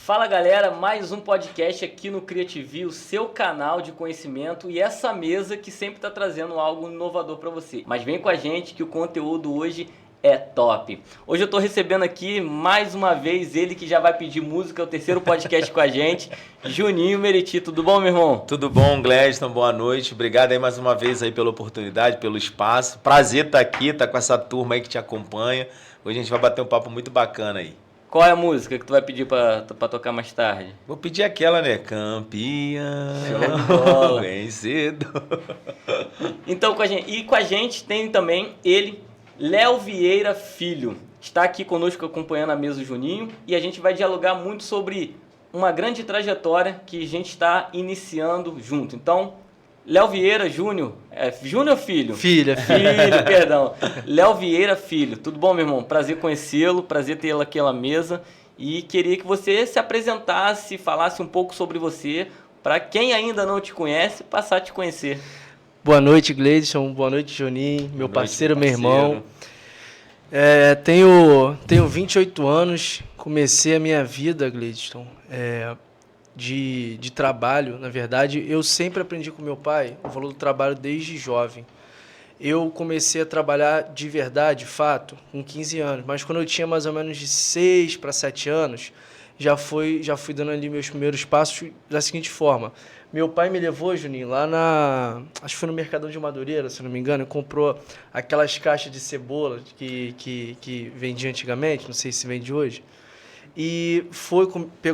Fala galera, mais um podcast aqui no Criativi, o seu canal de conhecimento e essa mesa que sempre está trazendo algo inovador para você. Mas vem com a gente que o conteúdo hoje é top. Hoje eu estou recebendo aqui mais uma vez ele que já vai pedir música, é o terceiro podcast com a gente, Juninho Meriti. Tudo bom, meu irmão? Tudo bom, Gladson? Boa noite. Obrigado aí mais uma vez aí pela oportunidade, pelo espaço. Prazer estar aqui, estar com essa turma aí que te acompanha. Hoje a gente vai bater um papo muito bacana aí. Qual é a música que tu vai pedir pra tocar mais tarde? Vou pedir aquela, né? Campeão, Show de bola. vencedor. Então, com a gente tem também ele, Léo Vieira Filho. Está aqui conosco acompanhando a mesa do Juninho e a gente vai dialogar muito sobre uma grande trajetória que a gente está iniciando junto. Então, Léo Vieira Júnior, Júnior ou Filho? Filho, Perdão. Léo Vieira Filho, tudo bom, meu irmão? Prazer conhecê-lo, prazer tê-lo aqui na mesa e queria que você se apresentasse, falasse um pouco sobre você, para quem ainda não te conhece, passar a te conhecer. Boa noite, Gleidson. Boa noite, Juninho, meu parceiro, meu irmão. Tenho 28 anos, comecei a minha vida, Gleidson, de trabalho. Na verdade, eu sempre aprendi com meu pai o valor do trabalho desde jovem. Eu comecei a trabalhar de verdade, de fato, com 15 anos, mas quando eu tinha mais ou menos de 6 para 7 anos, já fui dando ali meus primeiros passos da seguinte forma. Meu pai me levou, Juninho, acho que foi no Mercadão de Madureira, se não me engano, comprou aquelas caixas de cebola que vendia antigamente, não sei se vende hoje, e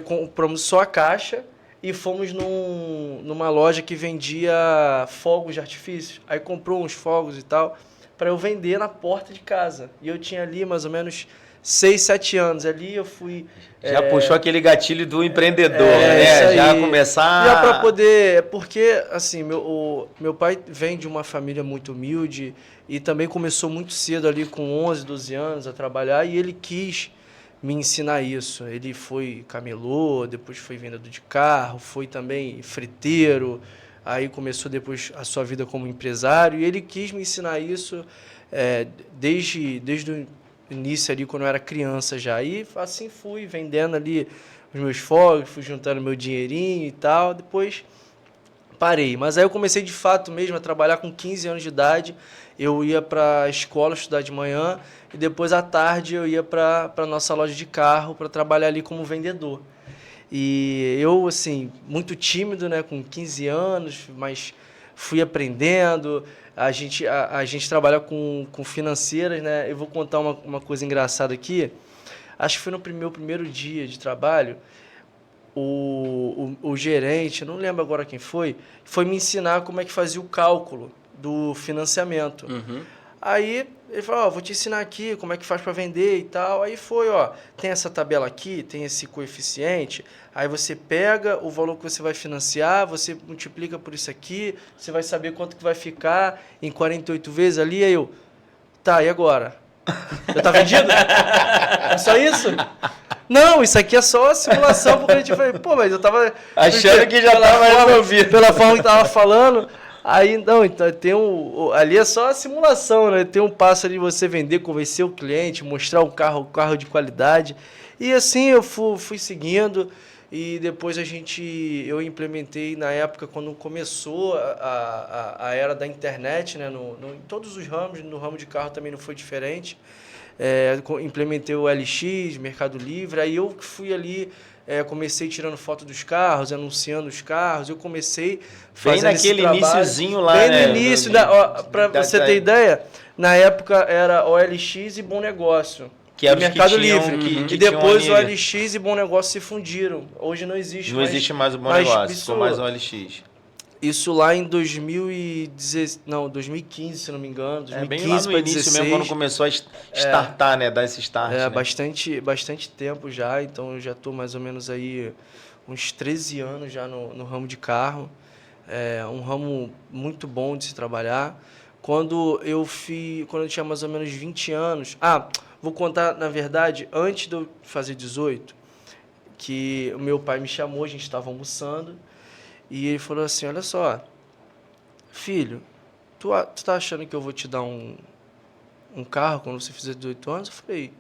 compramos só a caixa e fomos numa loja que vendia fogos de artifício. Aí comprou uns fogos e tal para eu vender na porta de casa. E eu tinha ali mais ou menos 6, 7 anos. Ali eu fui... Já puxou aquele gatilho do empreendedor, né? Já começar... Já para poder... Porque, assim, meu pai vem de uma família muito humilde e também começou muito cedo ali com 11, 12 anos a trabalhar e ele quis me ensinar isso. Ele foi camelô, depois foi vendedor de carro, foi também friteiro, aí começou depois a sua vida como empresário, e ele quis me ensinar isso desde o início ali, quando eu era criança já. E assim fui vendendo ali os meus fogos, fui juntando meu dinheirinho e tal, depois parei. Mas aí eu comecei de fato mesmo a trabalhar com 15 anos de idade. Eu ia para a escola estudar de manhã e depois à tarde eu ia para a nossa loja de carro para trabalhar ali como vendedor. E eu, assim, muito tímido, né, com 15 anos, mas fui aprendendo. A gente trabalha com financeiras, né? Eu vou contar uma coisa engraçada aqui. Acho que foi no meu primeiro dia de trabalho, o gerente, não lembro agora quem foi me ensinar como é que fazia o cálculo do financiamento. Uhum. Aí ele falou, vou te ensinar aqui como é que faz para vender e tal. Aí foi, tem essa tabela aqui, tem esse coeficiente, aí você pega o valor que você vai financiar, você multiplica por isso aqui, você vai saber quanto que vai ficar em 48 vezes ali. Aí eu, tá, e agora? Já tá vendido? É só isso? Não, isso aqui é só a simulação, porque a gente falou, mas eu tava... achando que já tava resolvido. Pela forma que tava falando... Aí, não, então ali é só a simulação, né? Tem um passo ali de você vender, convencer o cliente, mostrar o carro de qualidade. E assim eu fui seguindo e depois eu implementei na época quando começou a era da internet, né? Em todos os ramos, no ramo de carro também não foi diferente. Implementei o LX, Mercado Livre, aí eu fui ali... comecei tirando foto dos carros, anunciando os carros. Eu comecei fazendo esse trabalho. Bem naquele iniciozinho lá, bem né? No início, para você ter ideia, na época era OLX e Bom Negócio. Que era o Mercado Livre. Que e depois o OLX e Bom Negócio se fundiram. Hoje não existe mais. Não existe mais o Bom Negócio, ficou mais o OLX. Isso lá em 2015, se não me engano. 2015 bem lá no início 16. mesmo, quando começou a startar, né? Dar esse start. Né? Bastante tempo já. Então eu já estou mais ou menos aí uns 13 anos já no ramo de carro. É um ramo muito bom de se trabalhar. Quando eu tinha mais ou menos 20 anos... vou contar, na verdade, antes de eu fazer 18, que o meu pai me chamou, a gente estava almoçando, e ele falou assim, olha só, filho, tu tá achando que eu vou te dar um carro quando você fizer 18 anos? Eu falei,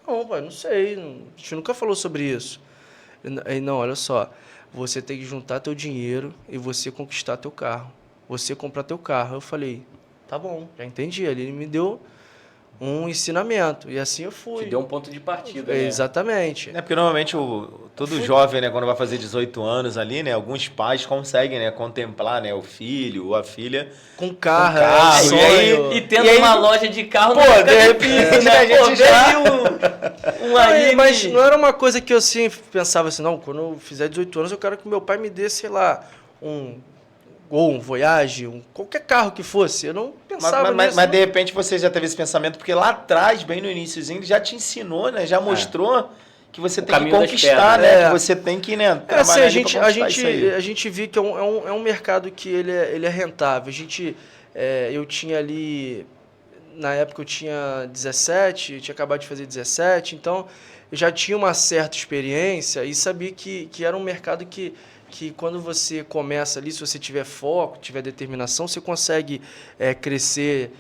não, pai, não sei, a gente nunca falou sobre isso. Aí, não, olha só, você tem que juntar teu dinheiro e você conquistar teu carro. Você comprar teu carro. Eu falei, tá bom, já entendi. Ele me deu um ensinamento. E assim eu fui. Te deu um ponto de partida, né? Exatamente. É porque normalmente todo jovem, né, quando vai fazer 18 anos ali, né, alguns pais conseguem, né, contemplar, né, o filho ou a filha Com carro, carro, sonho. e aí- E tendo E aí- uma loja de carro, Pô, não fica de repente, difícil, né? a gente Pô, já- veio um aí, Mas não era uma coisa que eu assim, pensava assim, não, quando eu fizer 18 anos eu quero que meu pai me dê, sei lá, um Gol, um Voyage, qualquer carro que fosse. Eu não pensava nisso. Mas de repente você já teve esse pensamento, porque lá atrás, bem no iniciozinho, ele já te ensinou, né, já mostrou que você tem que caminho das conquistar, pedras. né, É. que você tem que, né, assim, trabalhar a ali gente, pra a conquistar isso aí. gente vê que é um mercado que ele é rentável. Eu tinha ali, na época eu tinha 17, eu tinha acabado de fazer 17, então eu já tinha uma certa experiência e sabia que era um mercado que quando você começa ali, se você tiver foco, tiver determinação, você consegue crescer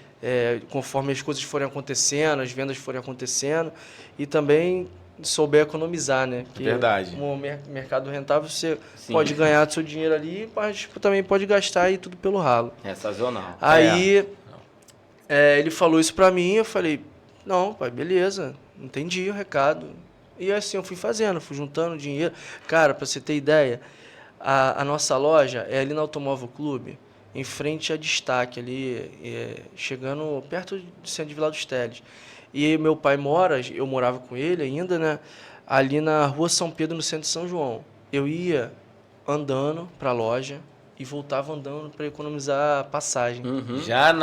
conforme as coisas forem acontecendo, as vendas forem acontecendo e também souber economizar, né? Porque Verdade. no mercado rentável você Sim. pode ganhar seu dinheiro ali, mas também pode gastar e tudo pelo ralo. É sazonal. Aí ele falou isso pra mim, eu falei, não, pai, beleza, entendi o recado. E assim eu fui fazendo, fui juntando dinheiro. Cara, pra você ter ideia, a nossa loja é ali no Automóvel Clube, em frente a Destaque, ali, chegando perto do centro de Vila dos Teles. E meu pai eu morava com ele ainda, né? Ali na Rua São Pedro, no centro de São João. Eu ia andando pra loja e voltava andando para economizar passagem. Já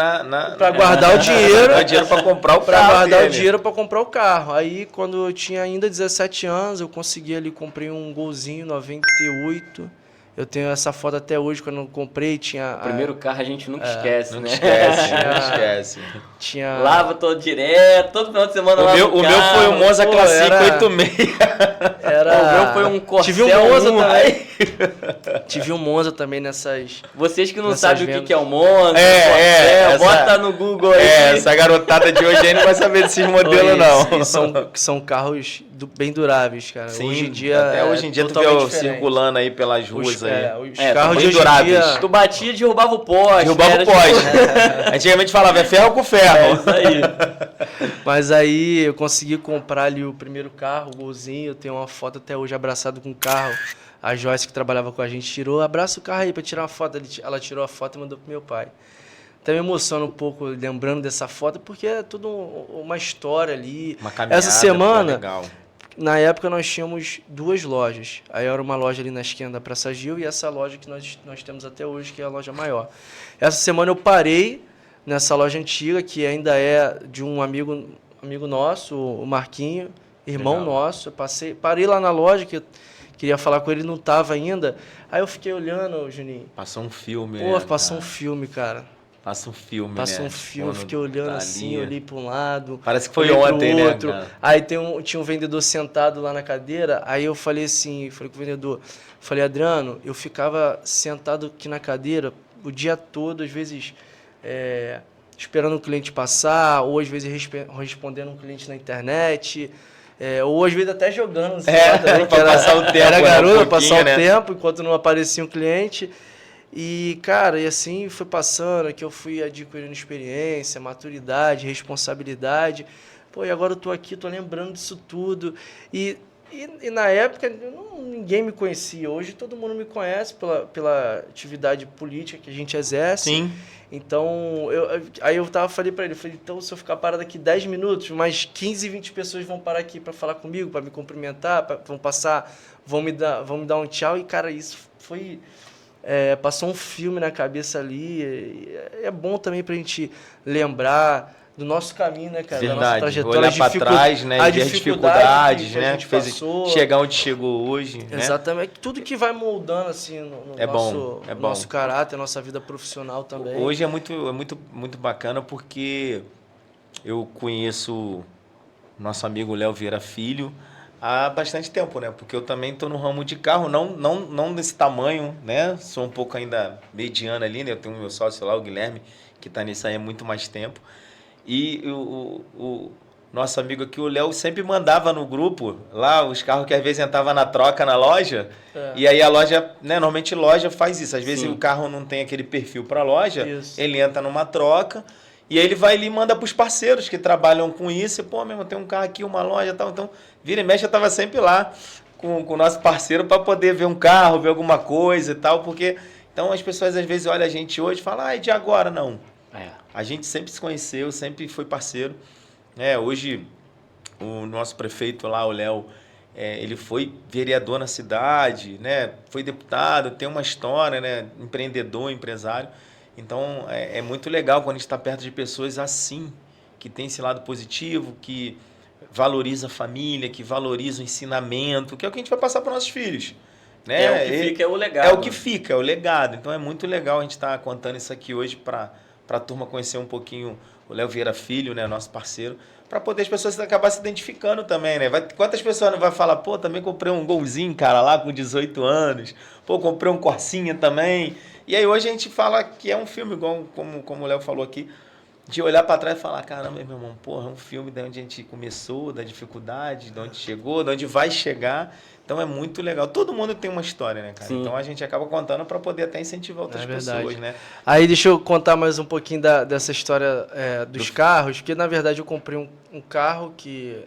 Para guardar o dinheiro. Guardar o dinheiro para comprar o Para carro guardar dele. o dinheiro para comprar o carro. Aí, quando eu tinha ainda 17 anos, eu consegui ali, comprei um Golzinho 98. Eu tenho essa foto até hoje, quando eu comprei, tinha... O primeiro carro a gente nunca esquece, Não né? esquece, não esquece. Tinha... Lava todo direto, todo final de semana lava O meu foi um Monza Pô, Classic era- 86. Era... O meu foi um Corcel Tive um Monza 1. também. Tive um Monza também nessas... Vocês que não Nessas sabem o vendas. que é o Monza, É, o Corcel, bota no Google aí. Essa garotada de hoje aí não vai saber desses modelos, não. E são carros bem duráveis, cara. Sim, hoje em dia até hoje em dia tu vê totalmente o diferente. circulando aí pelas ruas aí. Os É, carros bem de hoje em duráveis. dia... Tu batia e derrubava o poste. Derrubava era o poste. Antigamente falava, é ferro com É ferro. isso aí. Mas aí eu consegui comprar ali o primeiro carro, o Golzinho. Eu tenho uma foto até hoje abraçado com o carro. A Joyce, que trabalhava com a gente, tirou, abraça o carro aí pra tirar uma foto. Ela tirou a foto e mandou pro meu pai. Até me emociona um pouco lembrando dessa foto, porque é tudo uma história ali. Uma caminhada, Essa semana, pô, legal. na época, nós tínhamos 2 lojas. Aí era uma loja ali na esquina da Praça Gil e essa loja que nós temos até hoje, que é a loja maior. Essa semana eu parei nessa loja antiga, que ainda é de um amigo nosso, o Marquinho, irmão Legal. nosso. Eu parei lá na loja, que eu queria falar com ele, não estava ainda. Aí eu fiquei olhando, Juninho. Passou um filme, Pô, né, passou um cara? filme, cara. Passa um filme, Passou né? um filme, eu Quando fiquei olhando tá assim, ali. olhei para um lado. Parece que foi olhei pro ontem, né, outro. cara? Aí tinha um vendedor sentado lá na cadeira, aí eu falei assim, falei com o vendedor, falei, Adriano, eu ficava sentado aqui na cadeira o dia todo, às vezes esperando o cliente passar, ou às vezes respondendo um cliente na internet, ou às vezes até jogando no celular também, pra passar o tempo, era né, garoto, um pouquinho, passar o né? tempo enquanto não aparecia um cliente. E, cara, e assim foi passando, que eu fui adquirindo experiência, maturidade, responsabilidade. Pô, e agora eu tô aqui, tô lembrando disso tudo. E na época ninguém me conhecia. Hoje todo mundo me conhece pela atividade política que a gente exerce. Sim. Então, falei pra ele, então se eu ficar parado aqui 10 minutos, mais 15, 20 pessoas vão parar aqui para falar comigo, para me cumprimentar, vão passar, vão me dar um tchau. E, cara, isso foi... passou um filme na cabeça ali. É bom também pra gente lembrar do nosso caminho, né, cara? Da nossa Verdade. trajetória. Olhar pra trás, né? Ver as dificuldades, que a né? gente Que fez passou. chegar onde chegou hoje, né? Exatamente. Tudo que vai moldando, assim, no É bom, é bom. nosso caráter, nossa vida profissional também. Hoje é muito bacana porque eu conheço o nosso amigo Léo Vieira Filho há bastante tempo, né? Porque eu também estou no ramo de carro, não desse tamanho, né? Sou um pouco ainda mediano ali, né? Eu tenho o meu sócio lá, o Guilherme, que está nisso aí há muito mais tempo. E nosso amigo aqui, o Léo, sempre mandava no grupo lá os carros que às vezes entravam na troca na loja. E aí a loja, né, normalmente loja faz isso. Às vezes Sim. o carro não tem aquele perfil para loja, Isso. ele entra numa troca e aí ele vai ali e manda para os parceiros que trabalham com isso. E, pô, mesmo, tem um carro aqui, uma loja e tal. Então, vira e mexe, eu tava sempre lá com o nosso parceiro para poder ver um carro, ver alguma coisa e tal, porque então as pessoas às vezes olham a gente hoje e falam, ah, é de agora, não. A gente sempre se conheceu, sempre foi parceiro. Hoje, o nosso prefeito lá, o Léo, ele foi vereador na cidade, né? Foi deputado, tem uma história, né? Empreendedor, empresário. Então, é muito legal quando a gente está perto de pessoas assim, que tem esse lado positivo, que valoriza a família, que valoriza o ensinamento, que é o que a gente vai passar para nossos filhos. Né? É o que fica, é o legado. É o que fica, é o legado. Então, é muito legal a gente estar contando isso aqui hoje para a turma conhecer um pouquinho o Léo Vieira Filho, né, nosso parceiro, para poder as pessoas acabar se identificando também, né? Quantas pessoas não vai falar, pô, também comprei um Golzinho, cara, lá com 18 anos, pô, comprei um Corsinha também. E aí hoje a gente fala que é um filme, igual como o Léo falou aqui, de olhar para trás e falar, caramba, meu irmão, porra, é um filme de onde a gente começou, da dificuldade, de onde chegou, de onde vai chegar. Então é muito legal. Todo mundo tem uma história, né, cara? Sim. Então a gente acaba contando para poder até incentivar outras pessoas, né? Aí deixa eu contar mais um pouquinho dessa história dos carros, porque na verdade eu comprei um carro que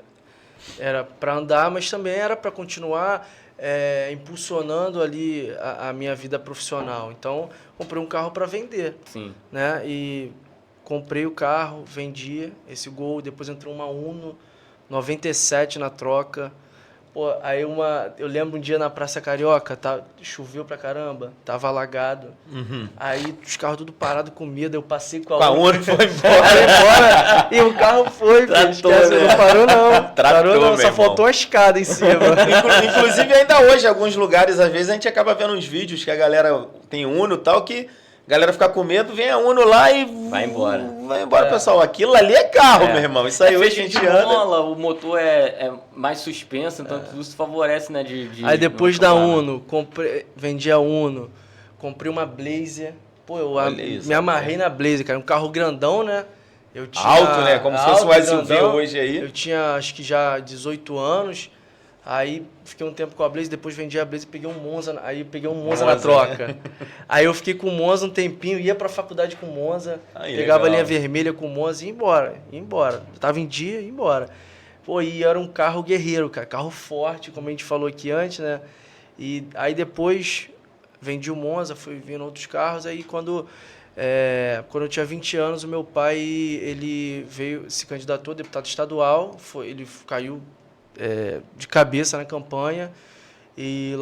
era para andar, mas também era para continuar impulsionando ali a minha vida profissional. Então comprei um carro para vender. Sim. Né? E comprei o carro, vendi esse Gol, depois entrou uma Uno 97 na troca. Pô, aí eu lembro um dia na Praça Carioca, choveu pra caramba, tava alagado. Aí os carros tudo parado com medo, eu passei com a Uno. Foi embora. embora. E o carro foi, esquece, não parou não. Parou não, só faltou uma escada em cima. Inclusive ainda hoje, em alguns lugares, às vezes a gente acaba vendo uns vídeos que a galera tem Uno e tal, que a galera fica com medo, vem a Uno lá e vai embora. Vai embora, pessoal. Aquilo ali é carro, meu irmão. Isso aí hoje a gente anda. Mola, o motor é mais suspenso, então tudo isso favorece, né? Aí depois da Uno, vendi a Uno, comprei uma Blazer. Pô, me amarrei na Blazer, cara. Um carro grandão, né? Alto, né? Como se fosse um SUV hoje aí. Eu tinha, acho que já 18 anos. Aí fiquei um tempo com a Blazer, depois vendi a Blazer e peguei um Monza. Aí peguei um Monza na troca. Aí eu fiquei com o Monza um tempinho, ia pra faculdade com o Monza, pegava a linha vermelha com o Monza e ia embora. Eu tava em dia, ia embora. Pô, e era um carro guerreiro, cara, carro forte, como a gente falou aqui antes, né? E aí depois vendi o Monza, fui vendo outros carros, aí quando eu tinha 20 anos, o meu pai, ele se candidatou a deputado estadual, ele caiu de cabeça na campanha e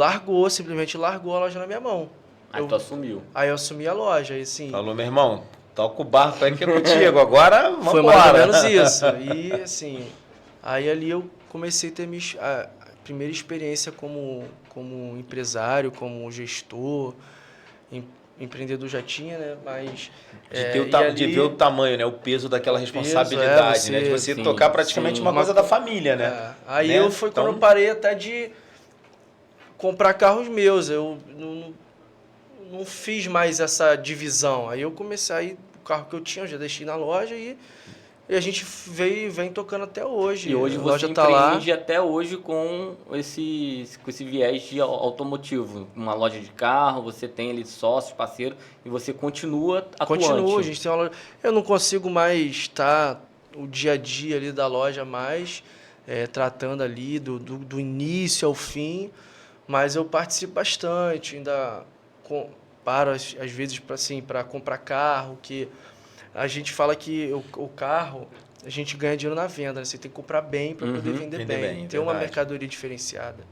simplesmente largou a loja na minha mão. Aí tu assumiu. Aí eu assumi a loja, e assim... Falou, meu irmão, toca o barco aí que é contigo, agora vamos Foi mais ou menos isso. E assim, aí ali eu comecei a ter a primeira experiência como empresário, como gestor, empreendedor já tinha, né? Mas... De ver o tamanho, né? O peso daquela responsabilidade, né? De você tocar praticamente uma coisa da família, né? Aí né? Quando eu parei até de comprar carros meus. Eu não fiz mais essa divisão. Aí eu comecei, o carro que eu tinha, eu já deixei na loja e a gente vem tocando até hoje. E hoje você empreende até hoje com esse viés de automotivo. Uma loja de carro, você tem ali sócios, parceiros, e você continua atuante. Continua, a gente tem uma loja. Eu não consigo mais estar o dia a dia ali da loja mais, tratando ali do início ao fim, mas eu participo bastante, ainda paro às vezes para comprar carro, que... A gente fala que o carro, a gente ganha dinheiro na venda, né? Você tem que comprar bem para poder vender bem. Ter uma mercadoria diferenciada.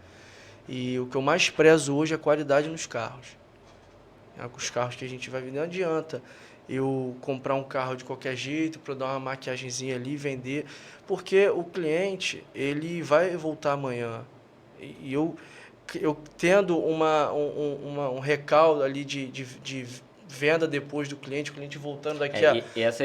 E o que eu mais prezo hoje é a qualidade nos carros. Os carros que a gente vai vender, não adianta eu comprar um carro de qualquer jeito para dar uma maquiagemzinha ali e vender, porque o cliente, ele vai voltar amanhã. E eu tendo um recaldo ali de venda depois do cliente, o cliente voltando daqui a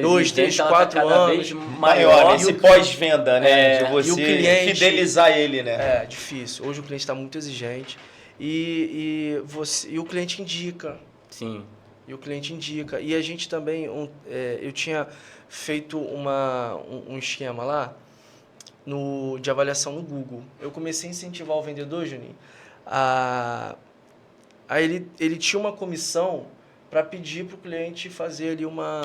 2, 3, 4 anos. Maior, esse pós-venda, né? De você e o cliente, fidelizar ele, né? É difícil. Hoje o cliente está muito exigente e o cliente indica. Sim. E o cliente indica. E a gente também, eu tinha feito um esquema lá, de avaliação no Google. Eu comecei a incentivar o vendedor, Juninho, aí ele tinha uma comissão para pedir para o cliente fazer ali uma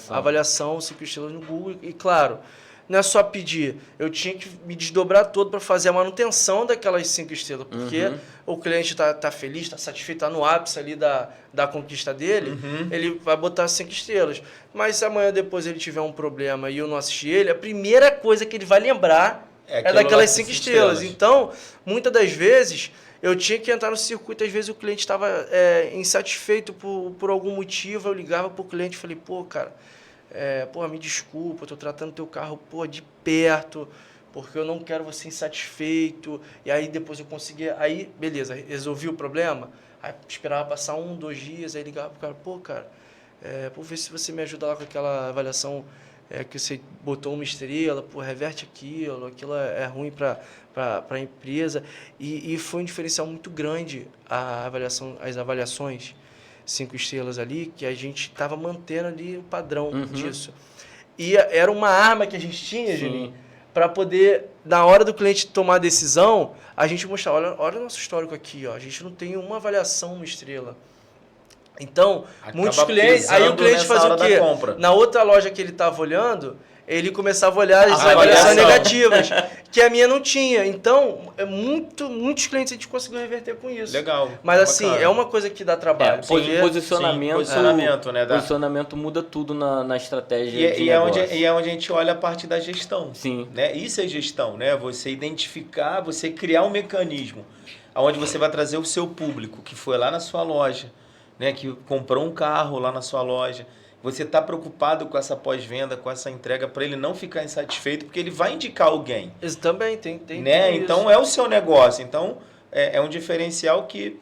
avaliação 5 estrelas no Google. E, claro, não é só pedir, eu tinha que me desdobrar todo para fazer a manutenção daquelas 5 estrelas, porque o cliente tá feliz, está satisfeito, está no ápice ali da conquista dele, ele vai botar 5 estrelas. Mas se amanhã depois ele tiver um problema e eu não assistir ele, a primeira coisa que ele vai lembrar é daquelas 5 estrelas. Então, muitas das vezes, eu tinha que entrar no circuito, às vezes o cliente estava insatisfeito por algum motivo, eu ligava para o cliente e falei, pô, cara, me desculpa, eu tô tratando teu carro, de perto, porque eu não quero você insatisfeito. E aí depois eu conseguia, aí beleza, resolvi o problema. Aí esperava passar 1, 2 dias, aí ligava pro cara, vou ver se você me ajuda lá com aquela avaliação que você botou 1 estrela, reverte aquilo é ruim para a empresa. E foi um diferencial muito grande as avaliações 5 estrelas ali, que a gente estava mantendo ali o padrão disso. E era uma arma que a gente tinha, Juninho, para poder, na hora do cliente tomar a decisão, a gente mostrar, olha o nosso histórico aqui, ó, a gente não tem uma avaliação 1 estrela. Então, muitos clientes, aí o cliente fazia o quê? Na outra loja que ele estava olhando, ele começava a olhar as avaliações negativas, que a minha não tinha. Então, muitos clientes a gente conseguiu reverter com isso. Legal. Mas assim, é uma coisa que dá trabalho. Posicionamento, né? Posicionamento muda tudo na estratégia de negócio. E é onde a gente olha a parte da gestão. Sim. Né? Isso é gestão, né? Você identificar, você criar um mecanismo onde você vai trazer o seu público, que foi lá na sua loja, né? Que comprou um carro lá na sua loja. Você está preocupado com essa pós-venda, com essa entrega, para ele não ficar insatisfeito, porque ele vai indicar alguém. Isso também tem né? Então, é o seu negócio. Então, é um diferencial que,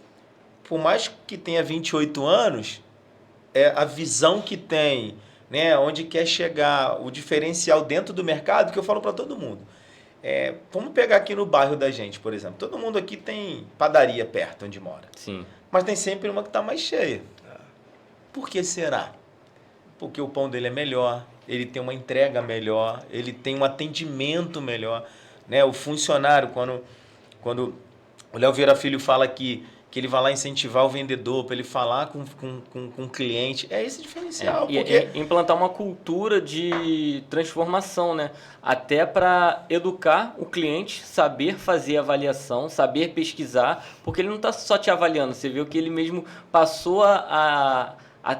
por mais que tenha 28 anos, a visão que tem, né? Onde quer chegar, o diferencial dentro do mercado, que eu falo para todo mundo. Vamos pegar aqui no bairro da gente, por exemplo. Todo mundo aqui tem padaria perto onde mora. Sim. Mas tem sempre uma que está mais cheia. Por que será? Porque o pão dele é melhor, ele tem uma entrega melhor, ele tem um atendimento melhor, né? O funcionário, quando o Léo Vieira Filho fala que ele vai lá incentivar o vendedor para ele falar com o cliente, é esse diferencial. Porque implantar uma cultura de transformação, né? Até para educar o cliente, saber fazer avaliação, saber pesquisar, porque ele não está só te avaliando, você viu que ele mesmo passou a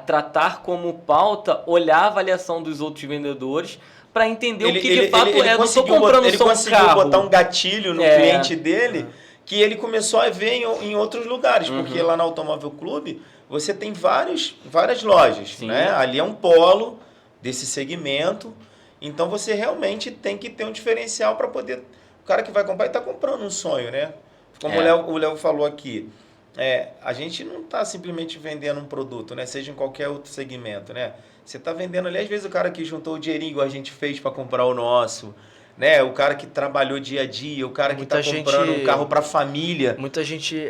tratar como pauta, olhar a avaliação dos outros vendedores para entender o que de fato eu não estou comprando só um carro. Ele conseguiu botar um gatilho no cliente dele que ele começou a ver em outros lugares, porque lá na Automóvel Clube você tem várias lojas, né? Ali é um polo desse segmento, então você realmente tem que ter um diferencial para poder... O cara que vai comprar, ele está comprando um sonho, né? Como o Léo falou aqui, a gente não está simplesmente vendendo um produto, né? Seja em qualquer outro segmento, né? Você está vendendo ali, às vezes o cara que juntou o dinheirinho igual a gente fez para comprar o nosso, né? O cara que trabalhou dia a dia, o cara que está comprando um carro para a família. Muita gente,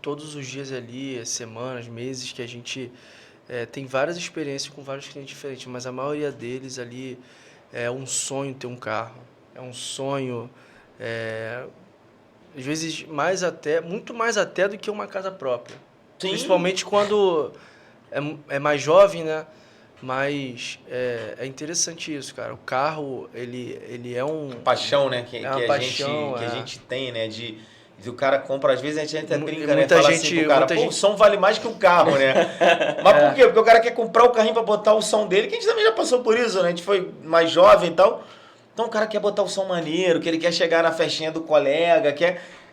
todos os dias ali, semanas, meses, que a gente tem várias experiências com vários clientes diferentes, mas a maioria deles ali é um sonho ter um carro, é um sonho... às vezes muito mais até do que uma casa própria. Sim. Principalmente quando é mais jovem, né? Mas é interessante isso, cara. O carro, ele é um... Paixão, né? Que a gente tem, né? De o cara compra, às vezes a gente até brinca, né? Fala assim pro cara, o som vale mais que o carro, né? Mas por quê? Porque o cara quer comprar o carrinho para botar o som dele, que a gente também já passou por isso, né? A gente foi mais jovem e tal. Então o cara quer botar o som maneiro, que ele quer chegar na festinha do colega,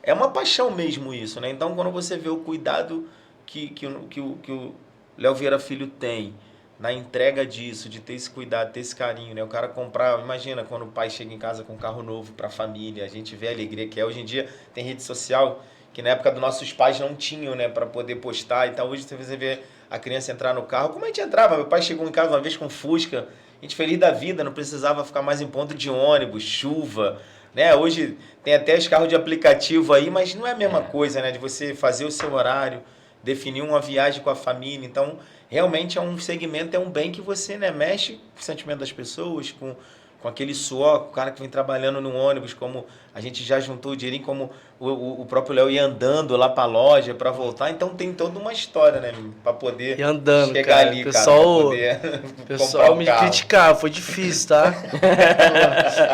é uma paixão mesmo isso, né? Então quando você vê o cuidado que o Léo Vieira Filho tem na entrega disso, de ter esse cuidado, ter esse carinho, né? O cara comprar, imagina quando o pai chega em casa com um carro novo para a família, a gente vê a alegria que é. Hoje em dia tem rede social, que na época dos nossos pais não tinham, né? Para poder postar, então hoje você vê a criança entrar no carro, como a gente entrava, meu pai chegou em casa uma vez com Fusca, a gente feliz da vida, não precisava ficar mais em ponto de ônibus, chuva, né? Hoje tem até os carros de aplicativo aí, mas não é a mesma coisa, né? De você fazer o seu horário, definir uma viagem com a família. Então, realmente é um segmento, é um bem que você, né, mexe com o sentimento das pessoas, com com aquele suor, o cara que vem trabalhando no ônibus, como a gente já juntou o dinheirinho, como o próprio Léo ia andando lá pra loja pra voltar. Então tem toda uma história, né, pra poder E andando, chegar cara. ali, Pessoal, cara, pra poder o pessoal me criticava, foi difícil, tá?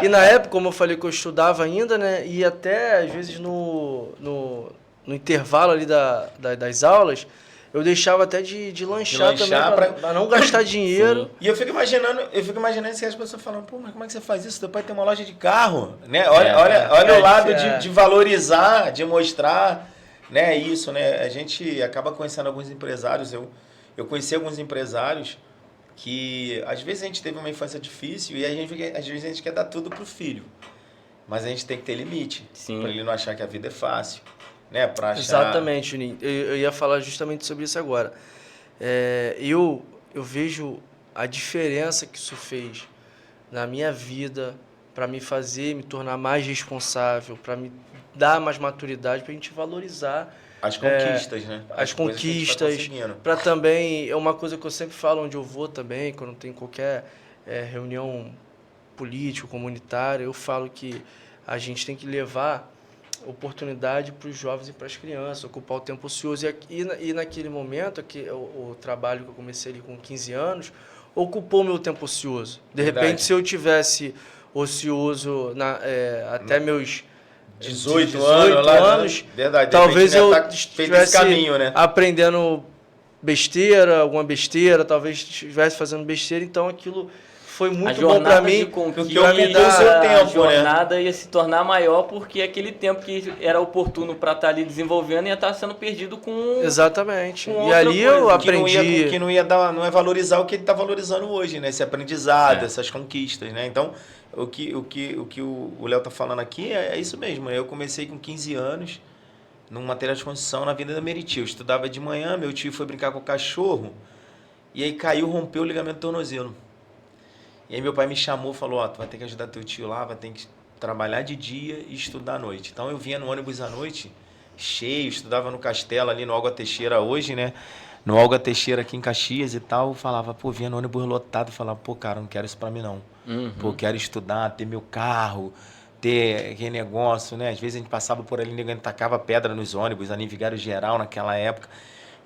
E na época, como eu falei que eu estudava ainda, né, e até às vezes no intervalo ali das aulas, eu deixava até de lanchar também, pra não gastar dinheiro. Sim. E eu fico imaginando se as pessoas falam, pô, mas como é que você faz isso? Teu pai tem uma loja de carro, né? Olha o lado de valorizar, de mostrar, né? Isso, né? A gente acaba conhecendo alguns empresários, eu conheci alguns empresários que às vezes a gente teve uma infância difícil e às vezes a gente quer dar tudo pro filho. Mas a gente tem que ter limite, para ele não achar que a vida é fácil. Né, pra achar... Exatamente, Juninho. Eu ia falar justamente sobre isso agora. Eu vejo a diferença que isso fez na minha vida para me tornar mais responsável, para me dar mais maturidade, para a gente valorizar as conquistas, né? As conquistas, para também, é uma coisa que eu sempre falo onde eu vou também, quando tem qualquer reunião política, comunitária, eu falo que a gente tem que levar oportunidade para os jovens e para as crianças, ocupar o tempo ocioso. E naquele momento, o trabalho que eu comecei ali com 15 anos, ocupou meu tempo ocioso. De repente, se eu tivesse ocioso até meus 18 anos, verdade, talvez eu estivesse caminho, né? Aprendendo alguma besteira, talvez estivesse fazendo besteira, então aquilo... Foi muito bom para mim, porque a jornada ia se tornar maior porque aquele tempo que era oportuno para estar ali desenvolvendo ia estar sendo perdido com... Exatamente. E ali eu aprendi... Que não é valorizar o que ele está valorizando hoje, né? Esse aprendizado, essas conquistas, né? Então, o que o Léo está falando aqui é isso mesmo. Eu comecei com 15 anos num material de construção na Avenida Meriti. Eu estudava de manhã, meu tio foi brincar com o cachorro e aí rompeu o ligamento do tornozelo. E aí meu pai me chamou e falou, tu vai ter que ajudar teu tio lá, vai ter que trabalhar de dia e estudar à noite. Então eu vinha no ônibus à noite, cheio, estudava no Castelo, ali no Olga Teixeira hoje, né? No Olga Teixeira aqui em Caxias e tal, falava, vinha no ônibus lotado, falava, cara, não quero isso pra mim não. Uhum. Quero estudar, ter meu carro, ter aquele negócio, né? Às vezes a gente passava por ali, ninguém tacava pedra nos ônibus, ali em Vigário Geral naquela época.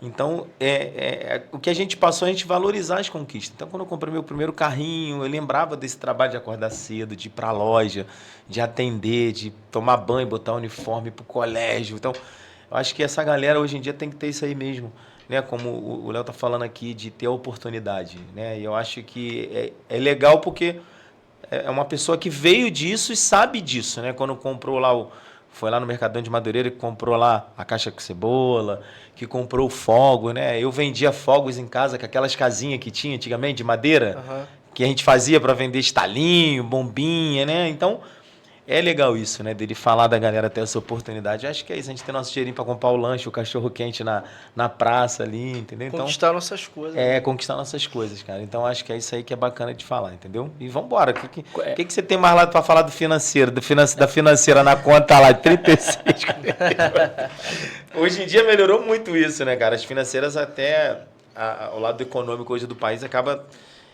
Então, o que a gente passou, a gente valorizar as conquistas. Então, quando eu comprei meu primeiro carrinho, eu lembrava desse trabalho de acordar cedo, de ir para a loja, de atender, de tomar banho, botar uniforme para o colégio. Então, eu acho que essa galera hoje em dia tem que ter isso aí mesmo, né? Como o Léo está falando aqui, de ter a oportunidade, né? E eu acho que é legal porque é uma pessoa que veio disso e sabe disso, né? Quando comprou lá foi lá no Mercadão de Madureira que comprou lá a caixa com cebola, que comprou o fogo, né? Eu vendia fogos em casa com aquelas casinhas que tinha antigamente de madeira, que a gente fazia para vender estalinho, bombinha, né? Então, é legal isso, né? Dele falar da galera ter essa oportunidade. Eu acho que é isso, a gente tem nosso dinheirinho para comprar o lanche, o cachorro-quente na praça ali, entendeu? Então, conquistar nossas coisas. Conquistar nossas coisas, cara. Então, acho que é isso aí que é bacana de falar, entendeu? E vambora. O que você tem mais lá para falar do financeiro? Da financeira na conta lá, 36. Hoje em dia melhorou muito isso, né, cara? As financeiras até o lado econômico hoje do país acaba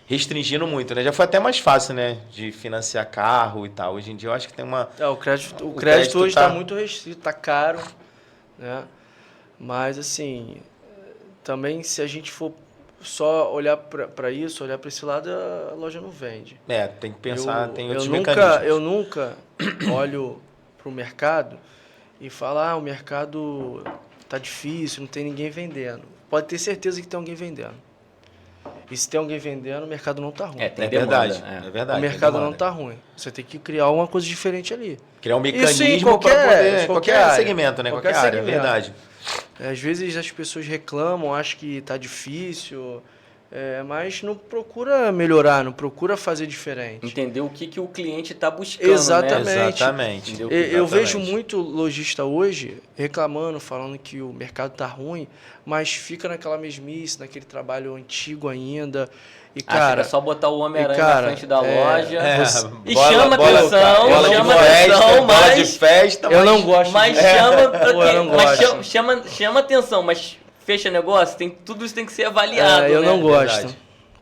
restringindo muito, né? Já foi até mais fácil, né? De financiar carro e tal. Hoje em dia eu acho que tem uma... O crédito hoje está muito restrito, está caro, né? Mas, assim, também se a gente for só olhar para isso, olhar para esse lado, a loja não vende. Tem que pensar, tem outros mecanismos. Eu nunca olho para o mercado e falo, o mercado tá difícil, não tem ninguém vendendo. Pode ter certeza que tem alguém vendendo. E se tem alguém vendendo, o mercado não está ruim. É verdade. O mercado não está ruim. Você tem que criar uma coisa diferente ali. Criar um mecanismo para poder... Qualquer segmento, né? Qualquer área, é verdade. Às vezes as pessoas reclamam, acham que está difícil, mas não procura melhorar, não procura fazer diferente. Entender o que o cliente está buscando, Exatamente. né? Exatamente. Eu vejo muito lojista hoje reclamando, falando que o mercado está ruim, mas fica naquela mesmice, naquele trabalho antigo ainda. E, cara, é só botar o Homem-Aranha na frente da loja e chama atenção, mas de festa, eu não gosto. Mas chama atenção, mas fecha negócio, tudo isso tem que ser avaliado. Eu né? não gosto.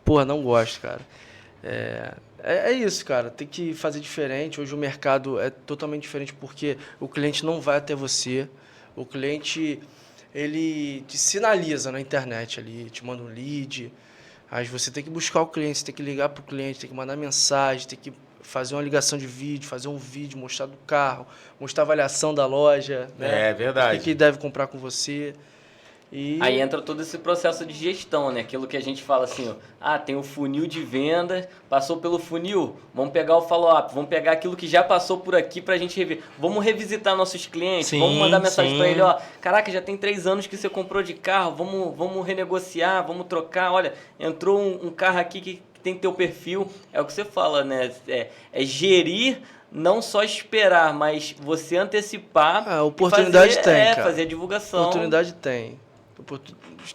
Porra, não gosto, cara. É isso, cara. Tem que fazer diferente. Hoje o mercado é totalmente diferente porque o cliente não vai até você. O cliente, ele te sinaliza na internet ali, te manda um lead. Aí você tem que buscar o cliente, você tem que ligar para o cliente, tem que mandar mensagem, tem que fazer uma ligação de vídeo, fazer um vídeo, mostrar do carro, mostrar a avaliação da loja, né? É verdade. O que deve comprar com você. E Aí entra todo esse processo de gestão, né? Aquilo que a gente fala assim, ó, tem o funil de venda, passou pelo funil, vamos pegar o follow-up, vamos pegar aquilo que já passou por aqui pra gente rever. Vamos revisitar nossos clientes, Sim, vamos mandar mensagem sim. pra ele, ó, caraca, já tem 3 anos que você comprou de carro, vamos renegociar, vamos trocar, olha, entrou um carro aqui que tem teu perfil, é o que você fala, né? É gerir, não só esperar, mas você antecipar. a oportunidade tem, cara. Fazer a divulgação. Oportunidade tem.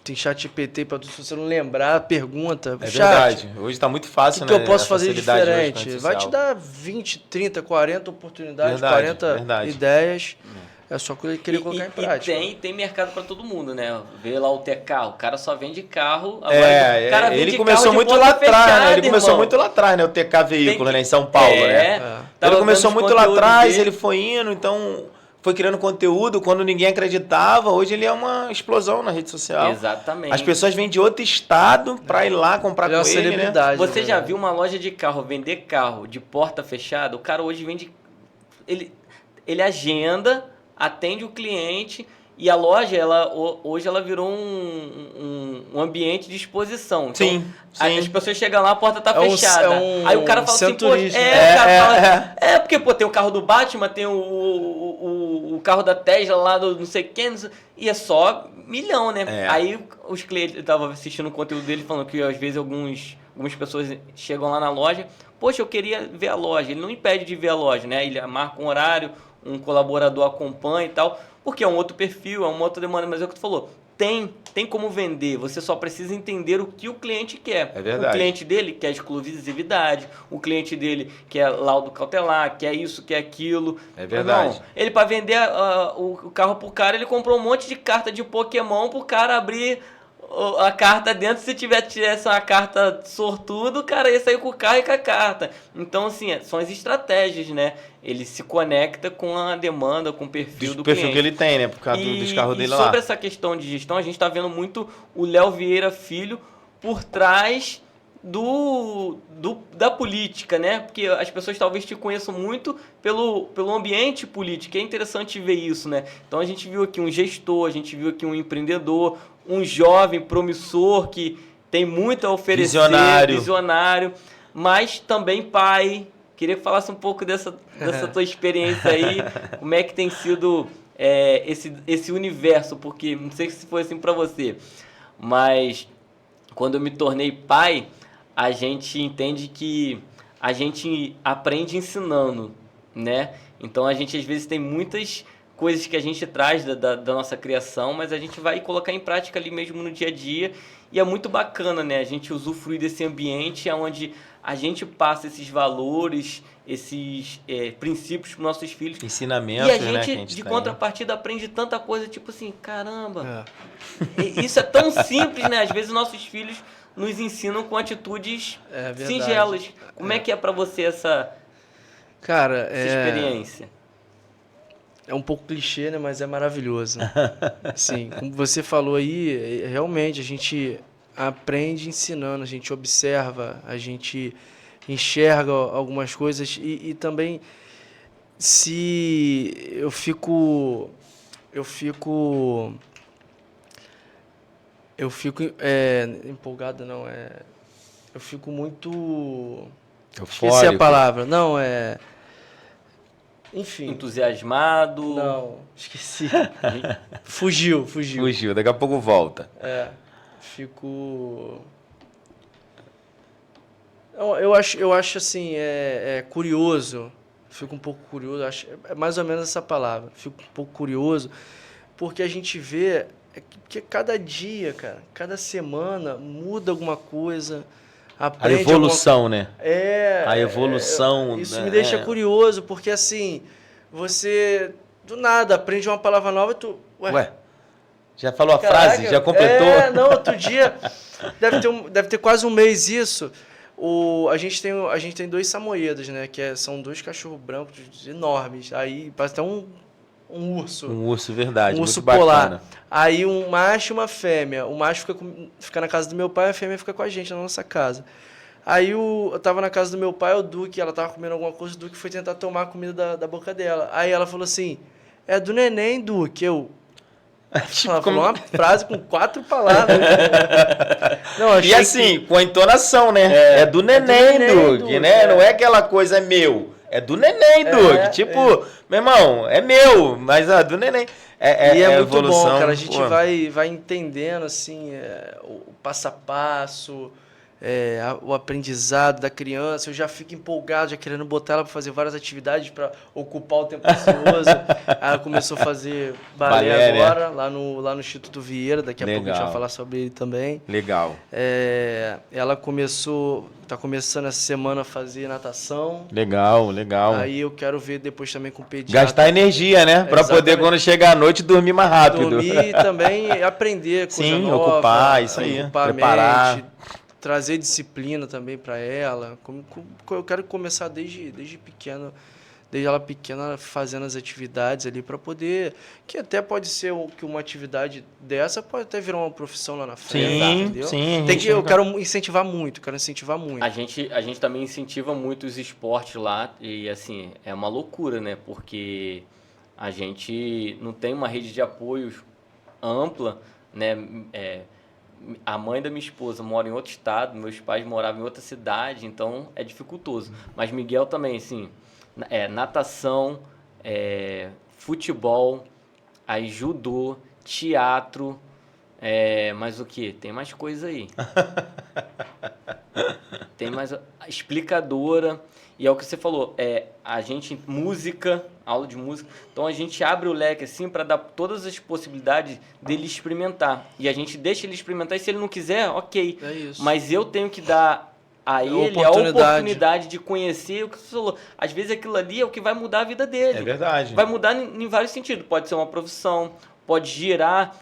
Tem chat GPT para se você não lembrar, pergunta. É chat, verdade. Hoje está muito fácil, o que né? eu posso a fazer facilidade hoje com a diferente? rede Vai te social. dar 20, 30, 40 oportunidades, Verdade, 40 verdade. ideias. É só querer colocar em prática. E tem mercado para todo mundo, né? Vê lá o TK, o cara só vende carro. Agora o cara vende ele carro começou de muito porta lá atrás, né? fechada, Ele começou irmão. muito lá atrás, né? O TK Veículo, Tem né? Em São Paulo, né? Tava Ele começou vendo os muito lá conteúdos atrás, dele. ele foi indo, então foi criando conteúdo quando ninguém acreditava. Hoje ele é uma explosão na rede social. Exatamente. As pessoas vêm de outro estado pra ir lá comprar Ele é com uma ele, né? celebridade. Você já né? viu uma loja de carro vender carro de porta fechada? O cara hoje vende... Ele agenda, atende o cliente... E a loja, hoje ela virou um ambiente de exposição. Então, Sim, sim. as pessoas chegam lá, a porta tá É um- fechada. é um Aí o cara fala assim, centro pô, turístico. o cara fala, porque, pô, tem o carro do Batman, tem o carro da Tesla lá do não sei quem, e é só milhão, né? É. Aí os clientes, eu tava assistindo o conteúdo dele falando que às vezes algumas pessoas chegam lá na loja, poxa, eu queria ver a loja. Ele não impede de ver a loja, né? Ele marca um horário, um colaborador acompanha e tal, porque é um outro perfil, é uma outra demanda, mas é o que tu falou, tem como vender, você só precisa entender o que o cliente quer. É verdade. O cliente dele quer exclusividade, o cliente dele quer laudo cautelar, quer isso, quer aquilo. É verdade. Não, ele para vender o carro pro cara, ele comprou um monte de carta de Pokémon pro cara abrir a carta dentro. Se tivesse uma carta sortudo, o cara ia sair com o carro e com a carta. Então, assim, são as estratégias, né? Ele se conecta com a demanda, com o perfil do perfil cliente. que ele tem, né? Por causa dos carros dele E lá. sobre essa questão de gestão, a gente está vendo muito o Léo Vieira Filho por trás da política, né? Porque as pessoas talvez te conheçam muito pelo ambiente político. É interessante ver isso, né? Então a gente viu aqui um gestor, a gente viu aqui um empreendedor, um jovem promissor que tem muito a oferecer, visionário, mas também pai. Queria que falasse um pouco dessa tua experiência aí, como é que tem sido esse universo, porque não sei se foi assim para você, mas quando eu me tornei pai, a gente entende que a gente aprende ensinando, né? Então a gente às vezes tem muitas coisas que a gente traz da nossa criação, mas a gente vai colocar em prática ali mesmo no dia a dia, e é muito bacana, né? A gente usufruir desse ambiente onde a gente passa esses valores, esses princípios para os nossos filhos. Ensinamentos, E a né? gente, Que a gente de tem. contrapartida, aprende tanta coisa, tipo assim, caramba, isso é tão simples, né? Às vezes nossos filhos nos ensinam com atitudes verdade. singelas. Como é que é para você essa experiência? É um pouco clichê, né? Mas é maravilhoso. Sim, como você falou aí, realmente a gente aprende ensinando, a gente observa, a gente enxerga algumas coisas e também se eu fico empolgado, não, eu fico muito... Esqueci a Eufórico. palavra. Não, enfim. Entusiasmado? Não, esqueci. Fugiu. Fugiu, daqui a pouco volta. Fico... Eu acho assim, curioso. Fico um pouco curioso, é mais ou menos essa palavra. Fico um pouco curioso, porque a gente vê que cada dia, cara, cada semana muda alguma coisa, aprende A evolução, né? A evolução. Isso né? me deixa curioso, porque assim, você do nada aprende uma palavra nova e tu... Ué, já falou a Caraca, frase? Já completou? Não, outro dia, deve ter quase um mês isso. A gente tem 2 samoyedas, né? São 2 cachorros brancos enormes. Aí parece até um urso. Um urso, verdade. Um urso muito polar. bacana. Aí um macho e uma fêmea. O macho fica na casa do meu pai, a fêmea fica com a gente na nossa casa. Aí eu tava na casa do meu pai, o Duque, ela tava comendo alguma coisa, o Duque foi tentar tomar a comida da boca dela. Aí ela falou assim, é do neném, Duque. Ela falou uma frase com 4 palavras. Não, E assim, com a entonação, né? É do neném, Duque, né? Não é aquela coisa, é meu. É do neném, Duque. Tipo, meu irmão, é meu, mas é do neném. E é muito evolução, bom, cara. A gente vai entendendo, assim, o passo a passo, o aprendizado da criança. Eu já fico empolgado, já querendo botar ela para fazer várias atividades para ocupar o tempo ocioso. Ela começou a fazer balé agora, lá no Instituto Vieira. Daqui a pouco a gente vai falar sobre ele também. Legal. Ela tá começando essa semana a fazer natação. Legal. Aí eu quero ver depois também com o pediatra. Gastar energia, né? Para poder, quando chegar à noite, dormir mais rápido. Dormir e também aprender coisa nova. Ocupar, isso aí. Preparar a mente, trazer disciplina também para ela. Eu quero começar desde pequeno, desde ela pequena, fazendo as atividades ali para poder... Que até pode ser que uma atividade dessa pode até virar uma profissão lá na frente. Entendeu? Sim. Eu quero incentivar muito, A gente também incentiva muito os esportes lá e, assim, é uma loucura, né? Porque a gente não tem uma rede de apoio ampla, né? A mãe da minha esposa mora em outro estado, meus pais moravam em outra cidade, então é dificultoso. Mas Miguel também, assim... natação, futebol, aí judô, teatro, mas o que? Tem mais coisa aí. Tem mais explicadora, e é o que você falou, a gente, música, aula de música, então a gente abre o leque assim para dar todas as possibilidades dele experimentar, e a gente deixa ele experimentar, e se ele não quiser, ok, mas eu tenho que dar a ele a oportunidade de conhecer o que você falou. Às vezes aquilo ali é o que vai mudar a vida dele. É verdade. Vai mudar em vários sentidos. Pode ser uma profissão, pode girar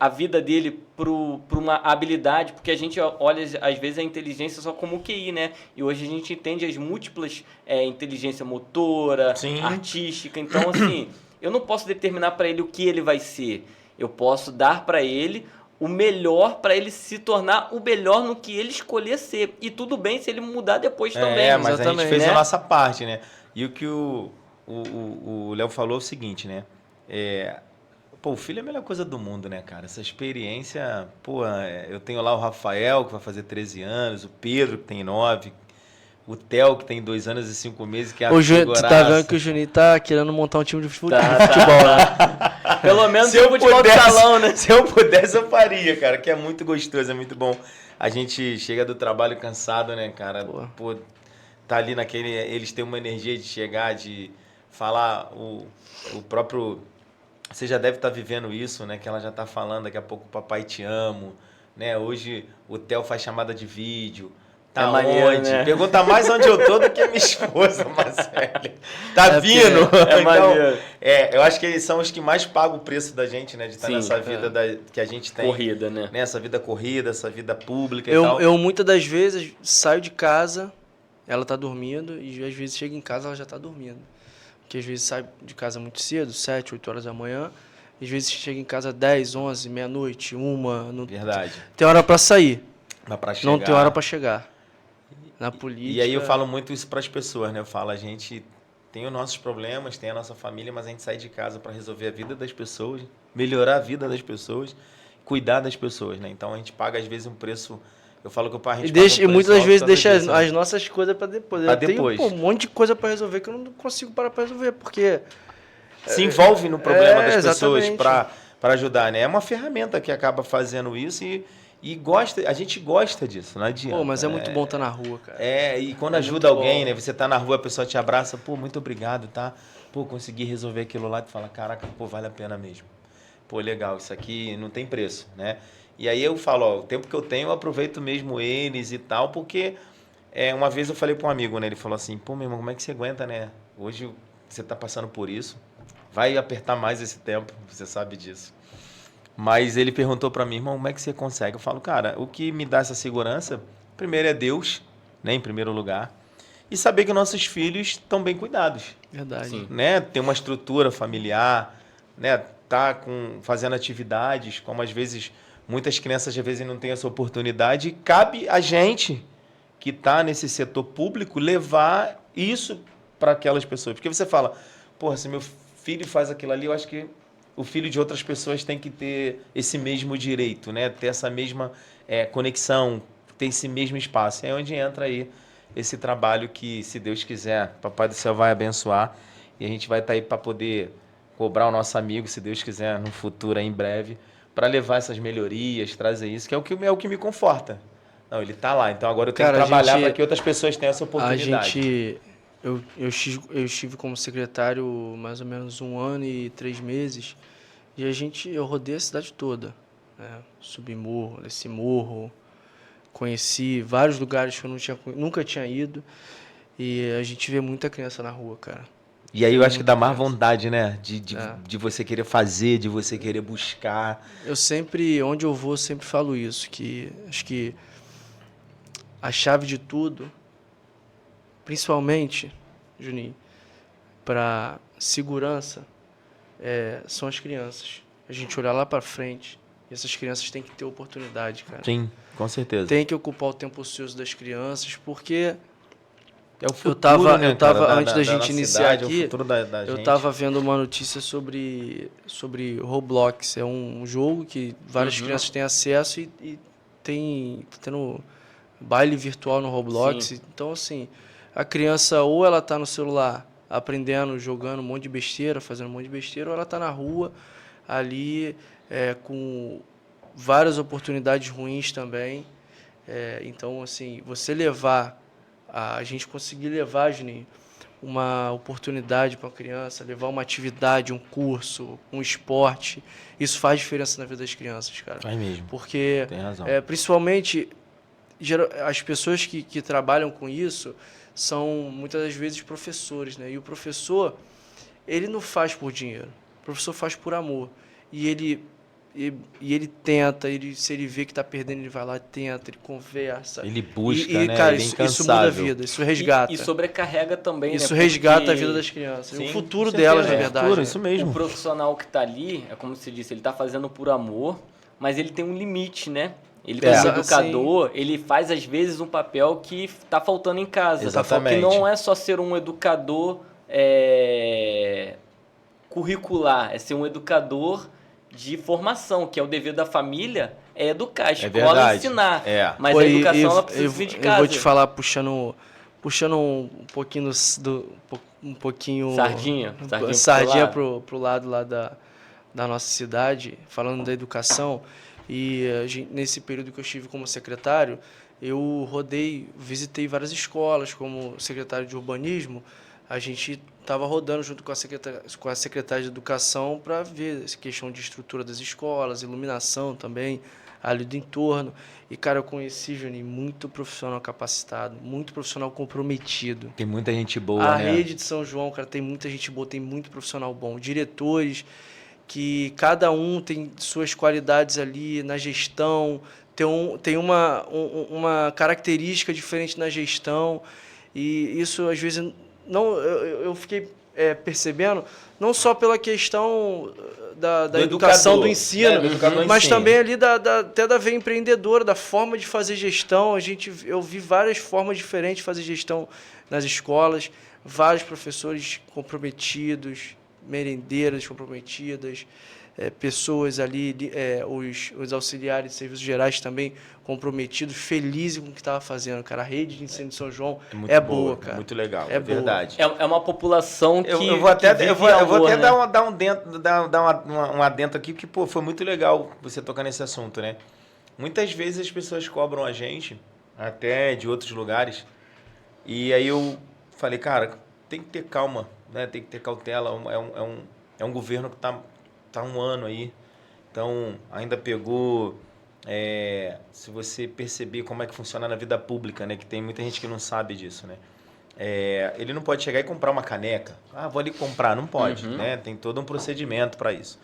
a vida dele para uma habilidade, porque a gente olha, às vezes, a inteligência só como QI, né? E hoje a gente entende as múltiplas inteligência motora, artística. Então, assim, eu não posso determinar para ele o que ele vai ser. Eu posso dar para ele o melhor para ele se tornar o melhor no que ele escolher ser. E tudo bem se ele mudar depois também. Mas a gente fez a nossa parte, né? E o que o Léo falou é o seguinte, né? O filho é a melhor coisa do mundo, né, cara? Essa experiência... eu tenho lá o Rafael, que vai fazer 13 anos, o Pedro, que tem 9, o Theo, que tem 2 anos e 5 meses, que é a figuraça. Você tá vendo que o Juninho tá querendo montar um time de futebol, né? Pelo menos se eu futebol de salão, né? Se eu pudesse, eu faria, cara, que é muito gostoso, é muito bom. A gente chega do trabalho cansado, né, cara? Tá ali naquele... Eles têm uma energia de chegar, de falar o próprio... Você já deve estar vivendo isso, né? Que ela já tá falando, daqui a pouco, papai te amo, né? Hoje o Theo faz chamada de vídeo. Tá maneiro, onde? né? Pergunta mais onde eu tô do que minha esposa, Marcelo. Tá vindo? Maneiro. Eu acho que eles são os que mais pagam o preço da gente, né? De estar nessa vida que a gente tem. Corrida, né? Essa vida corrida, essa vida pública e tal. Eu muitas das vezes saio de casa, ela tá dormindo, e às vezes chego em casa, ela já tá dormindo. Porque às vezes sai de casa muito cedo, 7, 8 horas da manhã. Às vezes chega em casa 10, 11, meia-noite, 1. Verdade. Tem hora para sair. Mas pra chegar... Não tem hora para chegar. Na política... E aí eu falo muito isso para as pessoas, né? Eu falo, a gente tem os nossos problemas, tem a nossa família, mas a gente sai de casa para resolver a vida das pessoas, melhorar a vida das pessoas, cuidar das pessoas, né? Então a gente paga às vezes um preço... Eu falo que a gente e muitas das vezes deixa as nossas coisas para depois. Eu tenho um monte de coisa para resolver que eu não consigo parar para resolver, porque... Se envolve no problema das pessoas para ajudar, né? É uma ferramenta que acaba fazendo isso e gosta, a gente gosta disso, não adianta. Mas é muito bom estar na rua, cara. E quando ajuda alguém, né? Você tá na rua, a pessoa te abraça, muito obrigado, tá? Consegui resolver aquilo lá, tu fala, caraca, vale a pena mesmo. Legal, isso aqui não tem preço, né? E aí eu falo, o tempo que eu tenho, eu aproveito mesmo eles e tal, porque uma vez eu falei para um amigo, né? Ele falou assim, meu irmão, como é que você aguenta, né? Hoje você tá passando por isso, vai apertar mais esse tempo, você sabe disso. Mas ele perguntou para mim, irmão, como é que você consegue? Eu falo, cara, o que me dá essa segurança, primeiro é Deus, né, em primeiro lugar. E saber que nossos filhos estão bem cuidados. Verdade. Sim. Né? Tem uma estrutura familiar, né? Tá fazendo atividades, como às vezes muitas crianças às vezes não têm essa oportunidade. E cabe a gente que está nesse setor público levar isso para aquelas pessoas. Porque você fala, porra, se meu filho faz aquilo ali, eu acho que o filho de outras pessoas tem que ter esse mesmo direito, né? Ter essa mesma conexão, ter esse mesmo espaço. É onde entra aí esse trabalho que, se Deus quiser, Papai do Céu vai abençoar e a gente vai estar aí para poder cobrar o nosso amigo, se Deus quiser, no futuro, aí, em breve, para levar essas melhorias, trazer isso, que é o que me conforta. Não, ele está lá, então agora eu tenho que trabalhar para que outras pessoas tenham essa oportunidade. Eu estive como secretário mais ou menos 1 ano e 3 meses e eu rodei a cidade toda, né? Subi morro, desci morro, conheci vários lugares que eu nunca tinha ido e a gente vê muita criança na rua, cara. E aí eu acho que dá mais vontade, né? De você querer fazer, de você querer buscar. Onde eu vou, sempre falo isso, que acho que a chave de tudo, principalmente, Juninho, para segurança, são as crianças. A gente olhar lá para frente, e essas crianças têm que ter oportunidade, cara. Sim, com certeza. Tem que ocupar o tempo ocioso das crianças, porque é o futuro, antes da gente iniciar aqui, é o futuro da gente. Eu estava vendo uma notícia sobre Roblox. É um jogo que várias crianças têm acesso e tá tendo baile virtual no Roblox. Sim. Então, assim, a criança ou ela tá no celular aprendendo, jogando um monte de besteira, fazendo um monte de besteira, ou ela tá na rua ali com várias oportunidades ruins também. Então, assim, a gente conseguir levar, Juninho, uma oportunidade para a criança, levar uma atividade, um curso, um esporte, isso faz diferença na vida das crianças, cara. Faz mesmo. Porque, tem razão. Principalmente, as pessoas que trabalham com isso são, muitas das vezes, professores, né? E o professor, ele não faz por dinheiro. O professor faz por amor. E ele tenta, se ele vê que está perdendo, ele vai lá, tenta, ele conversa. Ele busca, né? Cara, ele é isso muda a vida, isso resgata. E sobrecarrega também, isso né? Resgata a vida das crianças. Sim, o futuro delas, na verdade. Futuro, isso mesmo. O profissional que está ali, é como você disse, ele está fazendo por amor, mas ele tem um limite, né? Ele, como educador, ele faz, às vezes, um papel que está faltando em casa. Exatamente. Que não é só ser um educador curricular, é ser um educador de formação, que é o dever da família, é educar. A escola ensinar. Mas a educação ela precisa vir de casa. Eu vou te falar, puxando um pouquinho sardinha pro lado lá da nossa cidade, falando da educação. E nesse período que eu estive como secretário, eu visitei várias escolas como secretário de urbanismo. A gente estava rodando junto com a secretária de educação para ver essa questão de estrutura das escolas, iluminação também, ali do entorno. E, cara, eu conheci, Juninho, muito profissional capacitado, muito profissional comprometido. Tem muita gente boa, né? A rede de São João, cara, tem muita gente boa, tem muito profissional bom. Diretores que cada um tem suas qualidades ali na gestão, tem uma característica diferente na gestão. E isso, às vezes, eu fiquei percebendo, não só pela questão da educação, do ensino, mas também ali até da veia empreendedora, da forma de fazer gestão. Eu vi várias formas diferentes de fazer gestão nas escolas, vários professores comprometidos, merendeiras comprometidas, pessoas ali, os auxiliares de serviços gerais também comprometidos, felizes com o que estava fazendo, cara. A rede de ensino de São João é boa, cara. Muito legal, é verdade. É uma população que eu vou até né? dar um adentro aqui, que foi muito legal você tocar nesse assunto, né? Muitas vezes as pessoas cobram a gente, até de outros lugares, e aí eu falei, cara, tem que ter calma, né? Tem que ter cautela. É um governo que tá 1 ano aí, então ainda pegou. Se você perceber como é que funciona na vida pública, né? Que tem muita gente que não sabe disso, né? Ele não pode chegar e comprar uma caneca. Vou ali comprar. Não pode, né? Tem todo um procedimento para isso.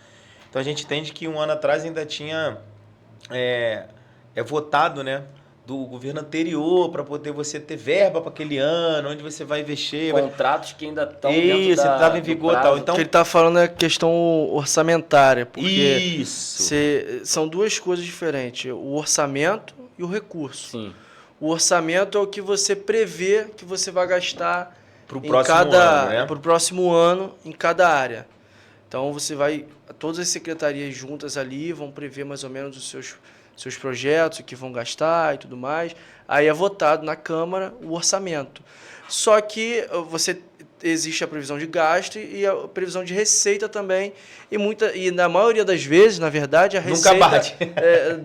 Então a gente entende que 1 ano atrás ainda tinha votado, né? do governo anterior para poder você ter verba para aquele ano, onde você vai investir. Contratos que ainda estão Isso, estava em vigor e tal. Então, O que ele está falando é a questão orçamentária, porque isso. são duas coisas diferentes, o orçamento e o recurso. Sim. O orçamento é o que você prevê que você vai gastar Pro próximo ano, né? pro próximo ano em cada área. Então você vai, todas as secretarias juntas ali vão prever mais ou menos os seus projetos, o que vão gastar e tudo mais. Aí é votado na Câmara o orçamento. Só que existe a previsão de gasto e a previsão de receita também. E na maioria das vezes, na verdade, a receita... Nunca bate.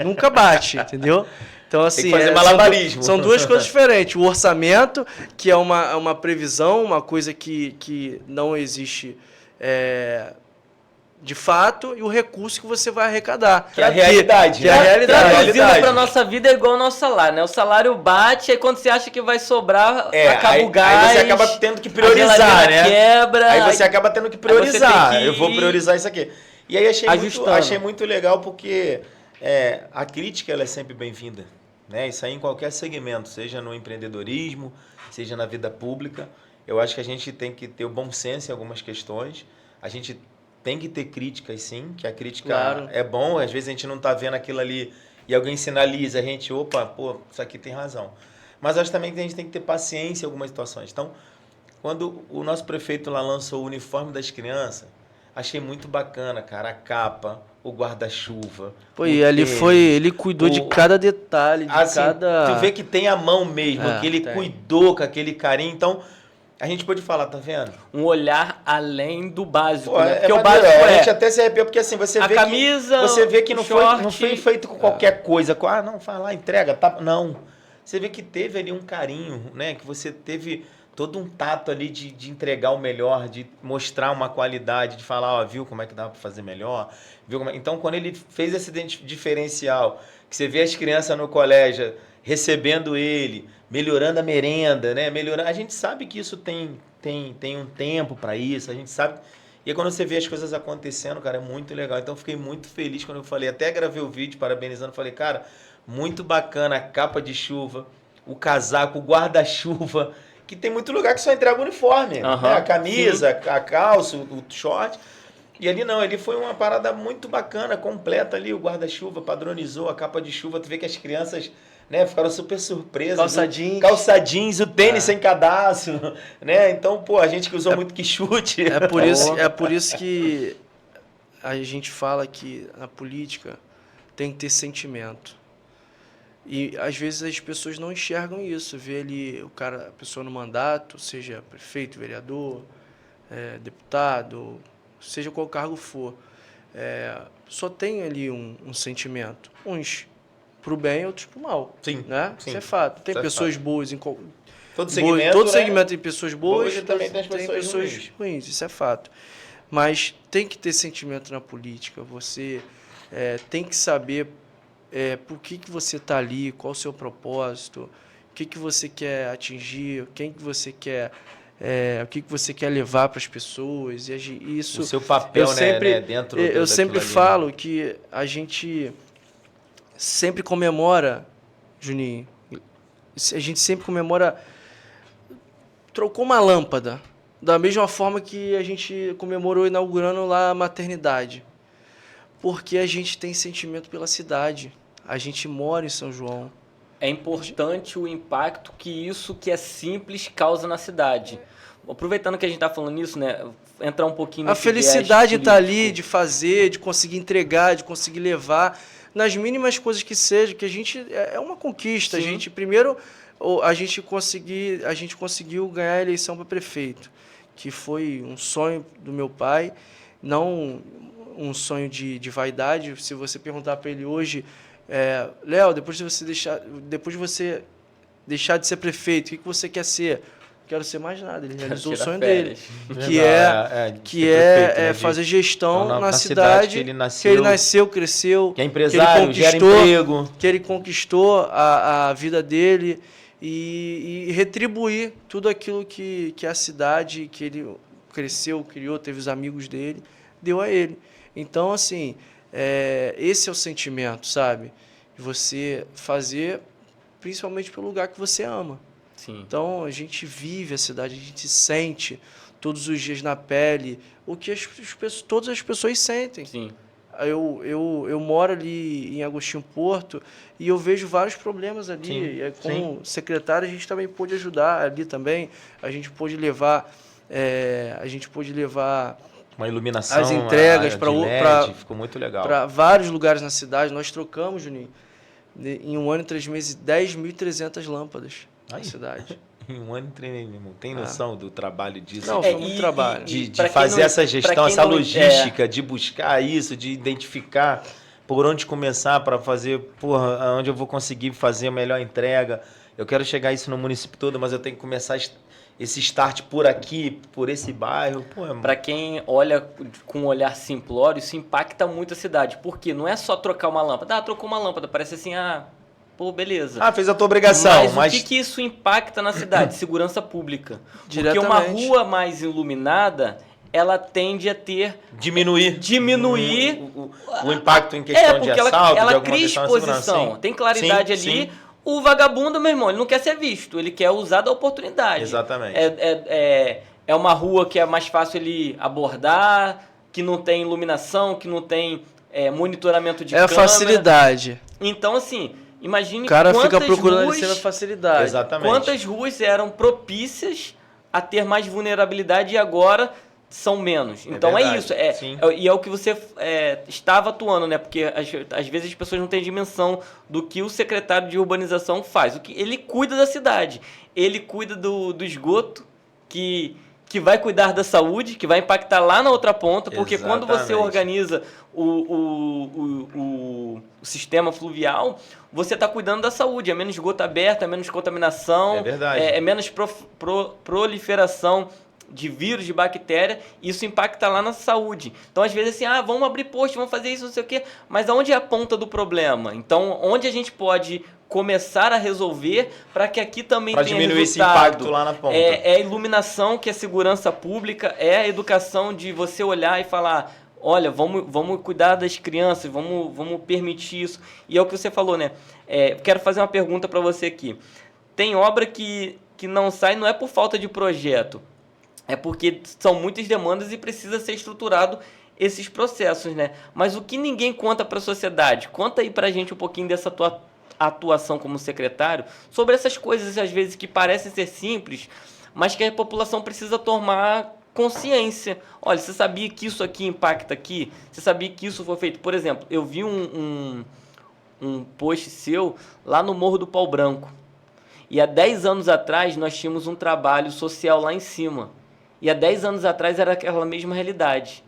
Nunca bate, entendeu? Então, assim, Tem que fazer malabarismo. São duas coisas diferentes. O orçamento, que é uma previsão, uma coisa que não existe de fato, e o recurso que você vai arrecadar. Que é a realidade. Que é a realidade. Traduzindo para nossa vida é igual ao nosso salário, né? O salário bate, aí quando você acha que vai sobrar, acaba o gás. Aí você acaba tendo que priorizar, a né? quebra. Aí você acaba tendo que priorizar. Aí você tem que Eu vou priorizar isso aqui. E aí ajustando. achei muito legal porque a crítica ela é sempre bem-vinda. Né? Isso aí em qualquer segmento, seja no empreendedorismo, seja na vida pública. Eu acho que a gente tem que ter o bom senso em algumas questões. A gente tem que ter críticas, sim, que a crítica é bom. Às vezes a gente não está vendo aquilo ali e alguém sinaliza, a gente, opa, pô, isso aqui tem razão. Mas acho também que a gente tem que ter paciência em algumas situações. Então, quando o nosso prefeito lá lançou o uniforme das crianças, achei muito bacana, cara, a capa, o guarda-chuva. Pô, e ali ele cuidou de cada detalhe, de assim, cada... Tu vê que tem a mão mesmo, que ele cuidou com aquele carinho. Então, a gente pode falar, tá vendo? Um olhar além do básico, pô, né? Porque o maneiro, básico a gente até se arrepia, porque assim, você a vê camisa, você vê que não short, foi feito com qualquer coisa. Não, vai lá, entrega, tá? Não. Você vê que teve ali um carinho, né? Que você teve todo um tato ali de entregar o melhor, de mostrar uma qualidade, de falar, ó, viu como é que dá para fazer melhor? Então, quando ele fez esse diferencial, que você vê as crianças no colégio recebendo ele, melhorando a merenda, né? A gente sabe que isso tem um tempo para isso, a gente sabe. E aí, quando você vê as coisas acontecendo, cara, é muito legal. Então, eu fiquei muito feliz quando eu falei, até gravei o vídeo parabenizando, falei, cara, muito bacana a capa de chuva, o casaco, o guarda-chuva, que tem muito lugar que só entrega o uniforme, né? A camisa, sim, a calça, o short. E ali não, ele foi uma parada muito bacana, completa ali, o guarda-chuva, padronizou a capa de chuva, tu vê que as crianças, né, ficaram super surpresas. Calça jeans, o tênis sem cadastro, né? Então, pô, a gente que usou muito que chute. É por isso que a gente fala que na política tem que ter sentimento. E às vezes as pessoas não enxergam isso, vê ali a pessoa no mandato, seja prefeito, vereador, deputado, seja qual cargo for, só tem ali um sentimento, uns para o bem, outros para o mal. Sim, né? sim. Isso é fato. Tem pessoas boas em todo segmento, todo segmento tem pessoas boas, e também tem pessoas ruins, isso é fato. Mas tem que ter sentimento na política, você tem que saber por que você está ali, qual o seu propósito, o que você quer atingir, quem que você quer, o que você quer levar para as pessoas. E isso, o seu papel, né, dentro eu sempre ali, falo que a gente sempre comemora, Juninho, a gente sempre comemora, trocou uma lâmpada, da mesma forma que a gente comemorou inaugurando lá a maternidade. Porque a gente tem sentimento pela cidade. A gente mora em São João. É importante o impacto que isso que é simples causa na cidade. Aproveitando que a gente está falando nisso, né? Entrar um pouquinho... A felicidade está ali de fazer, de conseguir entregar, de conseguir levar, nas mínimas coisas que seja, que a gente... É uma conquista. Sim. A gente, primeiro, a gente conseguiu ganhar a eleição para prefeito, que foi um sonho do meu pai, não um sonho de vaidade. Se você perguntar para ele hoje, Léo, depois de você deixar de ser prefeito, o que você quer ser? Não quero ser mais nada. Ele realizou o sonho dele, que é fazer gestão na cidade que ele nasceu, cresceu, que é empresário, gera emprego, que ele conquistou a vida dele e retribuir tudo aquilo que a cidade que ele cresceu, criou, teve os amigos dele, deu a ele. Então, assim, esse é o sentimento, sabe? Você fazer principalmente pelo lugar que você ama. Sim. Então, a gente vive a cidade, a gente sente todos os dias na pele o que todas as pessoas sentem. Sim. Eu moro ali em Agostinho Porto e eu vejo vários problemas ali. Sim, E como secretário, a gente também pôde ajudar ali também. A gente pôde levar... Uma iluminação, as entregas para para ficou muito legal. Para vários lugares na cidade. Nós trocamos, Juninho, em 1 ano e 3 meses, 10.300 lâmpadas na cidade. Em 1 ano e 3 meses, irmão. Tem noção do trabalho disso? Não, foi muito trabalho. De pra quem fazer não- essa pra gestão, quem essa não- logística, de buscar isso, de identificar por onde começar para fazer, porra, onde eu vou conseguir fazer a melhor entrega. Eu quero chegar a isso no município todo, mas eu tenho que começar esse start por aqui, por esse bairro. Para quem olha com um olhar simplório, isso impacta muito a cidade. Porque não é só trocar uma lâmpada. Trocou uma lâmpada, parece assim, pô, beleza. Fez a tua obrigação, Mas o que isso impacta na cidade? Segurança pública. Porque uma rua mais iluminada, ela tende a diminuir o impacto em porque questão de assalto, ela de alguma cria questão de segurança. exposição. Sim. Tem claridade Sim, ali. sim. O vagabundo, meu irmão, ele não quer ser visto, ele quer usar da oportunidade. Exatamente. É uma rua que é mais fácil ele abordar, que não tem iluminação, que não tem monitoramento de câmera. É a facilidade. Então, assim, imagine O cara fica quantas procurando ruas, ser a facilidade. Exatamente. quantas ruas eram propícias a ter mais vulnerabilidade e agora são menos. Então verdade, isso. sim. E é o que você estava atuando, né? Porque às vezes as pessoas não têm dimensão do que o secretário de urbanização faz. Ele cuida da cidade. Ele cuida do esgoto, que vai cuidar da saúde, que vai impactar lá na outra ponta, porque Exatamente. quando você organiza o sistema fluvial, você está cuidando da saúde. É menos esgoto aberto, é menos contaminação, É verdade. é menos proliferação de vírus, de bactéria, isso impacta lá na saúde. Então, às vezes, assim, vamos abrir posto, vamos fazer isso, não sei o quê, mas aonde é a ponta do problema? Então, onde a gente pode começar a resolver para que aqui também Pra tenha diminuir resultado? esse impacto lá na ponta. É a iluminação, que é segurança pública, é a educação de você olhar e falar, olha, vamos cuidar das crianças, vamos permitir isso. E é o que você falou, né? Quero fazer uma pergunta para você aqui. Tem obra que não sai, não é por falta de projeto, é porque são muitas demandas e precisa ser estruturado esses processos, né? Mas o que ninguém conta para a sociedade? Conta aí para a gente um pouquinho dessa tua atuação como secretário, sobre essas coisas, às vezes, que parecem ser simples, mas que a população precisa tomar consciência. Olha, você sabia que isso aqui impacta aqui? Você sabia que isso foi feito? Por exemplo, eu vi um post seu lá no Morro do Pau Branco. E há 10 anos atrás nós tínhamos um trabalho social lá em cima. E há 10 anos atrás era aquela mesma realidade.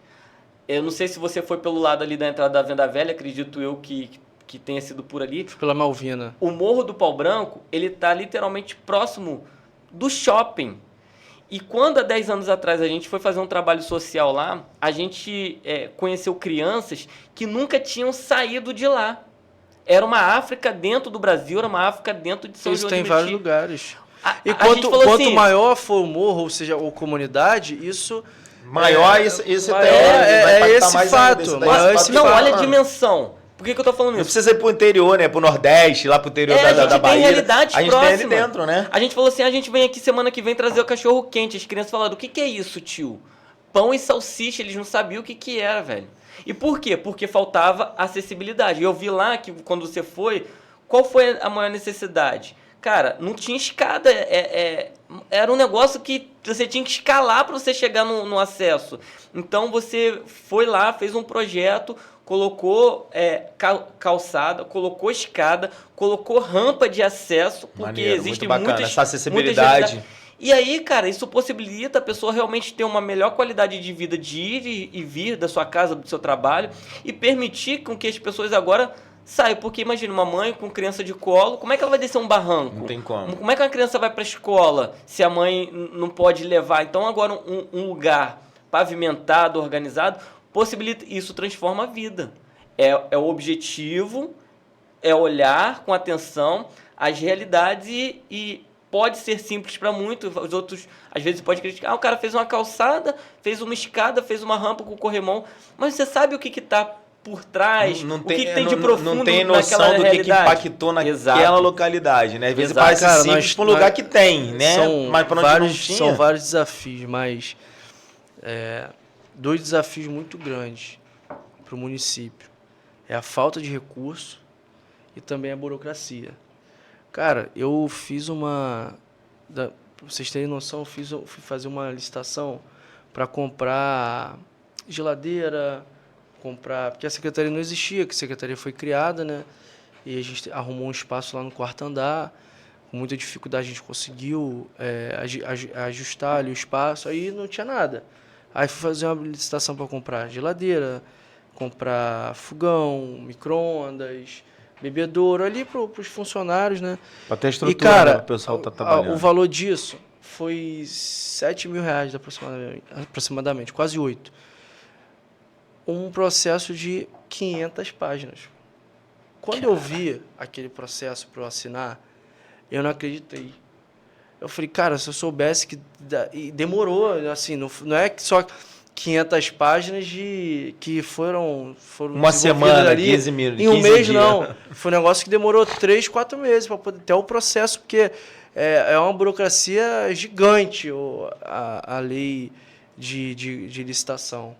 Eu não sei se você foi pelo lado ali da entrada da Venda Velha, acredito eu que tenha sido por ali. Pela Malvina. O Morro do Pau Branco, ele está literalmente próximo do shopping. E quando há 10 anos atrás a gente foi fazer um trabalho social lá, a gente conheceu crianças que nunca tinham saído de lá. Era uma África dentro do Brasil, era uma África dentro de São Isso João de tem Meriti. vários lugares. E a gente falou quanto assim, maior for o morro, ou seja, ou comunidade, isso... Maior esse maior vai impactar esse mais fato, ainda, maior esse não, fato. olha a dimensão. Por que eu tô falando Não isso? precisa ir pro interior, né? Pro Nordeste, lá pro interior A da gente tem Bahia. realidades A gente próximas. tem ali dentro, né? A gente falou assim, a gente vem aqui semana que vem trazer o cachorro quente. As crianças falaram, o que é isso, tio? Pão e salsicha, eles não sabiam o que era, velho. E por quê? Porque faltava acessibilidade. E eu vi lá que quando você foi, qual foi a maior necessidade? Cara, não tinha escada, era um negócio que você tinha que escalar para você chegar no acesso. Então você foi lá, fez um projeto, colocou calçada, colocou escada, colocou rampa de acesso, porque Maneiro, existe muito bacana, muitas, essa acessibilidade. E aí, cara, isso possibilita a pessoa realmente ter uma melhor qualidade de vida, de ir e vir da sua casa, do seu trabalho, e permitir com que as pessoas agora saiam. Porque imagina, uma mãe com criança de colo, como é que ela vai descer um barranco? Não tem como. Como é que uma criança vai para a escola se a mãe não pode levar? Então agora um lugar pavimentado, organizado, possibilita, isso transforma a vida. É o objetivo, é olhar com atenção as realidades e pode ser simples para muitos, os outros às vezes pode criticar, o cara fez uma calçada, fez uma escada, fez uma rampa com corrimão, mas você sabe o que está por trás, Não o que tem de não profundo tem naquela noção do que realidade. impactou naquela Exato. localidade, né? Às vezes Exato. parece Cara, simples para um lugar que tem, né? Mas para onde não tinha... São vários desafios, mas dois desafios muito grandes para o município. É a falta de recurso e também a burocracia. Cara, eu fiz pra vocês terem noção, eu fui fazer uma licitação para comprar geladeira, porque a secretaria não existia, que a secretaria foi criada, né? E a gente arrumou um espaço lá no quarto andar. Com muita dificuldade a gente conseguiu ajustar ali o espaço, aí não tinha nada. Aí fui fazer uma licitação para comprar geladeira, comprar fogão, micro-ondas, bebedouro ali para os funcionários, né? Para ter E, estrutura, cara, né, o pessoal tá trabalhando. o valor disso foi R$7.000 aproximadamente, quase 8. Um processo de 500 páginas. Quando eu vi aquele processo para eu assinar, eu não acreditei. Eu falei, cara, se eu soubesse que... E demorou, assim, não é que só 500 páginas que foram uma semana, ali 15 mil, em um 15 mês, dias. não. Foi um negócio que demorou 3, 4 meses para poder ter o processo, porque é uma burocracia gigante a lei de licitação,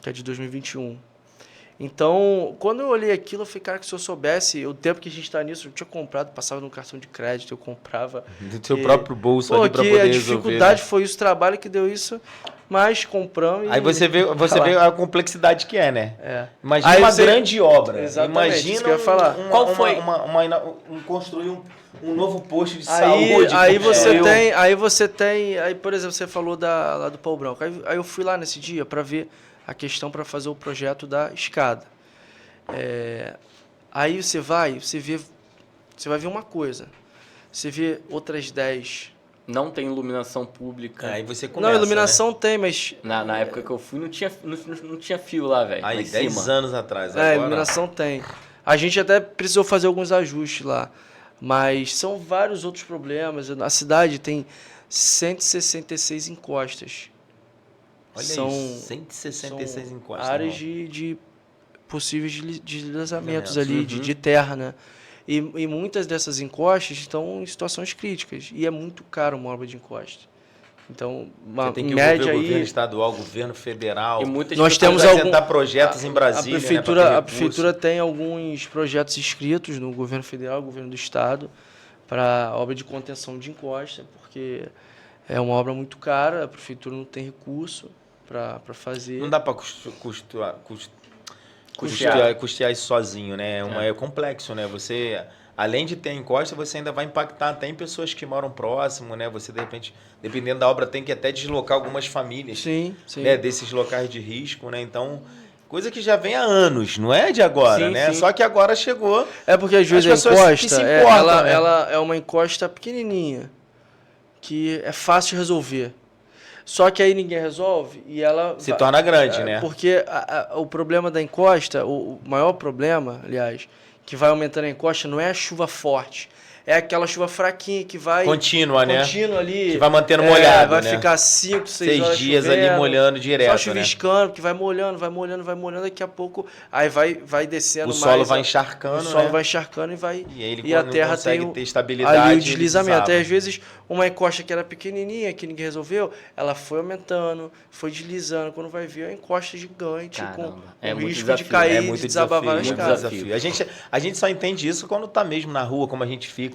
que é de 2021. Então, quando eu olhei aquilo, eu falei, cara, que se eu soubesse o tempo que a gente está nisso, eu tinha comprado, passava no cartão de crédito, eu comprava. Do seu próprio bolso ali para que poder a resolver. dificuldade foi isso, o trabalho que deu isso, mas compramos Aí você vê a complexidade que é, né? É. Imagina Aí uma você- grande obra. Exatamente, isso Imagina que eu ia falar. Qual foi? Construir um novo posto de Aí, saúde. aí como você eu. tem, aí por exemplo, você falou lá do Pau Branco. Aí eu fui lá nesse dia para ver a questão para fazer o projeto da escada. Aí você vai ver uma coisa. Você vê outras 10. Não tem iluminação pública. Aí você começa, Não, iluminação né? tem, mas Na época que eu fui, não tinha fio lá, velho. Aí, lá em 10 cima. anos atrás. Agora, iluminação tem. A gente até precisou fazer alguns ajustes lá. Mas são vários outros problemas. A cidade tem 166 encostas. olha são, isso, 166 são encostas. áreas irmão. de possíveis deslizamentos Deslizamentos, ali, de terra, né? E muitas dessas encostas estão em situações críticas. E é muito caro uma obra de encosta. Então, Você tem que em média envolver o aí... governo estadual, governo federal. E muitas Nós pessoas- temos apresentar projetos em Brasília, a prefeitura tem alguns projetos inscritos no governo federal, governo do estado, para obra de contenção de encosta, porque é uma obra muito cara, a prefeitura não tem recurso para fazer. Não dá para custear isso sozinho, né? É complexo, né? Você, além de ter encosta, você ainda vai impactar até em pessoas que moram próximo, né? Você, de repente, dependendo da obra, tem que até deslocar algumas famílias, Sim. né? Desses locais de risco, né? Então, coisa que já vem há anos, não é de agora, Sim, né? sim. Só que agora chegou... É porque às vezes As a pessoas que encosta, se importam, né? ela é uma encosta pequenininha, que é fácil de resolver. Só que aí ninguém resolve e ela... Se torna grande, né? Porque o problema da encosta, o maior problema, aliás, que vai aumentando a encosta, não é a chuva forte. É aquela chuva fraquinha que vai... Contínua, né? Contínua ali. Que vai mantendo molhado, vai né? ficar 5, 6 6 horas dias chovendo, ali molhando direto, só né? chuviscando, que vai molhando, daqui a pouco aí vai descendo O mais. solo vai encharcando, O solo né? vai encharcando e aí ele e a não terra consegue tem ter estabilidade. ali o ele deslizamento. desaba. E às vezes uma encosta que era pequenininha, que ninguém resolveu, ela foi aumentando, foi deslizando. Quando vai ver, a encosta gigante Caramba. com É o muito risco desafio, de cair, É de muito desabar desafio, várias muito casas. desafio. A gente só entende isso quando tá mesmo na rua, como a gente fica.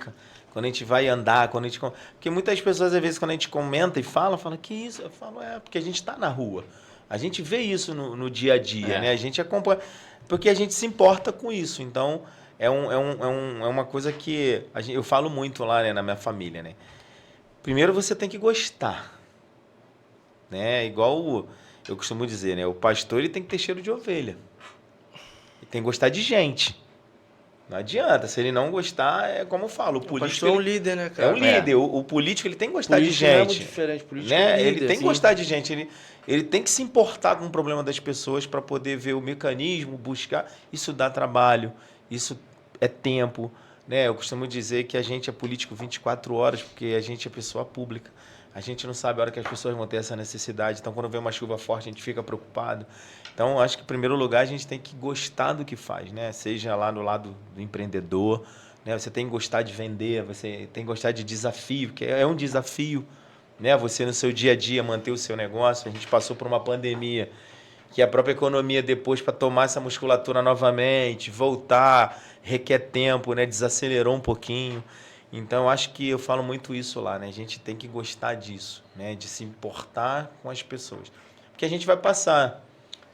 Quando a gente vai andar, quando a gente... Porque muitas pessoas, às vezes, quando a gente comenta e fala, que isso? Eu falo, porque a gente está na rua. A gente vê isso no dia a dia, né? A gente acompanha... Porque a gente se importa com isso. Então, é uma coisa que eu falo muito lá, né, na minha família, né? Primeiro, você tem que gostar. Né? Igual eu costumo dizer, né? O pastor, ele tem que ter cheiro de ovelha. Ele tem que gostar de gente. Não adianta, se ele não gostar, é como eu falo, o político... pastor é um líder, né, cara? É um líder, o político ele tem que gostar de Político não é gente. muito diferente, político Né? é um líder. Ele tem que sim. gostar de gente, ele tem que se importar com o problema das pessoas para poder ver o mecanismo, buscar. Isso dá trabalho, isso é tempo. Né? Eu costumo dizer que a gente é político 24 horas, porque a gente é pessoa pública. A gente não sabe a hora que as pessoas vão ter essa necessidade. Então, quando vem uma chuva forte, a gente fica preocupado. Então, acho que, em primeiro lugar, a gente tem que gostar do que faz, né? Seja lá no lado do empreendedor, né? Você tem que gostar de vender, você tem que gostar de desafio, que é um desafio, né? Você, no seu dia a dia, manter o seu negócio. A gente passou por uma pandemia, que a própria economia, depois, para tomar essa musculatura novamente, voltar, requer tempo, né? Desacelerou um pouquinho. Então, acho que eu falo muito isso lá, né? A gente tem que gostar disso, né? De se importar com as pessoas. Porque a gente vai passar,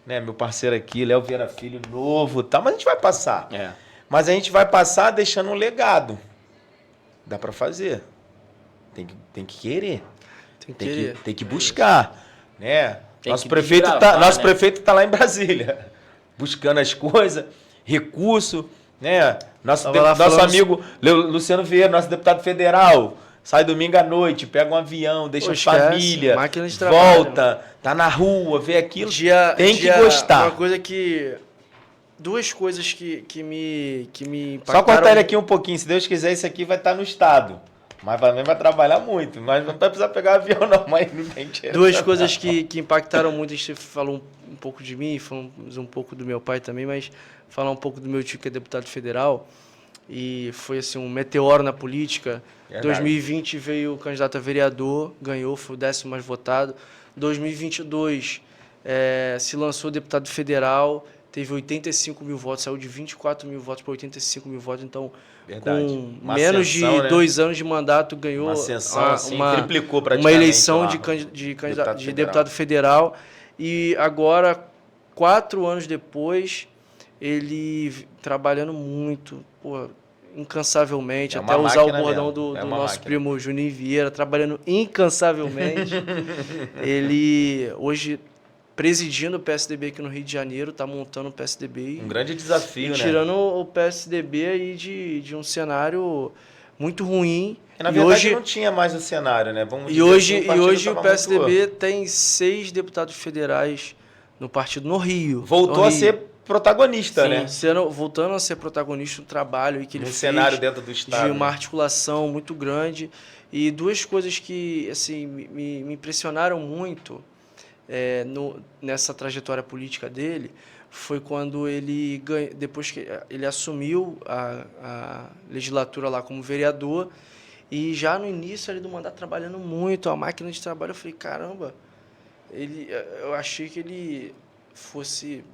né? Meu parceiro aqui, Léo Vieira Filho, novo, tá? Mas a gente vai passar. Mas a gente vai passar deixando um legado. Dá para fazer. Tem que querer. Tem que buscar, né? Nosso prefeito tá lá em Brasília, buscando as coisas, recurso, né? Nosso amigo Luciano Vieira, nosso deputado federal, sai domingo à noite, pega um avião, deixa a família, volta, tá na rua, vê aquilo, tem que gostar. Uma coisa que... Duas coisas que me impactaram... Só cortar ele aqui um pouquinho, se Deus quiser, isso aqui vai estar no estado. Mas também vai trabalhar muito, mas não vai precisar pegar avião não, mas não tem dinheiro. Duas coisas que impactaram muito, a gente falou um pouco de mim, falamos um pouco do meu pai também, mas falar um pouco do meu tio que é deputado federal, e foi assim um meteoro na política. Em 2020 veio o candidato a vereador, ganhou, foi o 10º mais votado. 2022 se lançou deputado federal, teve 85 mil votos, saiu de 24 mil votos para 85 mil votos, então... Com menos de 2 anos de mandato, ganhou uma ascensão, assim, triplicou praticamente uma eleição de deputado federal. E agora, 4 anos depois, ele trabalhando muito, incansavelmente, até usar o bordão do nosso primo Juninho Vieira, trabalhando incansavelmente. Ele hoje... presidindo o PSDB aqui no Rio de Janeiro, está montando o PSDB. Um grande desafio, né? Tirando o PSDB aí de um cenário muito ruim. Na verdade, hoje, não tinha mais o cenário, né? Vamos dizer hoje o PSDB tem 6 deputados federais no partido no Rio. Voltou a ser protagonista, né? Voltando a ser protagonista do trabalho que ele fez. Cenário dentro do estado. De uma articulação muito grande. E duas coisas que assim, me impressionaram muito... nessa trajetória política dele, foi quando ele depois que ele assumiu a legislatura lá como vereador, e já no início ali do mandato trabalhando muito, a máquina de trabalho, eu falei, caramba, eu achei que ele fosse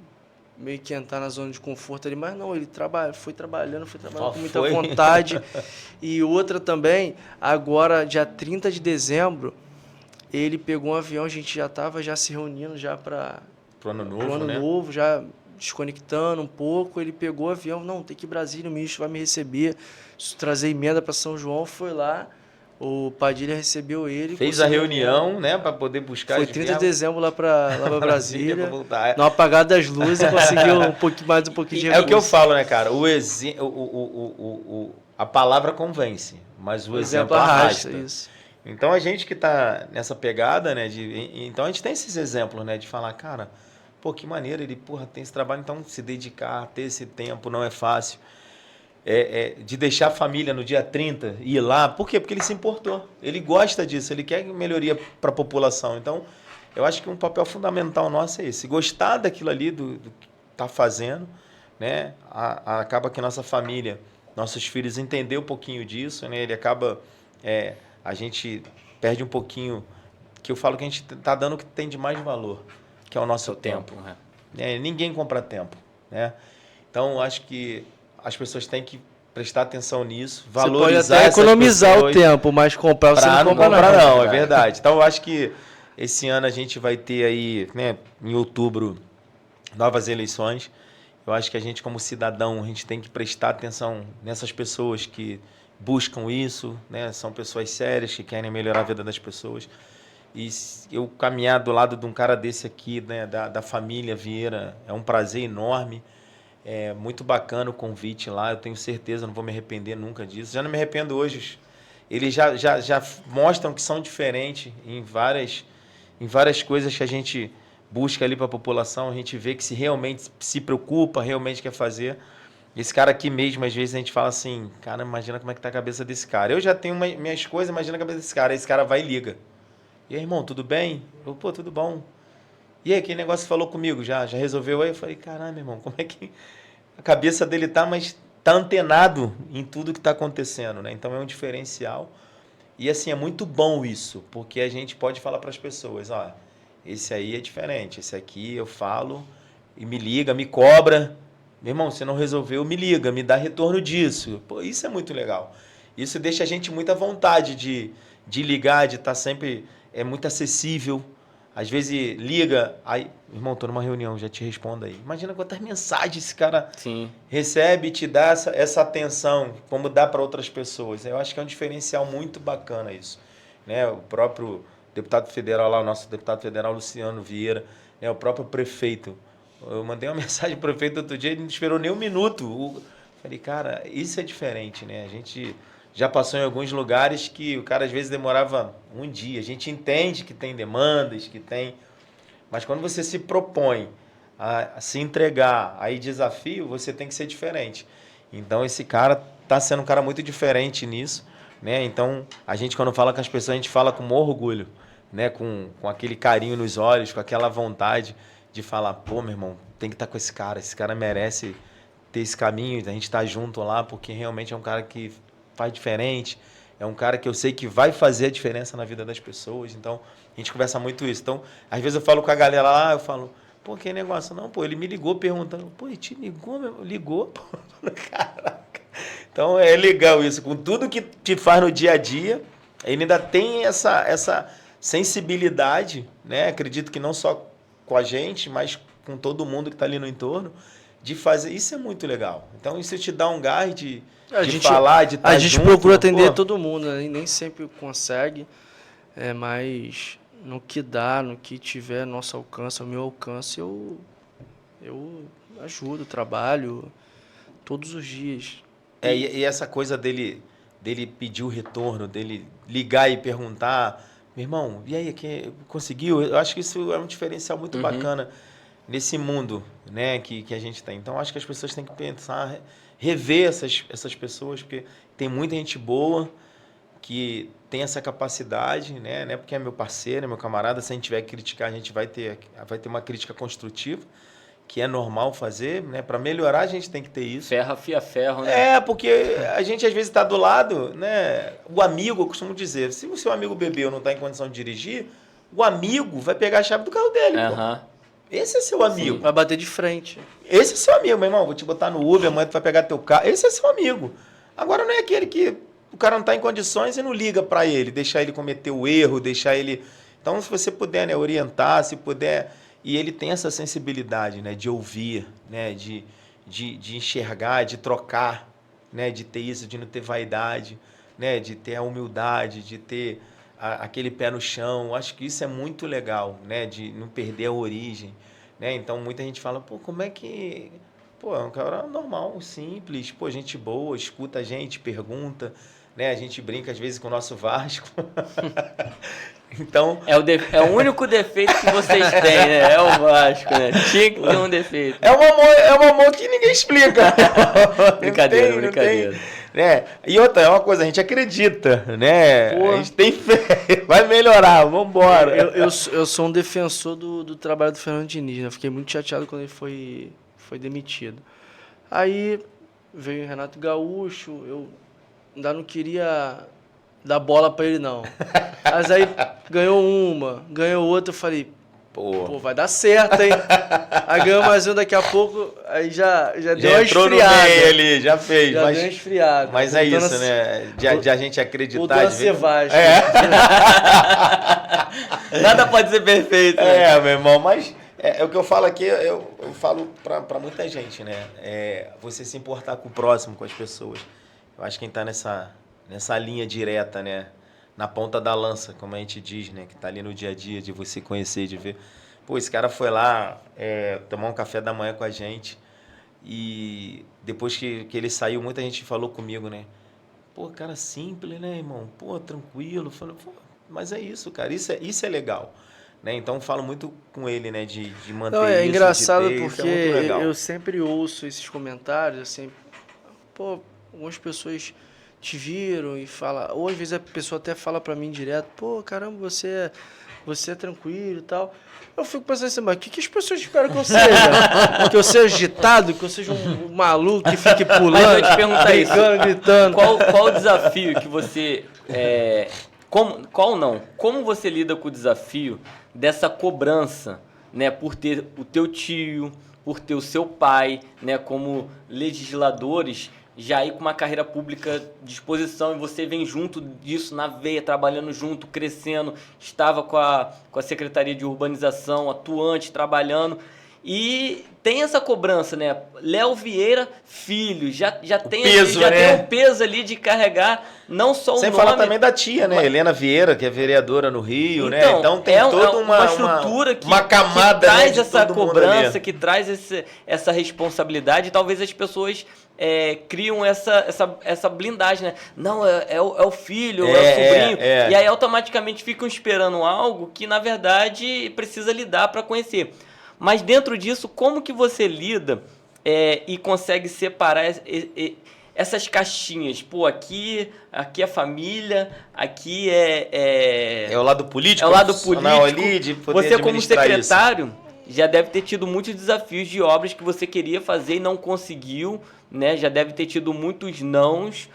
meio que entrar na zona de conforto ali, mas não, ele foi trabalhando com muita vontade. E outra também, agora, dia 30 de dezembro, ele pegou um avião, a gente já estava se reunindo já para o ano novo, já desconectando um pouco. Ele pegou o avião, não, tem que ir em Brasília, o ministro vai me receber, trazer emenda para São João, foi lá, o Padilha recebeu ele. Fez a reunião, né, para poder buscar. Foi 30 de dezembro lá para Brasília, no apagar das luzes, conseguiu um pouquinho de recurso. É o que eu falo, né, cara, a palavra convence, mas o exemplo arrasta. Isso. Então, a gente que está nessa pegada, né, então a gente tem esses exemplos, né, de falar, cara, que maneiro, ele, tem esse trabalho, então se dedicar, ter esse tempo não é fácil. De deixar a família no dia 30 e ir lá, por quê? Porque ele se importou, ele gosta disso, ele quer melhoria para a população. Então, eu acho que um papel fundamental nosso é esse, gostar daquilo ali, do que está fazendo, né, acaba que nossa família, nossos filhos entender um pouquinho disso, né, ele acaba... a gente perde um pouquinho, que eu falo que a gente está dando o que tem de mais valor, que é o nosso tempo. Ninguém compra tempo, né? Então, acho que as pessoas têm que prestar atenção nisso, valorizar. Você pode até economizar o tempo, mas comprar você não compra não, é verdade. Então, eu acho que esse ano a gente vai ter aí, né, em outubro, novas eleições. Eu acho que a gente, como cidadão, a gente tem que prestar atenção nessas pessoas que buscam isso, né? São pessoas sérias que querem melhorar a vida das pessoas. E eu caminhar do lado de um cara desse aqui, né, da família Vieira, é um prazer enorme. É muito bacana o convite lá, eu tenho certeza, não vou me arrepender nunca disso. Já não me arrependo hoje. Eles já mostram que são diferentes em várias coisas que a gente busca ali para a população, a gente vê que se realmente se preocupa, realmente quer fazer. Esse cara aqui mesmo, às vezes a gente fala assim, cara, imagina como é que tá a cabeça desse cara. Eu já tenho minhas coisas, imagina a cabeça desse cara. Esse cara vai e liga. E aí, irmão, tudo bem? Eu, pô, tudo bom. E aí, aquele negócio que você falou comigo, já resolveu? Aí eu falei, caramba, irmão, como é que a cabeça dele tá, mas tá antenado em tudo que tá acontecendo, né? Então é um diferencial. E assim, é muito bom isso, porque a gente pode falar para as pessoas, ó, esse aí é diferente, esse aqui eu falo e me liga, me cobra. Meu irmão, se não resolveu, me liga, me dá retorno disso. Pô, isso é muito legal. Isso deixa a gente muito à vontade de ligar, de estar sempre muito acessível. Às vezes liga, aí, irmão, tô numa reunião, já te respondo aí. Imagina quantas mensagens esse cara Sim. recebe e te dá essa atenção, como dá para outras pessoas. Eu acho que é um diferencial muito bacana isso. Né? O próprio deputado federal lá, o nosso deputado federal Luciano Vieira, né? O próprio prefeito. Eu mandei uma mensagem pro prefeito outro dia, ele não esperou nem um minuto. Falei, cara, isso é diferente, né? A gente já passou em alguns lugares que o cara às vezes demorava um dia. A gente entende que tem demandas, que tem... Mas quando você se propõe a se entregar, aí desafio, você tem que ser diferente. Então esse cara está sendo um cara muito diferente nisso, né? Então a gente quando fala com as pessoas, a gente fala com orgulho, né? Com aquele carinho nos olhos, com aquela vontade de falar, pô, meu irmão, tem que estar com esse cara merece ter esse caminho, a gente está junto lá, porque realmente é um cara que faz diferente, é um cara que eu sei que vai fazer a diferença na vida das pessoas, então a gente conversa muito isso. Então, às vezes eu falo com a galera lá, eu falo, pô, que negócio? Não, pô, ele me ligou perguntando, pô, ele te ligou, meu? Ligou? Pô, caraca. Então é legal isso, com tudo que te faz no dia a dia, ele ainda tem essa sensibilidade, né? Acredito que não só com a gente, mas com todo mundo que está ali no entorno, de fazer. Isso é muito legal. Então isso te dá um gás de falar, de estar junto. A gente procura atender todo mundo, né? Nem sempre consegue, mas no que dá, no que tiver nosso alcance, ao meu alcance, eu ajudo, trabalho todos os dias. E essa coisa dele pedir o retorno, dele ligar e perguntar, meu irmão, e aí, conseguiu? Eu acho que isso é um diferencial muito bacana nesse mundo, né, que a gente tem. Então, acho que as pessoas têm que pensar, rever essas pessoas, porque tem muita gente boa que tem essa capacidade, né, porque é meu parceiro, é meu camarada, se a gente tiver que criticar, a gente vai ter uma crítica construtiva, que é normal fazer, né? Para melhorar a gente tem que ter isso. Ferro afia ferro, né? Porque a gente às vezes está do lado, né? O amigo, eu costumo dizer, se o seu amigo bebeu não está em condição de dirigir, o amigo vai pegar a chave do carro dele, pô. Esse é seu amigo. Sim, vai bater de frente. Esse é seu amigo, meu irmão. Vou te botar no Uber, amanhã tu vai pegar teu carro. Esse é seu amigo. Agora não é aquele que o cara não está em condições e não liga para ele, deixar ele cometer o erro, deixar ele... Então, se você puder, né, orientar, se puder... E ele tem essa sensibilidade, né, de ouvir, né, de enxergar, de trocar, né, de ter isso, de não ter vaidade, né, de ter a humildade, de ter aquele pé no chão. Acho que isso é muito legal, né, de não perder a origem, né? Então muita gente fala, pô, como é que... Pô, é um cara normal, simples, pô, gente boa, escuta a gente, pergunta, né? A gente brinca às vezes com o nosso Vasco. Então... É o único defeito que vocês têm, né? É o Vasco, né? Tinha que ter um defeito. É um amor que ninguém explica. Brincadeira, não brincadeira. Tem, né? E outra, é uma coisa, a gente acredita, né? Pô. A gente tem fé, vai melhorar, vamos embora. Eu sou um defensor do trabalho do Fernando Diniz, né? Eu fiquei muito chateado quando ele foi demitido. Aí veio o Renato Gaúcho, eu ainda não queria dar bola pra ele, não. Mas aí ganhou outra, eu falei, pô, vai dar certo, hein? Aí ganhou mais um daqui a pouco, aí já deu uma entrou esfriada. No meio ali, já fez. Já deu uma esfriada. Mas é isso, né? De a gente acreditar. Voltou a ser Vasco. Nada pode ser perfeito. Meu irmão, mas é o que eu falo aqui, eu falo pra muita gente, né? Você se importar com o próximo, com as pessoas. Eu acho que quem tá nessa linha direta, né? Na ponta da lança, como a gente diz, né? Que tá ali no dia a dia, de você conhecer, de ver. Pô, esse cara foi lá tomar um café da manhã com a gente e depois que ele saiu, muita gente falou comigo, né? Pô, cara simples, né, irmão? Pô, tranquilo. Falei, pô, mas é isso, cara. Isso é legal. Né? Então, eu falo muito com ele, né? De manter isso. É engraçado porque isso é muito legal. eu sempre ouço esses comentários, assim... Pô, algumas pessoas te viram e fala, ou às vezes a pessoa até fala pra mim direto, pô, caramba, você é tranquilo e tal. Eu fico pensando assim, mas o que as pessoas esperam que eu seja? Que eu seja agitado, que eu seja um maluco que fique pulando, Mas eu te perguntar isso. gritando. Qual o desafio que você... Como você lida com o desafio dessa cobrança, né, por ter o teu tio, por ter o seu pai, né, como legisladores, já ir com uma carreira pública à disposição e você vem junto disso na veia, trabalhando junto, crescendo, estava com a Secretaria de Urbanização, atuante, trabalhando, e tem essa cobrança, né? Léo Vieira Filho, já tem um peso ali de carregar não só o nome... Sem falar também da tia, né? Helena Vieira, que é vereadora no Rio, né? Então tem toda uma estrutura uma camada, que traz, né, essa cobrança, que traz essa responsabilidade, e talvez as pessoas criam essa blindagem, né? Não, é o filho, é o sobrinho, e aí automaticamente ficam esperando algo que, na verdade, precisa lidar para conhecer. Mas dentro disso, como que você lida e consegue separar essas caixinhas? Pô, aqui é família, aqui é o lado político. É o lado político. Ali de poder você, como secretário, já deve ter tido muitos desafios de obras que você queria fazer e não conseguiu, né? Já deve ter tido muitos nãos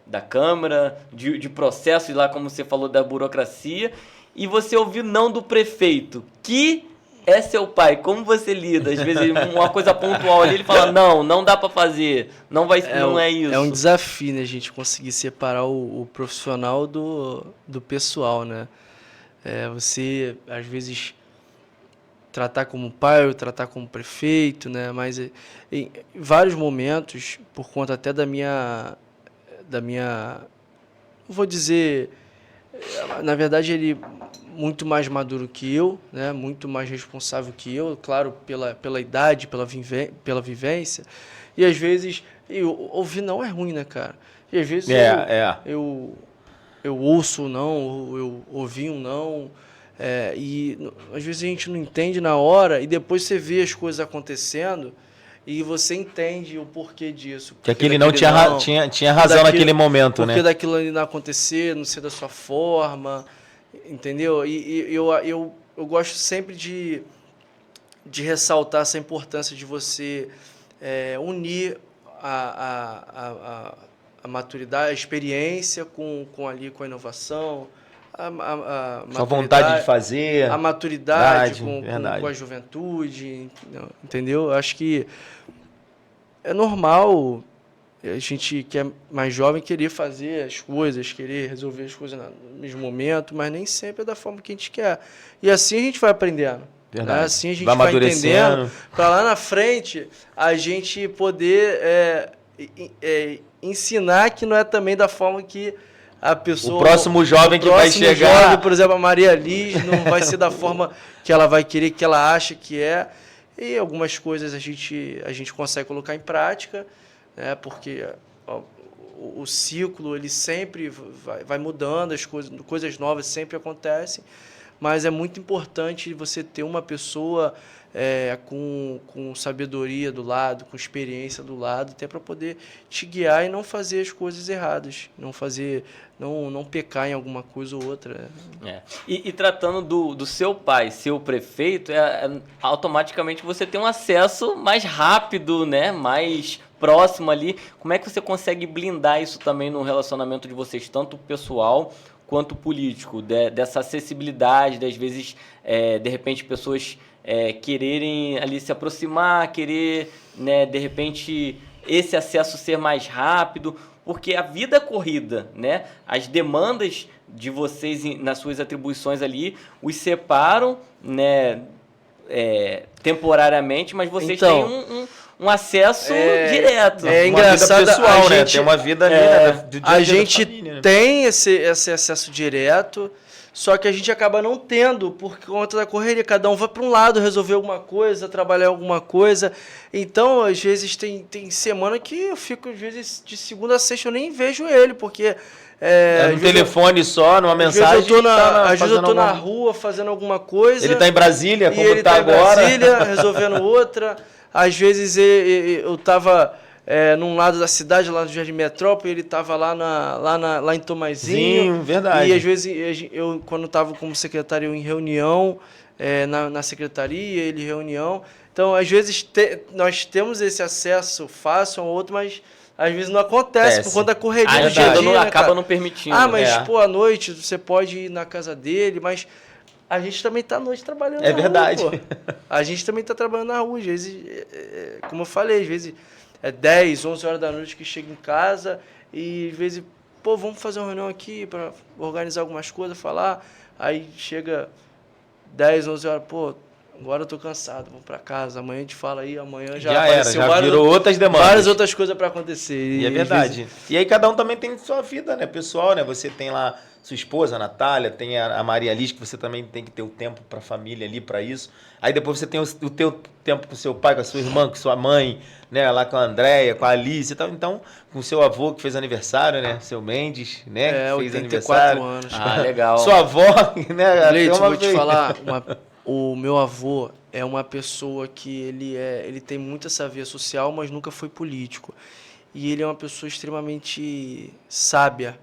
da Câmara, de processos lá, como você falou, da burocracia. E você ouviu não do prefeito, que é seu pai. Como você lida? Às vezes uma coisa pontual ali, ele fala, não dá para fazer, não é isso. É um desafio, né, a gente conseguir separar o profissional do pessoal, né? Você, às vezes, tratar como pai ou tratar como prefeito, né? Mas em vários momentos, por conta até da minha, vou dizer, na verdade ele muito mais maduro que eu, né? Muito mais responsável que eu, claro, pela idade, pela vivência. E às vezes ouvir não é ruim, né, cara? E às vezes eu ouço um não, eu ouvi um não, e às vezes a gente não entende na hora e depois você vê as coisas acontecendo e você entende o porquê disso. Que aquele não tinha razão naquele momento, né? Porque daquilo ali não acontecer, não ser da sua forma, entendeu? E eu gosto sempre de ressaltar essa importância de você unir a maturidade, a experiência com a inovação, a vontade de fazer, a maturidade com a juventude, entendeu? Acho que é normal a gente que é mais jovem querer fazer as coisas, querer resolver as coisas no mesmo momento, mas nem sempre é da forma que a gente quer. E assim a gente vai aprendendo. Né? Assim a gente vai entendendo, para lá na frente a gente poder ensinar que não é também da forma que a pessoa... O próximo jovem que vai chegar... Jovem, por exemplo, a Maria Liz, não vai ser da forma que ela vai querer, que ela acha que é. E algumas coisas a gente consegue colocar em prática, né? Porque o ciclo ele sempre vai mudando, as coisas novas sempre acontecem, mas é muito importante você ter uma pessoa com sabedoria do lado, com experiência do lado, até para poder te guiar e não fazer as coisas erradas, não pecar em alguma coisa ou outra. E tratando do seu pai, seu prefeito, automaticamente você tem um acesso mais rápido, né? Mais próximo ali. Como é que você consegue blindar isso também no relacionamento de vocês, tanto pessoal quanto político, dessa acessibilidade, das vezes, de repente, pessoas quererem ali se aproximar, querer, né, de repente, esse acesso ser mais rápido, porque a vida corrida, né, as demandas de vocês nas suas atribuições ali os separam, né, temporariamente, mas vocês têm um acesso direto. É engraçado, vida pessoal, né? Tem uma vida ali, né, do dia a gente família, né? tem esse acesso direto, só que a gente acaba não tendo por conta da correria. Cada um vai para um lado resolver alguma coisa, trabalhar alguma coisa. Então, às vezes, tem semana que eu fico, às vezes, de segunda a sexta, eu nem vejo ele, porque... no telefone só, numa mensagem. Às vezes eu tô na rua fazendo alguma coisa. Ele está em Brasília, como ele está agora. Em Brasília, resolvendo outra. Às vezes eu estava num lado da cidade, lá no Jardim Metrópole, ele estava lá em Tomazinho. Sim, verdade. E às vezes, eu quando estava como secretário eu em reunião, na secretaria, ele em reunião. Então, às vezes, nós temos esse acesso fácil ao outro, mas às vezes não acontece por conta da correria A do dia a agenda dia, não né, acaba cara? não permitindo. Mas, à noite, você pode ir na casa dele, mas a gente também tá à noite trabalhando na verdade. rua, pô. A gente também tá trabalhando na rua. Às vezes, como eu falei, às vezes é 10, 11 horas da noite que chega em casa e às vezes, pô, vamos fazer uma reunião aqui para organizar algumas coisas, falar. Aí chega 10, 11 horas, pô, agora eu tô cansado, vamos para casa. Amanhã a gente fala aí, amanhã já apareceu virou outras demandas. várias outras coisas para acontecer. E é verdade. E aí cada um também tem sua vida, né, pessoal, né? Você tem lá sua esposa, a Natália, tem a Maria Liz, que você também tem que ter o tempo para a família ali, para isso. Aí depois você tem o teu tempo com seu pai, com a sua irmã, com sua mãe, né? Lá com a Andréia, com a Alice e tal. Então, com o seu avô que fez aniversário, né? Seu Mendes, né? Que fez 84 aniversário. anos. Legal. Sua avó, né? Leite, vou te falar, o meu avô é uma pessoa que ele tem muita sabedoria social, mas nunca foi político. E ele é uma pessoa extremamente sábia.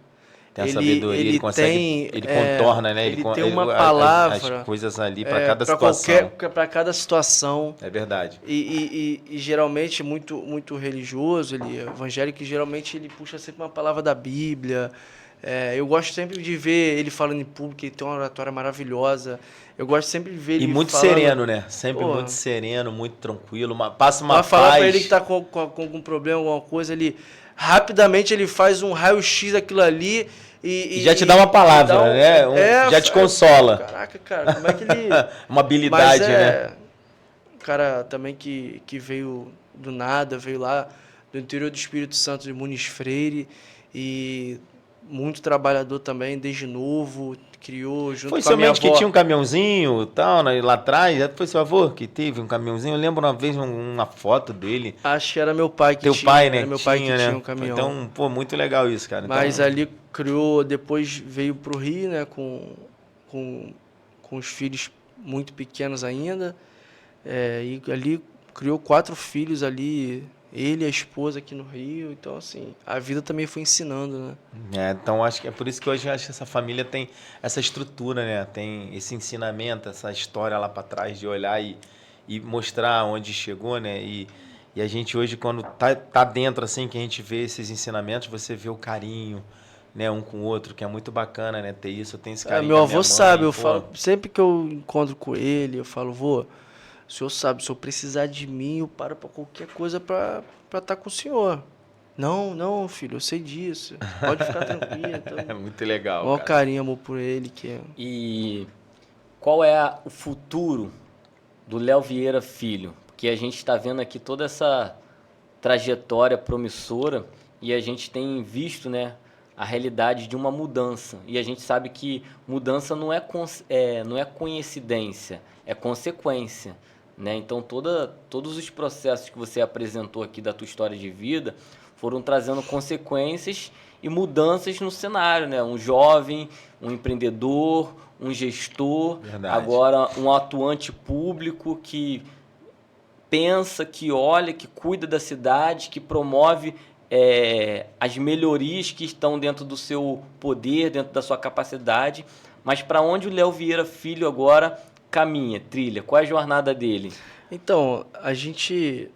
Tem a sabedoria, ele consegue, ele contorna, né? Ele tem uma palavra as coisas ali para cada situação. Para cada situação. É verdade. E geralmente muito religioso, ele é evangélico, e geralmente ele puxa sempre uma palavra da Bíblia. Eu gosto sempre de ver ele falando em público, ele tem uma oratória maravilhosa. Eu gosto sempre de ver ele muito falando... sereno, né? Sempre muito sereno, muito tranquilo. Passa uma paz. Falar para ele que tá com algum problema, alguma coisa, ele rapidamente ele faz um raio-x daquilo ali e já te dá uma palavra, né? Já te consola. Caraca, cara, como é que ele... uma habilidade, né? Um cara também que veio do nada, veio lá do interior do Espírito Santo, de Muniz Freire, e muito trabalhador também, desde novo, criou junto foi com a minha avó. Foi seu que tinha um caminhãozinho e tal, né, lá atrás? Foi seu avô que teve um caminhãozinho? Eu lembro uma vez uma foto dele. Acho que era meu pai que tinha. Teu pai, né? Era meu pai que tinha um caminhão. Então, pô, muito legal isso, cara. Mas então... ali criou, depois veio pro Rio, né, com os filhos muito pequenos ainda. E ali criou 4 filhos ali, ele e a esposa aqui no Rio. Então, assim, a vida também foi ensinando, né? Então, acho que é por isso que hoje eu acho que essa família tem essa estrutura, né? Tem esse ensinamento, essa história lá para trás de olhar e mostrar onde chegou, né? E a gente hoje, quando tá dentro, assim, que a gente vê esses ensinamentos, você vê o carinho, né? Um com o outro, que é muito bacana, né? Ter isso, eu tenho esse carinho. Meu avô sabe, eu falo, sempre que eu encontro com ele, eu falo, vô, o senhor sabe, se eu precisar de mim, eu paro para qualquer coisa para estar com o senhor. Não, filho, eu sei disso. Pode ficar tranquilo. Então, é muito legal. Maior carinho, amor por ele. E qual é o futuro do Léo Vieira Filho? Porque a gente está vendo aqui toda essa trajetória promissora e a gente tem visto, né, a realidade de uma mudança. E a gente sabe que mudança não é coincidência, é consequência. Né? Então, todos os processos que você apresentou aqui da tua história de vida foram trazendo consequências e mudanças no cenário. Né? Um jovem, um empreendedor, um gestor, agora um atuante público que pensa, que olha, que cuida da cidade, que promove as melhorias que estão dentro do seu poder, dentro da sua capacidade. Mas para onde o Léo Vieira Filho agora caminha, trilha? Qual é a jornada dele? Então, a gente,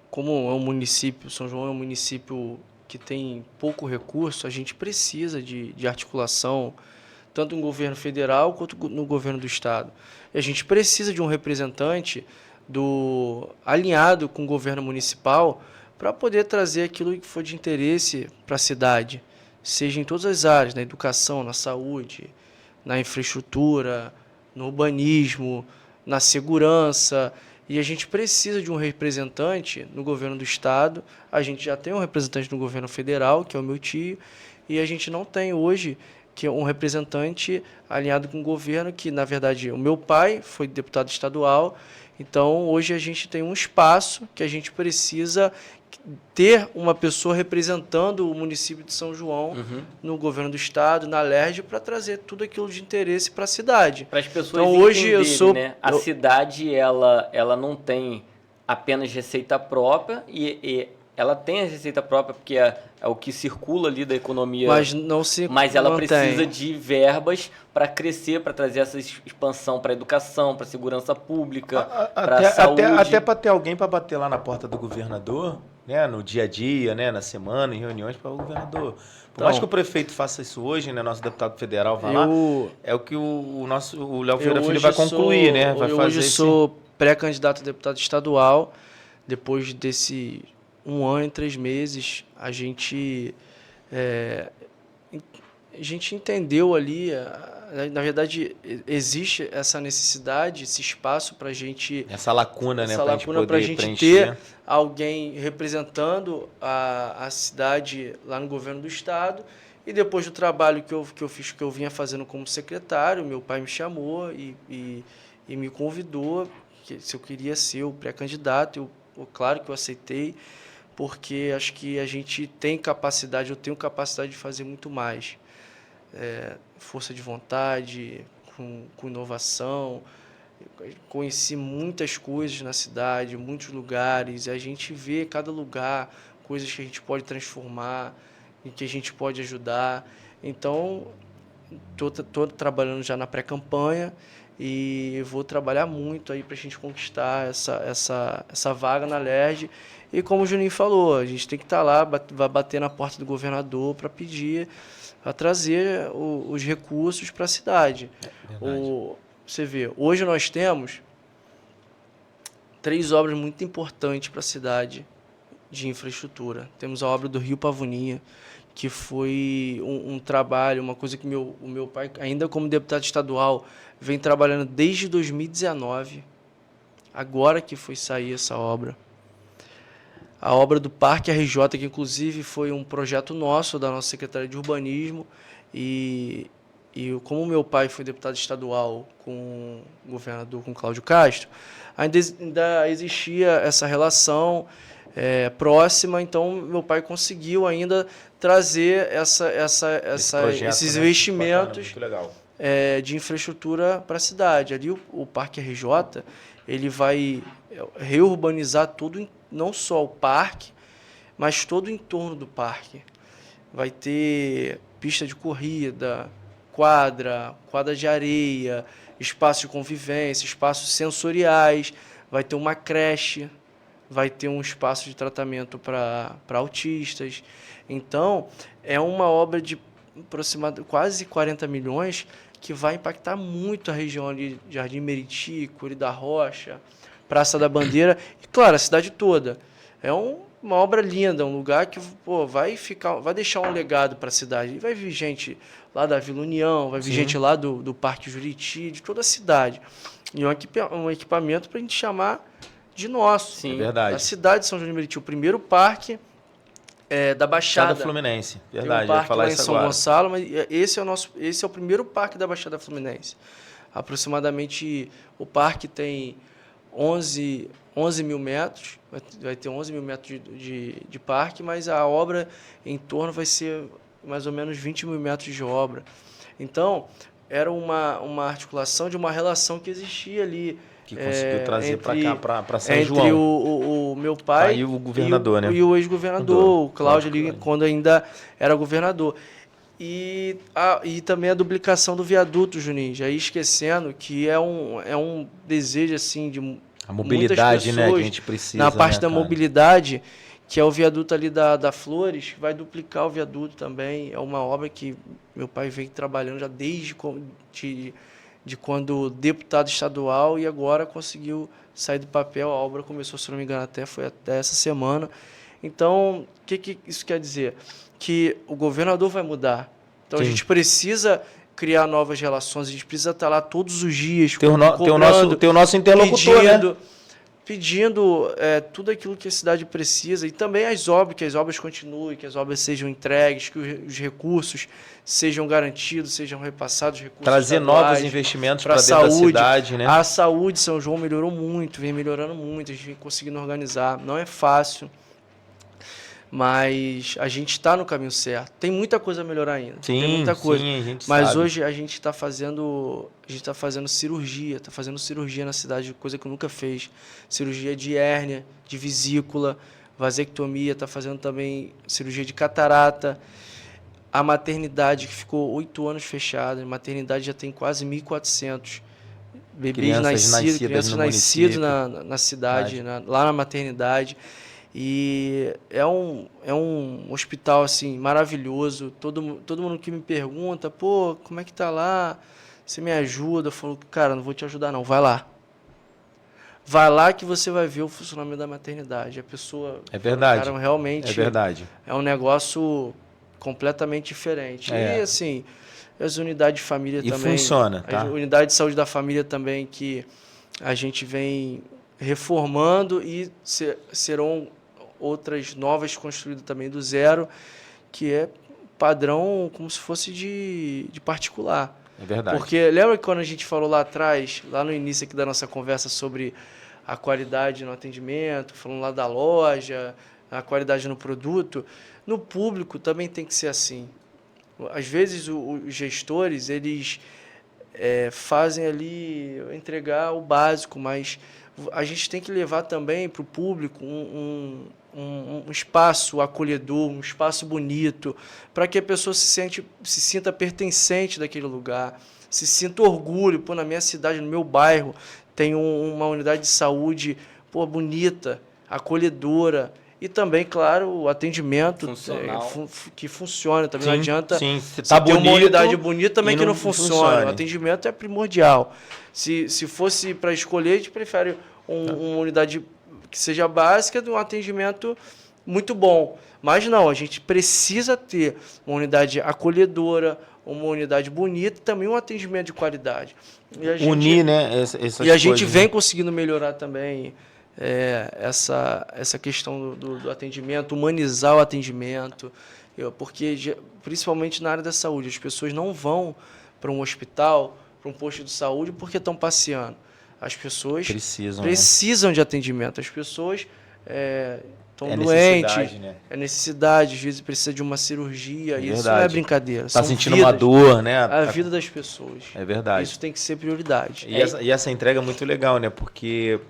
como é um município, São João é um município que tem pouco recurso, a gente precisa de articulação, tanto no governo federal quanto no governo do estado. E a gente precisa de um representante alinhado com o governo municipal para poder trazer aquilo que for de interesse para a cidade, seja em todas as áreas, na educação, na saúde, na infraestrutura, no urbanismo, na segurança. E a gente precisa de um representante no governo do estado. A gente já tem um representante no governo federal, que é o meu tio, e a gente não tem hoje que é um representante alinhado com o governo, que, na verdade, o meu pai foi deputado estadual. Então, hoje a gente tem um espaço que a gente precisa ter uma pessoa representando o município de São João no governo do estado, na LERJ, para trazer tudo aquilo de interesse para a cidade. Para as pessoas então, hoje né? A cidade ela não tem apenas receita própria e ela tem a receita própria, porque é o que circula ali da economia. Mas não se Mas ela mantém. precisa de verbas para crescer, para trazer essa expansão para a educação, para a segurança pública, para a saúde. Até para ter alguém para bater lá na porta do governador, né, no dia a dia, né, na semana, em reuniões para o governador. Por mais que o prefeito faça isso hoje, né, nosso deputado federal vai lá, é o que o Léo Vieira Filho vai concluir, né? Vai eu fazer hoje sou pré-candidato a deputado estadual. Depois desse 1 ano e 3 meses, a gente entendeu ali, na verdade, existe essa necessidade, esse espaço para a gente... Essa lacuna, né? Essa lacuna para a gente ter alguém representando a cidade lá no governo do estado. E depois do trabalho que eu fiz, que eu vinha fazendo como secretário, meu pai me chamou e me convidou, se eu queria ser o pré-candidato. Claro que eu aceitei, porque acho que a gente tem capacidade, eu tenho capacidade de fazer muito mais. Força de vontade, com inovação. Conheci muitas coisas na cidade, muitos lugares, e a gente vê cada lugar, coisas que a gente pode transformar, em que a gente pode ajudar. Então, estou trabalhando já na pré-campanha e vou trabalhar muito aí para a gente conquistar essa vaga na LERJ. E como o Juninho falou, a gente tem que estar lá, vai bater na porta do governador para pedir, para trazer os recursos para a cidade. Você vê, hoje nós temos 3 obras muito importantes para a cidade de infraestrutura. Temos a obra do Rio Pavoninha, que foi um trabalho, uma coisa que o meu pai, ainda como deputado estadual, vem trabalhando desde 2019, agora que foi sair essa obra. A obra do Parque RJ, que inclusive foi um projeto nosso, da nossa Secretaria de Urbanismo, e como meu pai foi deputado estadual com o governador, com Cláudio Castro, ainda existia essa relação próxima, então meu pai conseguiu ainda trazer esses investimentos de infraestrutura para a cidade. Ali o Parque RJ, ele vai reurbanizar tudo, não só o parque, mas todo o entorno do parque. Vai ter pista de corrida, quadra de areia, espaço de convivência, espaços sensoriais, vai ter uma creche, vai ter um espaço de tratamento para autistas. Então, é uma obra de aproximadamente quase 40 milhões que vai impactar muito a região ali, Jardim Meriti, Curi da Rocha, Praça da Bandeira e, claro, a cidade toda. É uma obra linda, um lugar que vai deixar um legado para a cidade. E vai vir gente lá da Vila União, vai vir gente lá do Parque Juriti, de toda a cidade. E um equipamento para a gente chamar de nosso. Sim, verdade. A cidade de São João de Meriti, o primeiro parque da Baixada Fluminense. Verdade, tem um parque ia falar lá em isso São agora. Gonçalo, mas esse é o primeiro parque da Baixada Fluminense. Aproximadamente, o parque tem 11 mil metros, vai ter 11 mil metros de parque, mas a obra em torno vai ser mais ou menos 20 mil metros de obra. Então, era uma articulação de uma relação que existia ali. Que conseguiu trazer para cá, para São João. Entre o meu pai e o governador, né? E o ex-governador, o Cláudio, ali, quando ainda era governador. E também a duplicação do viaduto, Juninho, já ia esquecendo que é um desejo assim, de a mobilidade, muitas né, pessoas, que a gente precisa. na parte da cara? mobilidade, que é o viaduto ali da Flores, vai duplicar o viaduto também. É uma obra que meu pai vem trabalhando já desde de quando deputado estadual e agora conseguiu sair do papel. A obra começou, se não me engano, foi até essa semana. Então, o que isso quer dizer? Que o governador vai mudar. Então, Sim. a gente precisa criar novas relações, a gente precisa estar lá todos os dias, Tem o nosso interlocutor, né? Pedindo tudo aquilo que a cidade precisa e também que as obras continuem, que as obras sejam entregues, que os recursos sejam garantidos, sejam repassados, recursos trazer novos investimentos para dentro da cidade, né? A saúde, São João melhorou muito, vem melhorando muito, a gente vem conseguindo organizar. Não é fácil, mas a gente está no caminho certo. Tem muita coisa a melhorar ainda. Sim, tem muita coisa. Sim, a gente mas sabe. Hoje a gente está fazendo cirurgia, na cidade, coisa que eu nunca fiz. Cirurgia de hérnia, de vesícula, vasectomia, está fazendo também cirurgia de catarata. A maternidade, que ficou 8 anos fechada, a maternidade já tem quase 1.400 bebês crianças nascidas na cidade, lá na maternidade. E é um hospital assim maravilhoso. Todo mundo que me pergunta, pô, como é que tá lá? Você me ajuda? Eu falo, cara, não vou te ajudar não, vai lá. Vai lá que você vai ver o funcionamento da maternidade. A pessoa... É verdade. Cara, realmente... É verdade. É um negócio completamente diferente. E, assim, as unidades de família também... E funciona, tá? A unidade de saúde da família também, que a gente vem reformando e serão outras novas construídas também do zero, que é padrão como se fosse de particular. É verdade. Porque lembra que quando a gente falou lá atrás, lá no início aqui da nossa conversa sobre a qualidade no atendimento, falando lá da loja, a qualidade no produto, no público também tem que ser assim. Às vezes os gestores, eles fazem ali entregar o básico, mas a gente tem que levar também para o público um espaço acolhedor, um espaço bonito, para que a pessoa se sinta pertencente daquele lugar, se sinta orgulho. Pô, na minha cidade, no meu bairro, tem uma unidade de saúde, pô, bonita, acolhedora. E também, claro, o atendimento que funciona. Também não adianta se tá ter uma unidade bonita também que não funcione. funciona. O atendimento é primordial. Se fosse para escolher, a gente prefere uma unidade que seja básica de um atendimento muito bom. Mas não, a gente precisa ter uma unidade acolhedora, uma unidade bonita e também um atendimento de qualidade. E a unir, né? Essas e a gente coisas, vem né? conseguindo melhorar também essa questão do atendimento, humanizar o atendimento, porque principalmente na área da saúde, as pessoas não vão para um hospital, para um posto de saúde porque estão passeando. As pessoas precisam de atendimento. As pessoas estão doentes. Né? É necessidade, às vezes precisa de uma cirurgia. Isso não é brincadeira. Está sentindo uma dor, né? A vida das pessoas. É verdade. Isso tem que ser prioridade. E essa entrega é muito legal, né? Porque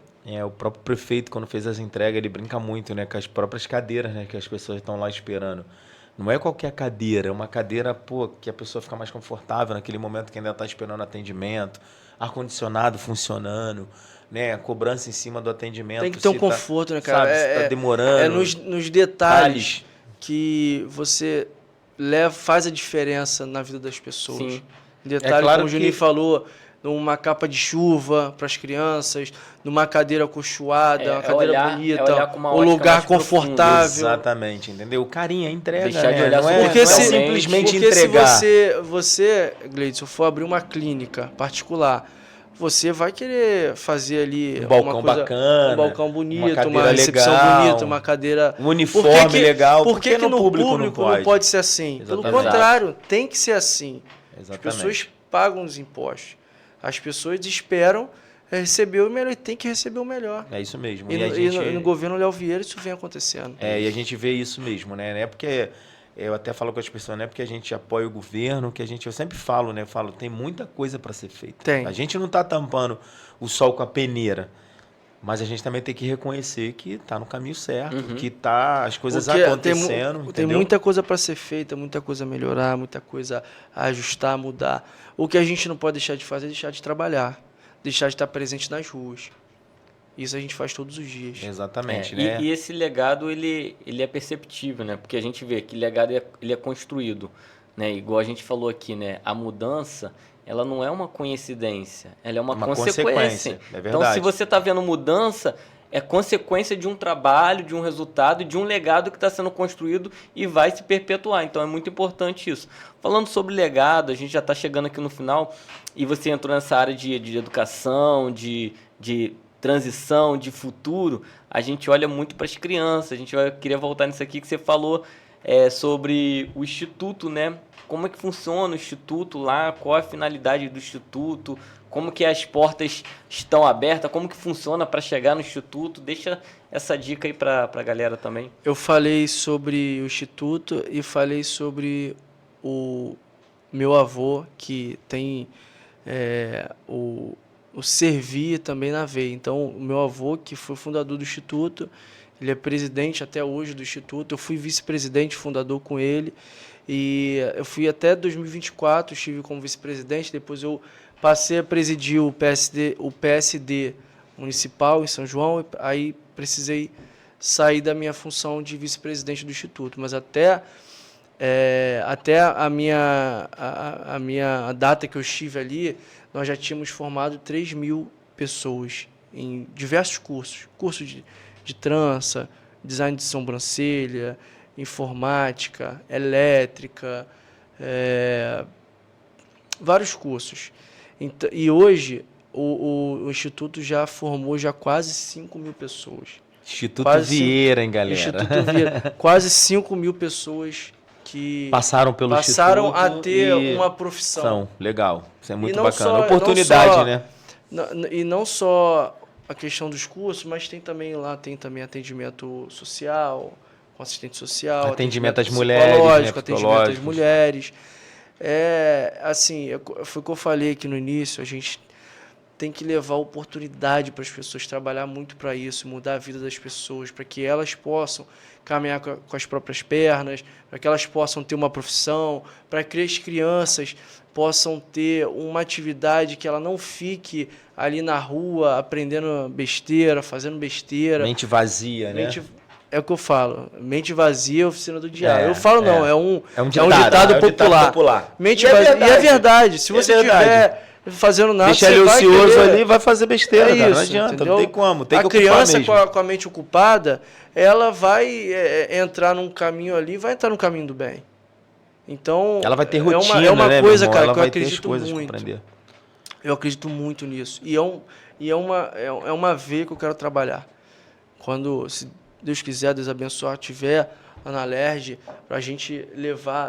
o próprio prefeito, quando fez essa entrega, ele brinca muito, né? Com as próprias cadeiras, né? Que as pessoas estão lá esperando. Não é qualquer cadeira, é uma cadeira, pô, que a pessoa fica mais confortável naquele momento que ainda está esperando atendimento, ar-condicionado funcionando, né? A cobrança em cima do atendimento. Tem que ter um conforto, né, cara? Sabe, se tá demorando. É nos detalhes que você faz a diferença na vida das pessoas. Sim. Detalhe, claro como o Juninho falou, numa capa de chuva para as crianças, numa cadeira acolchoada, uma cadeira bonita, um lugar confortável. Exatamente, entendeu? O carinho, a entrega, deixar de olhar não é simplesmente porque entregar. Se você, Gleidson, for abrir uma clínica particular, você vai querer fazer ali um balcão bacana, um balcão bonito, uma recepção legal, bonita, uma cadeira... Um uniforme legal. Por que no público não pode ser assim? Exatamente. Pelo contrário, tem que ser assim. Exatamente. As pessoas pagam os impostos. As pessoas esperam receber o melhor e tem que receber o melhor. É isso mesmo. E no governo Léo Vieira isso vem acontecendo. E a gente vê isso mesmo, né? Não é porque... Eu até falo com as pessoas, não é porque a gente apoia o governo, eu sempre falo, né? Tem muita coisa para ser feita. Tem. A gente não está tampando o sol com a peneira, mas a gente também tem que reconhecer que está no caminho certo, que as coisas acontecendo. Tem muita coisa para ser feita, muita coisa a melhorar, muita coisa a ajustar, mudar. O que a gente não pode deixar de fazer é deixar de trabalhar, deixar de estar presente nas ruas. Isso a gente faz todos os dias. Exatamente, né? E esse legado, ele é perceptível, né? Porque a gente vê que legado ele é construído, né? Igual a gente falou aqui, né? A mudança, ela não é uma coincidência, ela é uma consequência. É verdade. Então, se você está vendo mudança, é consequência de um trabalho, de um resultado, de um legado que está sendo construído e vai se perpetuar. Então, é muito importante isso. Falando sobre legado, a gente já está chegando aqui no final e você entrou nessa área de educação, de transição, de futuro, a gente olha muito para as crianças. Queria voltar nisso aqui que você falou sobre o Instituto, né? Como é que funciona o Instituto lá, qual a finalidade do Instituto, como que as portas estão abertas, como que funciona para chegar no Instituto. Deixa essa dica aí para a galera também. Eu falei sobre o Instituto e falei sobre o meu avô, que tem o servir também na veia. Então, o meu avô, que foi fundador do Instituto, Ele é presidente até hoje do Instituto. Eu fui vice-presidente, fundador com ele. E eu fui até 2024, estive como vice-presidente. Depois eu passei a presidir o PSD municipal em São João. Aí precisei sair da minha função de vice-presidente do Instituto. Mas até a minha data que eu estive ali, nós já tínhamos formado 3.000 pessoas em diversos cursos. Curso de trança, design de sobrancelha, informática, elétrica, vários cursos. E hoje o Instituto já formou quase 5.000 pessoas. Instituto Vieira, hein, galera? Instituto Vieira. Quase 5.000 pessoas que passaram a ter uma profissão. Legal, isso é muito não bacana. só- Oportunidade, não só- né? E não só a questão dos cursos, mas tem também atendimento social, com assistente social, Atendimento às mulheres, psicológico, né, atendimento às psicológicos. mulheres. Foi o que eu falei aqui no início, a gente tem que levar oportunidade para as pessoas, trabalhar muito para isso, mudar a vida das pessoas, para que elas possam caminhar com as próprias pernas, para que elas possam ter uma profissão, para que as crianças possam ter uma atividade que ela não fique ali na rua aprendendo besteira, fazendo besteira. Mente vazia, né? É o que eu falo, mente vazia, oficina do diabo. É, Eu falo não, é. é um ditado popular. Mente E é vazia. verdade. E é verdade, se você estiver fazendo nada, Deixa você ele vai ocioso querer... ali, vai fazer besteira, cara. Não isso, adianta, entendeu? não tem como. Tem que a ocupar criança mesmo. com a mente ocupada, ela vai entrar num caminho ali, vai entrar no caminho do bem. Então, Ela vai ter rotina, é uma né, coisa, meu irmão? cara, Ela que eu vai ter as acredito coisas pra muito. aprender. Eu acredito muito nisso. E é uma veia que eu quero trabalhar. Quando, se Deus quiser, Deus abençoar, tiver lá na Alerj, para a gente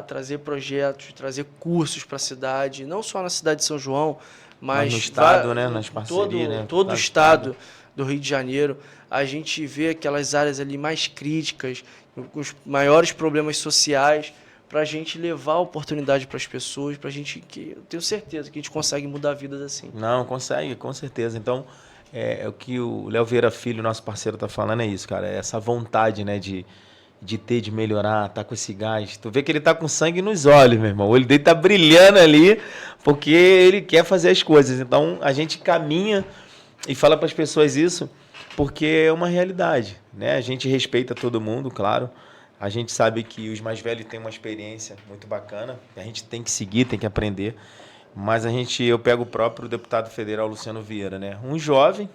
trazer projetos, trazer cursos para a cidade, não só na cidade de São João, mas no estado, né? Nas parcerias, né? todo o estado do Rio de Janeiro. A gente vê aquelas áreas ali mais críticas, com os maiores problemas sociais, para a gente levar a oportunidade para as pessoas, para a gente, que eu tenho certeza que a gente consegue mudar vidas assim. Não, consegue, com certeza. Então, o que o Léo Vieira Filho, nosso parceiro, tá falando é isso, cara. É essa vontade, né, de melhorar, tá com esse gás. Tu vê que ele tá com sangue nos olhos, meu irmão. O olho dele tá brilhando ali, porque ele quer fazer as coisas. Então, a gente caminha e fala para as pessoas isso, porque é uma realidade, né? A gente respeita todo mundo, claro. A gente sabe que os mais velhos têm uma experiência muito bacana. A gente tem que seguir, tem que aprender. Mas eu pego o próprio deputado federal Luciano Vieira, né? Um jovem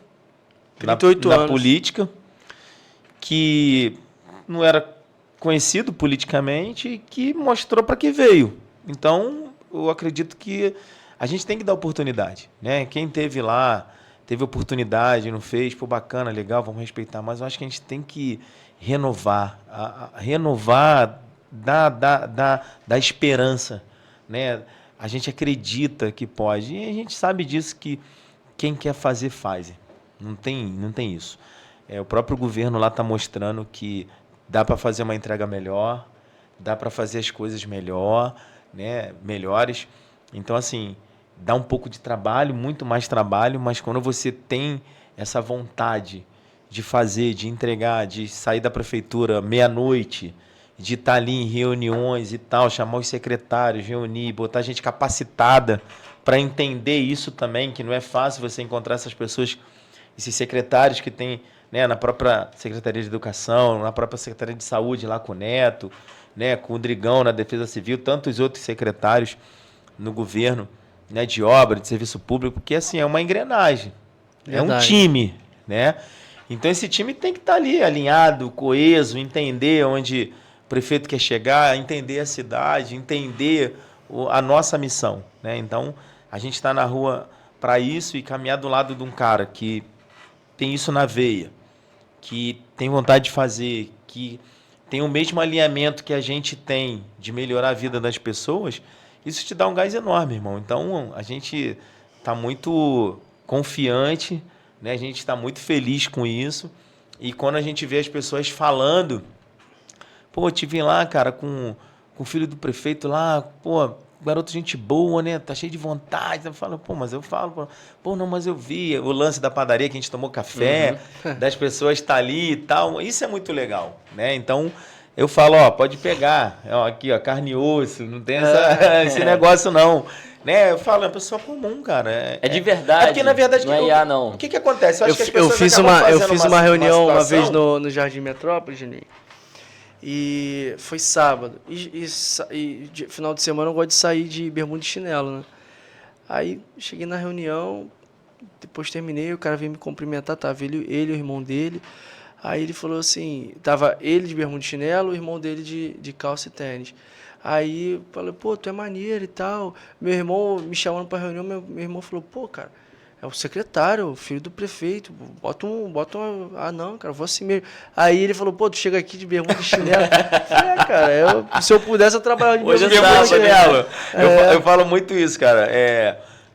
38 na anos. política, que não era conhecido politicamente e que mostrou para que veio. Então, eu acredito que a gente tem que dar oportunidade, né? Quem teve lá, teve oportunidade, não fez, pô, bacana, legal, vamos respeitar. Mas eu acho que a gente tem que renovar da esperança, né? A gente acredita que pode e a gente sabe disso, que quem quer fazer, faz. Não tem isso. O próprio governo lá está mostrando que dá para fazer uma entrega melhor, dá para fazer as coisas melhores. Então, assim, dá um pouco de trabalho, muito mais trabalho, mas quando você tem essa vontade de fazer, de entregar, de sair da prefeitura meia-noite, de estar ali em reuniões e tal, chamar os secretários, reunir, botar gente capacitada para entender isso também, que não é fácil você encontrar essas pessoas, esses secretários que tem, né, na própria Secretaria de Educação, na própria Secretaria de Saúde, lá com o Neto, né, com o Drigão na Defesa Civil, tantos outros secretários no governo, né, de obra, de serviço público, porque assim, é uma engrenagem, é um time, né? Então esse time tem que estar ali alinhado, coeso, entender onde o prefeito quer chegar, entender a cidade, entender a nossa missão, né? Então a gente está na rua para isso e caminhar do lado de um cara que tem isso na veia, que tem vontade de fazer, que tem o mesmo alinhamento que a gente tem de melhorar a vida das pessoas, isso te dá um gás enorme, irmão. Então a gente está muito confiante, né? A gente está muito feliz com isso. E quando a gente vê as pessoas falando, pô, eu tive lá, cara, com o filho do prefeito lá, pô, garoto gente boa, né? Tá cheio de vontade. Eu falo, pô, mas eu falo, pô, não, mas eu vi o lance da padaria que a gente tomou café, das pessoas estar ali e tal. Isso é muito legal, né? Então, eu falo, ó, pode pegar. Ó, aqui, ó, carne e osso, não tem esse negócio, não. Né? Eu falo, é uma pessoa comum, cara. É de verdade. É porque, na verdade, não é IA, não. O que acontece? Eu fiz uma reunião uma vez no Jardim Metrópole, Juninho. E foi sábado. E final de semana eu gosto de sair de bermuda e chinelo, né? Aí cheguei na reunião, depois terminei, o cara veio me cumprimentar, tava ele e o irmão dele. Aí ele falou assim, tava ele de bermuda e chinelo, o irmão dele de calça e tênis. Aí eu falei, pô, tu é maneiro e tal. Meu irmão me chamando pra reunião, meu irmão falou, pô, cara, é o secretário, o filho do prefeito, bota um... Ah, não, cara, vou assim mesmo. Aí ele falou, pô, tu chega aqui de bermuda e chinelo. Cara, se eu pudesse, eu trabalhava de bermuda e chinelo. Eu falo muito isso, cara.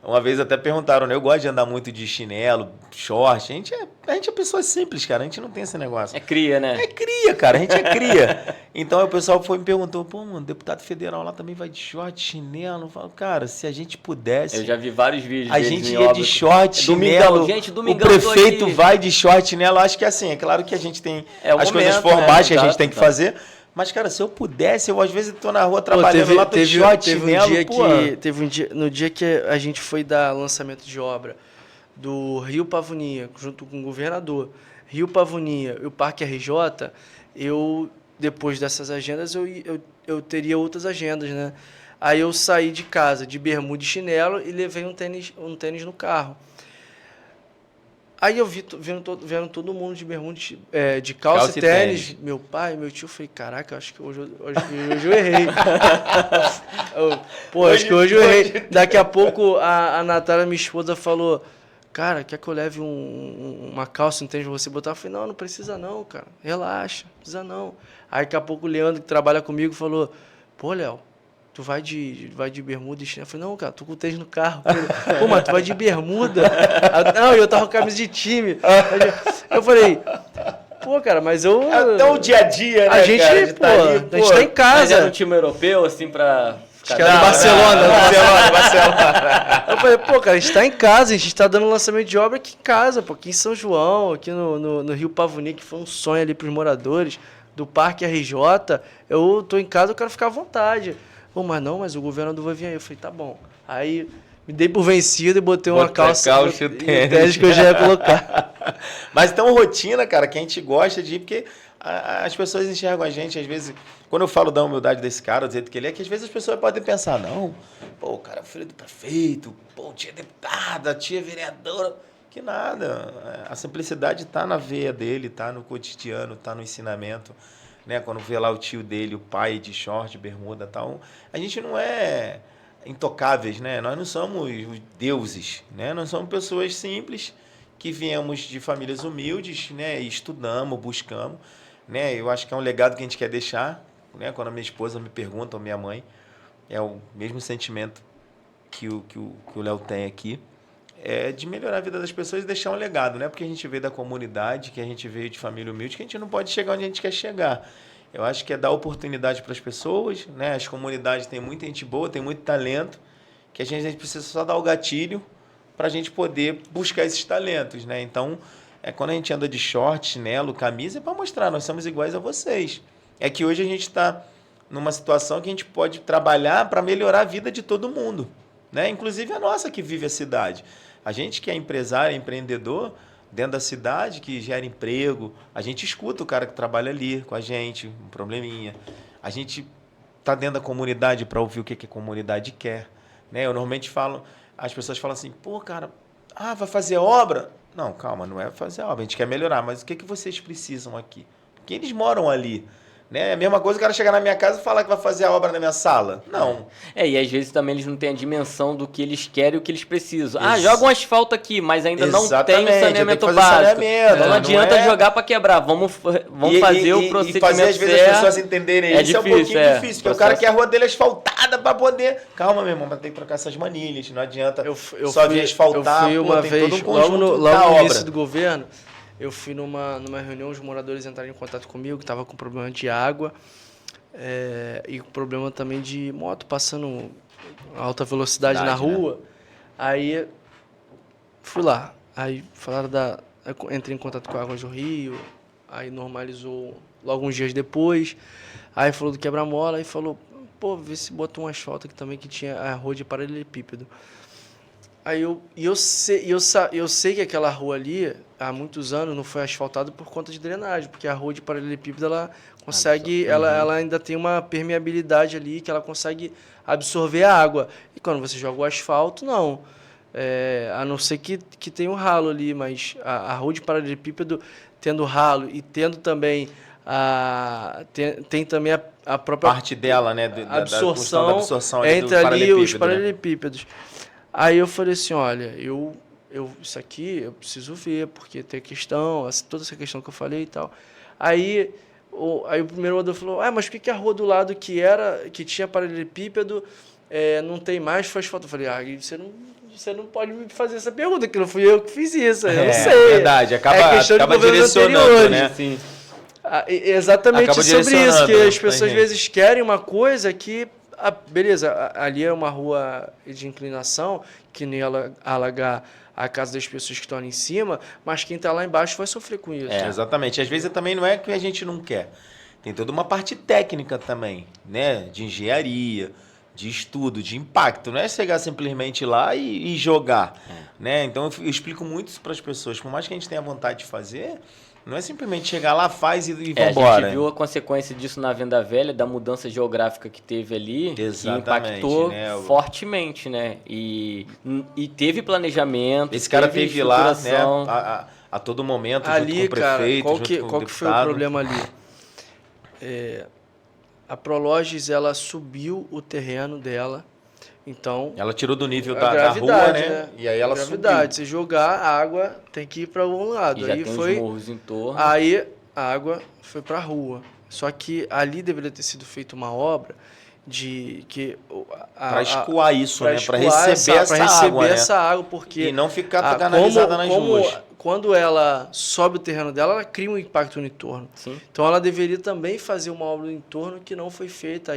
Uma vez até perguntaram, né? Eu gosto de andar muito de chinelo, short. A gente é pessoa simples, cara. A gente não tem esse negócio. É cria, né? É cria, cara. A gente é cria. Então o pessoal foi e me perguntou, pô, mano, deputado federal lá também vai de short, chinelo. Eu falo, cara, se a gente pudesse... Eu já vi vários vídeos a gente ia de short, chinelo. Domingão, o prefeito vai de short, chinelo. Acho que é assim, é claro que a gente tem as coisas formais que a gente tem que fazer. Mas, cara, se eu pudesse, eu às vezes tô na rua trabalhando lá, tô de short, chinelo, Teve um dia, no dia que a gente foi dar lançamento de obra do Rio Pavonia, junto com o governador, Rio Pavonia e o Parque RJ, depois dessas agendas, eu teria outras agendas, né? Aí eu saí de casa de bermuda e chinelo e levei um tênis no carro. Aí eu vendo todo mundo de bermuda, de calça e tênis. Meu pai, meu tio, eu falei, caraca, acho que hoje eu errei. Acho que hoje eu errei. Daqui a pouco a Natália, minha esposa, falou, cara, quer que eu leve uma calça, um tênis pra você botar? Eu falei, não precisa não, cara, relaxa, não precisa não. Aí daqui a pouco o Leandro, que trabalha comigo, falou, pô, Léo, tu vai de bermuda e chinelo? Eu falei, não, cara, tô com o tênis no carro. Pô, mas tu vai de bermuda? Não, eu tava com camisa de time. Eu falei, pô, cara, mas eu... É até o dia a dia, né, a gente, cara, a gente tá em casa. Mas era um time europeu, assim, pra... Acho que era de Barcelona. Eu falei, pô, cara, a gente tá em casa, a gente tá dando lançamento de obra aqui em casa, pô, aqui em São João, aqui no Rio Pavonia, que foi um sonho ali pros moradores do Parque RJ. Eu tô em casa, eu quero ficar à vontade. Pô, mas o governador vai vir aí. Eu falei, tá bom. Aí me dei por vencido e botei uma calça e o tênis que eu já ia colocar. Mas tem uma rotina, cara, que a gente gosta de ir, porque as pessoas enxergam a gente, às vezes, quando eu falo da humildade desse cara, do jeito que ele é, que às vezes as pessoas podem pensar, não, pô, o cara é filho do prefeito, pô, tia deputada, tia vereadora, que nada. A simplicidade tá na veia dele, tá no cotidiano, tá no ensinamento. Né, quando vê lá o tio dele, o pai de short, bermuda e tal, a gente não é intocáveis, né? Nós não somos deuses, né? Nós somos pessoas simples que viemos de famílias humildes, né? E estudamos, buscamos, né? Eu acho que é um legado que a gente quer deixar, né? Quando a minha esposa me pergunta, ou minha mãe, é o mesmo sentimento que o Léo tem aqui, é de melhorar a vida das pessoas e deixar um legado, né? Porque a gente veio da comunidade, que a gente veio de família humilde, que a gente não pode chegar onde a gente quer chegar. Eu acho que é dar oportunidade para as pessoas, né? As comunidades têm muita gente boa, tem muito talento, que a gente precisa só dar o gatilho para a gente poder buscar esses talentos, né? Então, quando a gente anda de short, chinelo, camisa, é para mostrar, nós somos iguais a vocês. É que hoje a gente está numa situação que a gente pode trabalhar para melhorar a vida de todo mundo, né? Inclusive a nossa que vive a cidade. A gente que é empresário, empreendedor, dentro da cidade, que gera emprego, a gente escuta o cara que trabalha ali com a gente, um probleminha. A gente está dentro da comunidade para ouvir o que a comunidade quer, né? Eu normalmente falo, as pessoas falam assim, pô, cara, vai fazer obra? Não, calma, não é fazer obra, a gente quer melhorar, mas o que vocês precisam aqui? Porque eles moram ali. Né? É a mesma coisa o cara chegar na minha casa e falar que vai fazer a obra na minha sala. Não. E às vezes também eles não têm a dimensão do que eles querem e o que eles precisam. Joga um asfalto aqui, mas ainda não tem o saneamento básico. Não adianta jogar para quebrar. Vamos fazer o procedimento e fazer, às vezes, as pessoas entenderem isso. É um pouquinho difícil, porque o cara quer a rua dele asfaltada para poder... Calma, meu irmão, mas tem que trocar essas manilhas. Não adianta só vir asfaltar. Eu fui uma vez, todo um conjunto logo no início do governo, eu fui numa reunião, os moradores entraram em contato comigo, que estava com problema de água e com problema também de moto passando alta velocidade na rua. Aí fui lá. Aí falaram entrei em contato com a Águas do Rio, aí normalizou logo uns dias depois. Aí falou do quebra-mola, aí falou, pô, vê se bota um asfalto aqui também que tinha a rua de paralelepípedo. Aí eu sei que aquela rua ali, há muitos anos, não foi asfaltada por conta de drenagem, porque a rua de paralelepípedo, ela consegue, ela ainda tem uma permeabilidade ali, que ela consegue absorver a água. E quando você joga o asfalto, não. A não ser que tenha um ralo ali, mas a rua de paralelepípedo, tendo ralo e tendo também tem também a própria parte dela, né, da absorção entre ali os paralelepípedos. Aí eu falei assim, olha, isso aqui eu preciso ver, porque tem questão, toda essa questão que eu falei e tal. Aí o primeiro morador falou, mas por que a rua do lado que tinha paralelepípedo não tem mais, foi asfalto? Eu falei, você não pode me fazer essa pergunta, que não fui eu que fiz isso, eu não sei. É verdade, acaba direcionando, né? Sim. Exatamente sobre isso, que as pessoas às vezes querem uma coisa que... beleza, ali é uma rua de inclinação, que nem alagar a casa das pessoas que estão ali em cima, mas quem está lá embaixo vai sofrer com isso. Exatamente. Às vezes também não é que a gente não quer. Tem toda uma parte técnica também, né? De engenharia, de estudo, de impacto. Não é chegar simplesmente lá e jogar. Né? Então eu explico muito isso para as pessoas. Por mais que a gente tenha vontade de fazer... Não é simplesmente chegar lá, faz e vambora. A gente viu a consequência disso na Venda Velha, da mudança geográfica que teve ali. Exatamente, que impactou fortemente, né? E teve planejamento. Esse cara teve lá, né? A todo momento, ali, junto com o prefeito, qual junto que com o foi o deputado. problema ali? A Prologis, ela subiu o terreno dela. Então, ela tirou do nível da rua, né? E aí ela gravidade. Se jogar, a água tem que ir para algum lado. E já tem os morros em torno. Aí a água foi para a rua. Só que ali deveria ter sido feita uma obra para escoar isso, né? Para receber essa água, porque e não ficar canalizada nas ruas. Quando ela sobe o terreno dela, ela cria um impacto no entorno. Sim. Então ela deveria também fazer uma obra no entorno que não foi feita.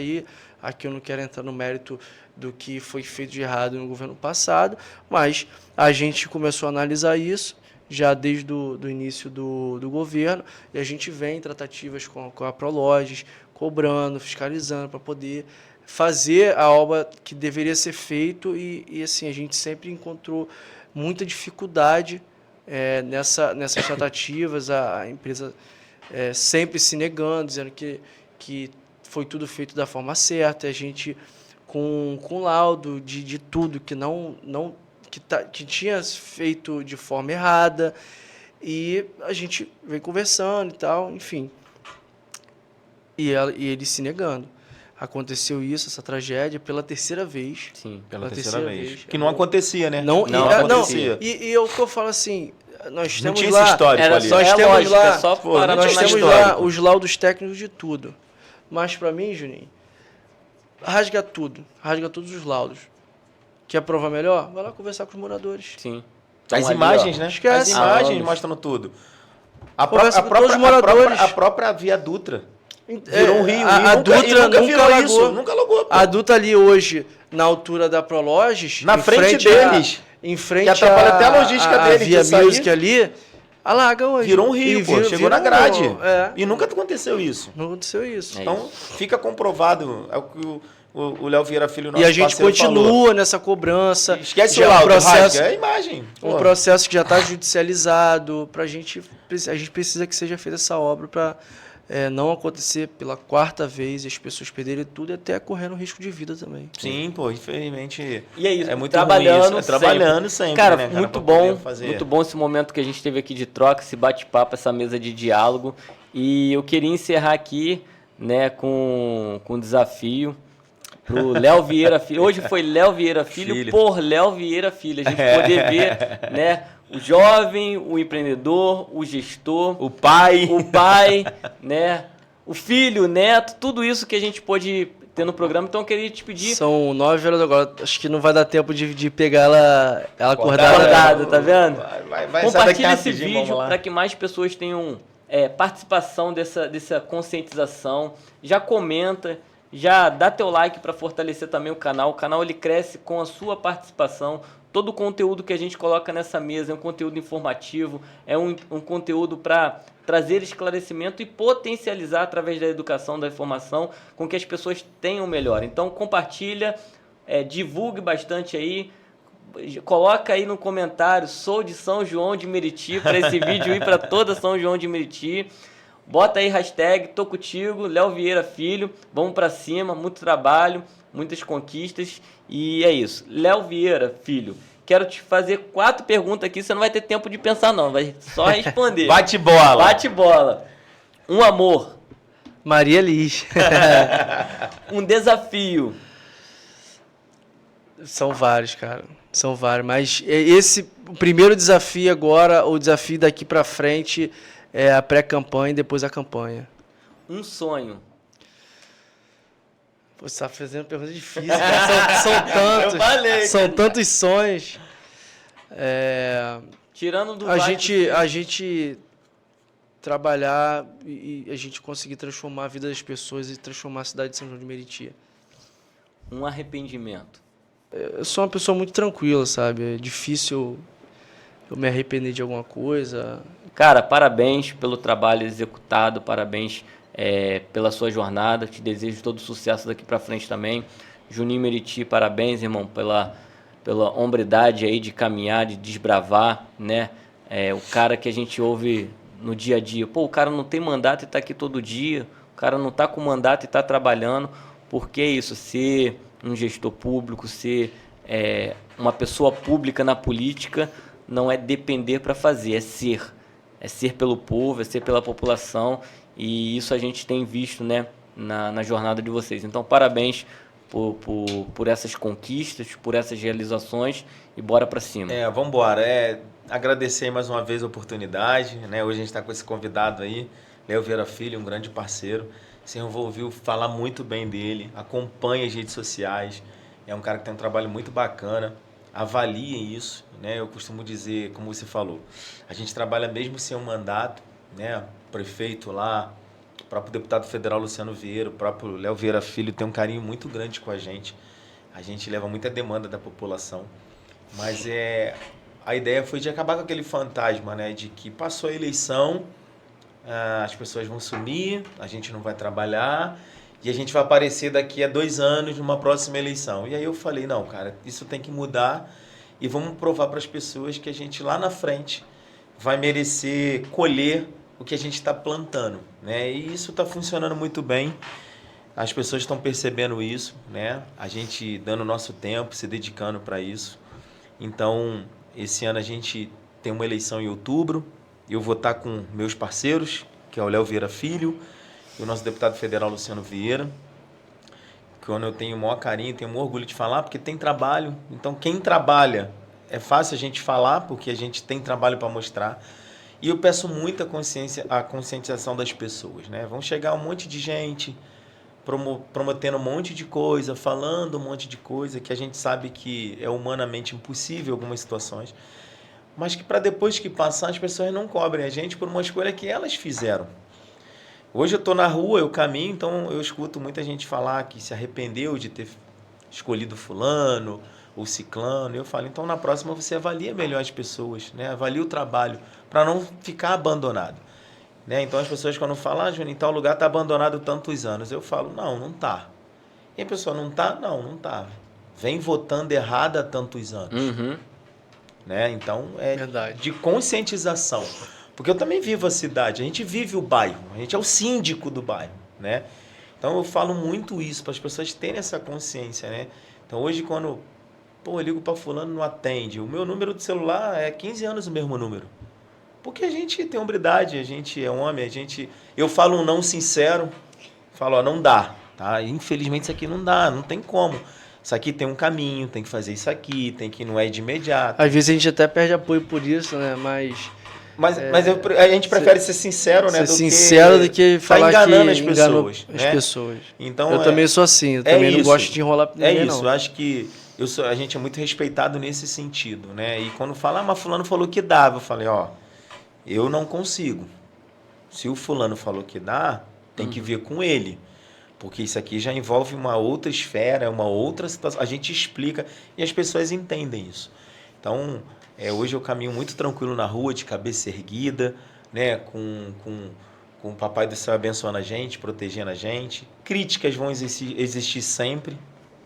Aqui eu não quero entrar no mérito do que foi feito de errado no governo passado, mas a gente começou a analisar isso já desde o início do governo, e a gente vem em tratativas com a Prologis, cobrando, fiscalizando, para poder fazer a obra que deveria ser feita, e assim, a gente sempre encontrou muita dificuldade nessas tratativas, a empresa sempre se negando, dizendo que foi tudo feito da forma certa, a gente com laudo de tudo que tinha feito de forma errada, e a gente vem conversando e tal, enfim. E ele se negando. Aconteceu isso, essa tragédia, pela terceira vez. Sim, pela terceira vez. Que não acontecia, né? Não acontecia. E o que eu falo assim, nós não temos tinha lá... esse histórico ali. Nós temos lá, nós temos lá os laudos técnicos de tudo. Mas para mim, Juninho, rasga todos os laudos. Quer provar melhor? Vai lá conversar com os moradores. Sim. As imagens, né? Esquece. As imagens mostrando tudo. A própria Via Dutra virou um rio. A Dutra nunca alagou. Isso, nunca alagou. A Dutra ali hoje, na altura da Prologis, na frente deles, em frente que atrapalha até a logística deles. Via Music ali, alaga hoje. Virou um rio, chegou na grade. E nunca aconteceu isso. Não aconteceu isso. Então, fica comprovado. É o que o Léo Vieira Filho, nosso E a gente continua falou. Nessa cobrança. Esquece o laudo, processo, é a imagem. Um processo que já está judicializado. A gente precisa que seja feita essa obra para não acontecer pela quarta vez e as pessoas perderem tudo e até correndo risco de vida também. Sim, pô, infelizmente e é isso, é muito trabalhando ruim isso. Trabalhando sempre, cara, né, muito bom esse momento que a gente teve aqui de troca, esse bate-papo, essa mesa de diálogo. E eu queria encerrar aqui, né, com um desafio pro Léo Vieira Filho. Hoje foi Léo Vieira Filho por Léo Vieira Filho. A gente poder ver, né, o jovem, o empreendedor, o gestor, o pai, né, o filho, o neto, tudo isso que a gente pôde ter no programa. Então eu queria te pedir... São 9 horas agora, acho que não vai dar tempo de pegar ela acordada, tá vendo? Compartilha esse vídeo para que mais pessoas tenham participação dessa conscientização. Já comenta, Já dá teu like para fortalecer também o canal. O canal ele cresce com a sua participação. Todo o conteúdo que a gente coloca nessa mesa é um conteúdo informativo, é um conteúdo para trazer esclarecimento e potencializar através da educação, da informação, com que as pessoas tenham melhor. Então compartilha, divulgue bastante aí, coloca aí no comentário, sou de São João de Meriti, para esse vídeo ir para toda São João de Meriti. Bota aí hashtag, tô contigo, Léo Vieira Filho, vamos para cima, muito trabalho, muitas conquistas e é isso. Léo Vieira Filho, quero te fazer 4 perguntas aqui, você não vai ter tempo de pensar não, vai só responder. Bate bola. Bate bola. Um amor. Maria Liz. Um desafio. São vários, cara. São vários. Mas o primeiro desafio agora, o desafio daqui pra frente é a pré-campanha e depois a campanha. Um sonho. Pô, você tá fazendo perguntas difíceis, cara. São tantos. Eu falei, são tantos sonhos. Tirando do A gente trabalhar e a gente conseguir transformar a vida das pessoas e transformar a cidade de São João de Meriti. Um arrependimento. Eu sou uma pessoa muito tranquila, sabe? É difícil eu me arrepender de alguma coisa. Cara, parabéns pelo trabalho executado, parabéns pela sua jornada, te desejo todo sucesso daqui pra frente também. Juninho Meriti, parabéns, irmão, pela hombridade aí de caminhar, de desbravar, né? O cara que a gente ouve no dia a dia, pô, o cara não tem mandato e tá aqui todo dia, o cara não tá com mandato e tá trabalhando, porque isso, ser um gestor público, ser uma pessoa pública na política, não é depender para fazer, é ser pelo povo, é ser pela população, e isso a gente tem visto, né, na jornada de vocês. Então, parabéns por essas conquistas, por essas realizações, e bora para cima. Vamos embora. Agradecer mais uma vez a oportunidade, né? Hoje a gente está com esse convidado aí, Léo Vieira Filho, um grande parceiro. Você ouviu falar muito bem dele, acompanha as redes sociais, é um cara que tem um trabalho muito bacana, avaliem isso, né? Eu costumo dizer, como você falou, a gente trabalha mesmo sem um mandato, né? O prefeito lá, o próprio deputado federal Luciano Vieira, o próprio Léo Vieira Filho tem um carinho muito grande com a gente leva muita demanda da população, mas a ideia foi de acabar com aquele fantasma, né? De que passou a eleição, as pessoas vão sumir, a gente não vai trabalhar e a gente vai aparecer daqui a 2 anos numa próxima eleição. E aí eu falei, não, cara, isso tem que mudar e vamos provar para as pessoas que a gente lá na frente vai merecer colher o que a gente está plantando, né? E isso está funcionando muito bem, as pessoas estão percebendo isso, né? A gente dando nosso tempo, se dedicando para isso. Então, esse ano a gente tem uma eleição em outubro. Eu vou estar com meus parceiros, que é o Léo Vieira Filho e o nosso deputado federal Luciano Vieira, que eu tenho o maior carinho, tenho o maior orgulho de falar, porque tem trabalho. Então, quem trabalha, é fácil a gente falar, porque a gente tem trabalho para mostrar. E eu peço muita conscientização das pessoas, né? Vão chegar um monte de gente prometendo um monte de coisa, falando um monte de coisa, que a gente sabe que é humanamente impossível em algumas situações, mas que para depois que passar as pessoas não cobrem a gente por uma escolha que elas fizeram. Hoje eu estou na rua, eu caminho, então eu escuto muita gente falar que se arrependeu de ter escolhido fulano ou ciclano. Eu falo, então na próxima você avalia melhor as pessoas, né? Avalia o trabalho, para não ficar abandonado. Né? Então as pessoas quando falam, Juninho, tal lugar está abandonado tantos anos, eu falo, não está. E a pessoa, não está? Não está. Vem votando errado há tantos anos. Uhum. Né? Então, Verdade. De conscientização. Porque eu também vivo a cidade, a gente vive o bairro, a gente é o síndico do bairro, né? Então eu falo muito isso, para as pessoas terem essa consciência, né? Então hoje quando, eu ligo para fulano, não atende, o meu número de celular é 15 anos o mesmo número. Porque a gente tem hombridade, a gente é homem, eu falo um não sincero, falo, não dá, tá? Infelizmente isso aqui não dá, não tem como. Isso aqui tem um caminho, tem que fazer isso aqui, não é de imediato. Às vezes a gente até perde apoio por isso, né? Mas a gente prefere ser sincero, né? Do que falar enganando que as pessoas. As pessoas. Então, eu também sou assim, eu também não gosto de enrolar ninguém, É isso, não. eu acho que a gente é muito respeitado nesse sentido, né? E quando fala, mas fulano falou que dava, eu falei, eu não consigo. Se o fulano falou que dá, tem que ver com ele. Porque isso aqui já envolve uma outra esfera, uma outra situação. A gente explica e as pessoas entendem isso. Então, hoje eu caminho muito tranquilo na rua, de cabeça erguida, né? Com o Papai do Céu abençoando a gente, protegendo a gente. Críticas vão existir sempre,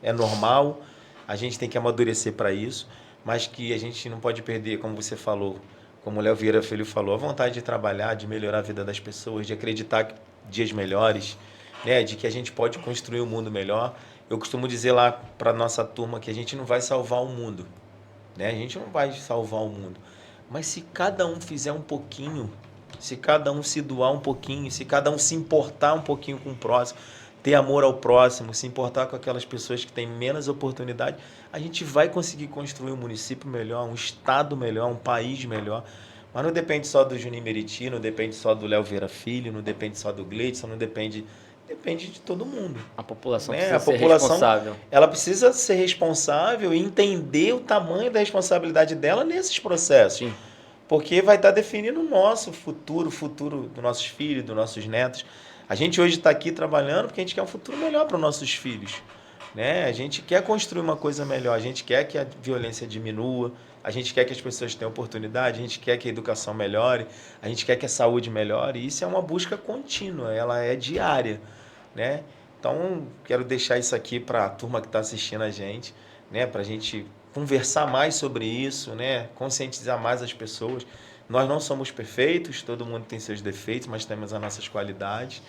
é normal. A gente tem que amadurecer para isso, mas que a gente não pode perder, como você falou, como o Léo Vieira Filho falou, a vontade de trabalhar, de melhorar a vida das pessoas, de acreditar que dias melhores, né, de que a gente pode construir um mundo melhor. Eu costumo dizer lá para nossa turma que a gente não vai salvar o mundo, né? A gente não vai salvar o mundo. Mas se cada um fizer um pouquinho, se cada um se doar um pouquinho, se cada um se importar um pouquinho com o próximo, ter amor ao próximo, se importar com aquelas pessoas que têm menos oportunidade, a gente vai conseguir construir um município melhor, um estado melhor, um país melhor. Mas não depende só do Juninho Meriti, não depende só do Léo Vieira Filho, não depende só do Gleidson, não depende de todo mundo. A população né? precisa ser responsável. Ela precisa ser responsável e entender o tamanho da responsabilidade dela nesses processos. Sim. Porque vai estar definindo o nosso futuro, o futuro dos nossos filhos, dos nossos netos. A gente hoje está aqui trabalhando porque a gente quer um futuro melhor para os nossos filhos. Né? A gente quer construir uma coisa melhor, a gente quer que a violência diminua, a gente quer que as pessoas tenham oportunidade, a gente quer que a educação melhore, a gente quer que a saúde melhore. E isso é uma busca contínua, ela é diária. Né? Então, quero deixar isso aqui para a turma que está assistindo a gente, né? Para a gente conversar mais sobre isso, né? Conscientizar mais as pessoas. Nós não somos perfeitos, todo mundo tem seus defeitos, mas temos as nossas qualidades.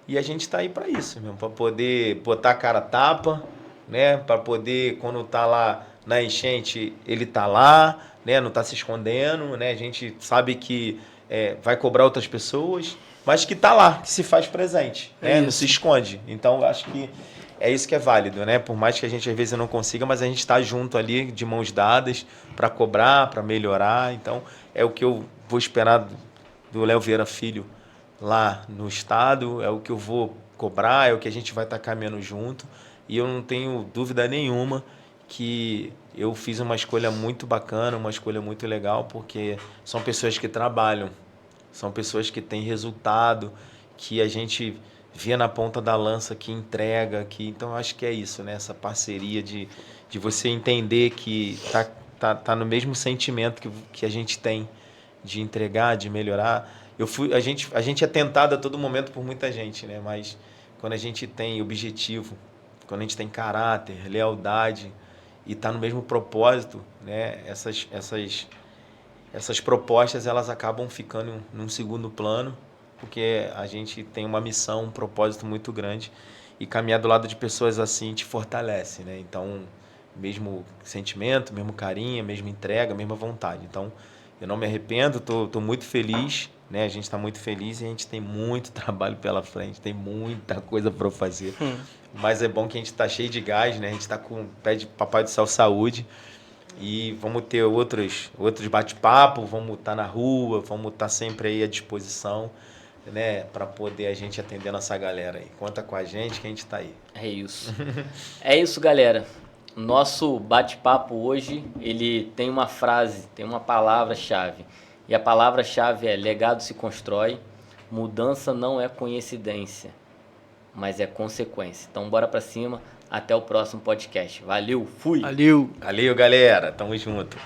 E a gente está aí para isso, mesmo, para poder botar a cara a tapa, né? Para poder, quando está lá na enchente, ele está lá, né? Não está se escondendo, né? A gente sabe que vai cobrar outras pessoas, mas que está lá, que se faz presente, né? Não se esconde. Então, eu acho que é isso que é válido, né? Por mais que a gente às vezes não consiga, mas a gente está junto ali, de mãos dadas, para cobrar, para melhorar. Então, é o que eu vou esperar do Léo Vieira Filho lá no estado, é o que eu vou cobrar, é o que a gente vai estar caminhando junto. E eu não tenho dúvida nenhuma que eu fiz uma escolha muito bacana, uma escolha muito legal, porque são pessoas que trabalham, são pessoas que têm resultado, que a gente vê na ponta da lança, que entrega, então eu acho que é isso, né? Essa parceria de você entender que tá no mesmo sentimento que a gente tem de entregar, de melhorar. A gente é tentado a todo momento por muita gente, né? Mas quando a gente tem objetivo, quando a gente tem caráter, lealdade e está no mesmo propósito, né? Essas propostas elas acabam ficando num segundo plano, porque a gente tem uma missão, um propósito muito grande, e caminhar do lado de pessoas assim te fortalece, né? Então, mesmo sentimento, mesmo carinho, mesma entrega, mesma vontade. Então, eu não me arrependo, tô muito feliz, né? A gente está muito feliz e a gente tem muito trabalho pela frente, tem muita coisa para fazer. Mas é bom que a gente está cheio de gás, né? A gente está com o pé de Papai do Céu saúde. E vamos ter outros bate-papo, vamos estar na rua, vamos estar sempre aí à disposição, né, para poder a gente atender a nossa galera aí. Conta com a gente que a gente está aí. É isso. É isso, galera. Nosso bate-papo hoje, ele tem uma frase, tem uma palavra-chave. E a palavra-chave é: legado se constrói, mudança não é coincidência, mas é consequência. Então bora pra cima, até o próximo podcast. Valeu, fui! Valeu! Valeu, galera. Tamo junto.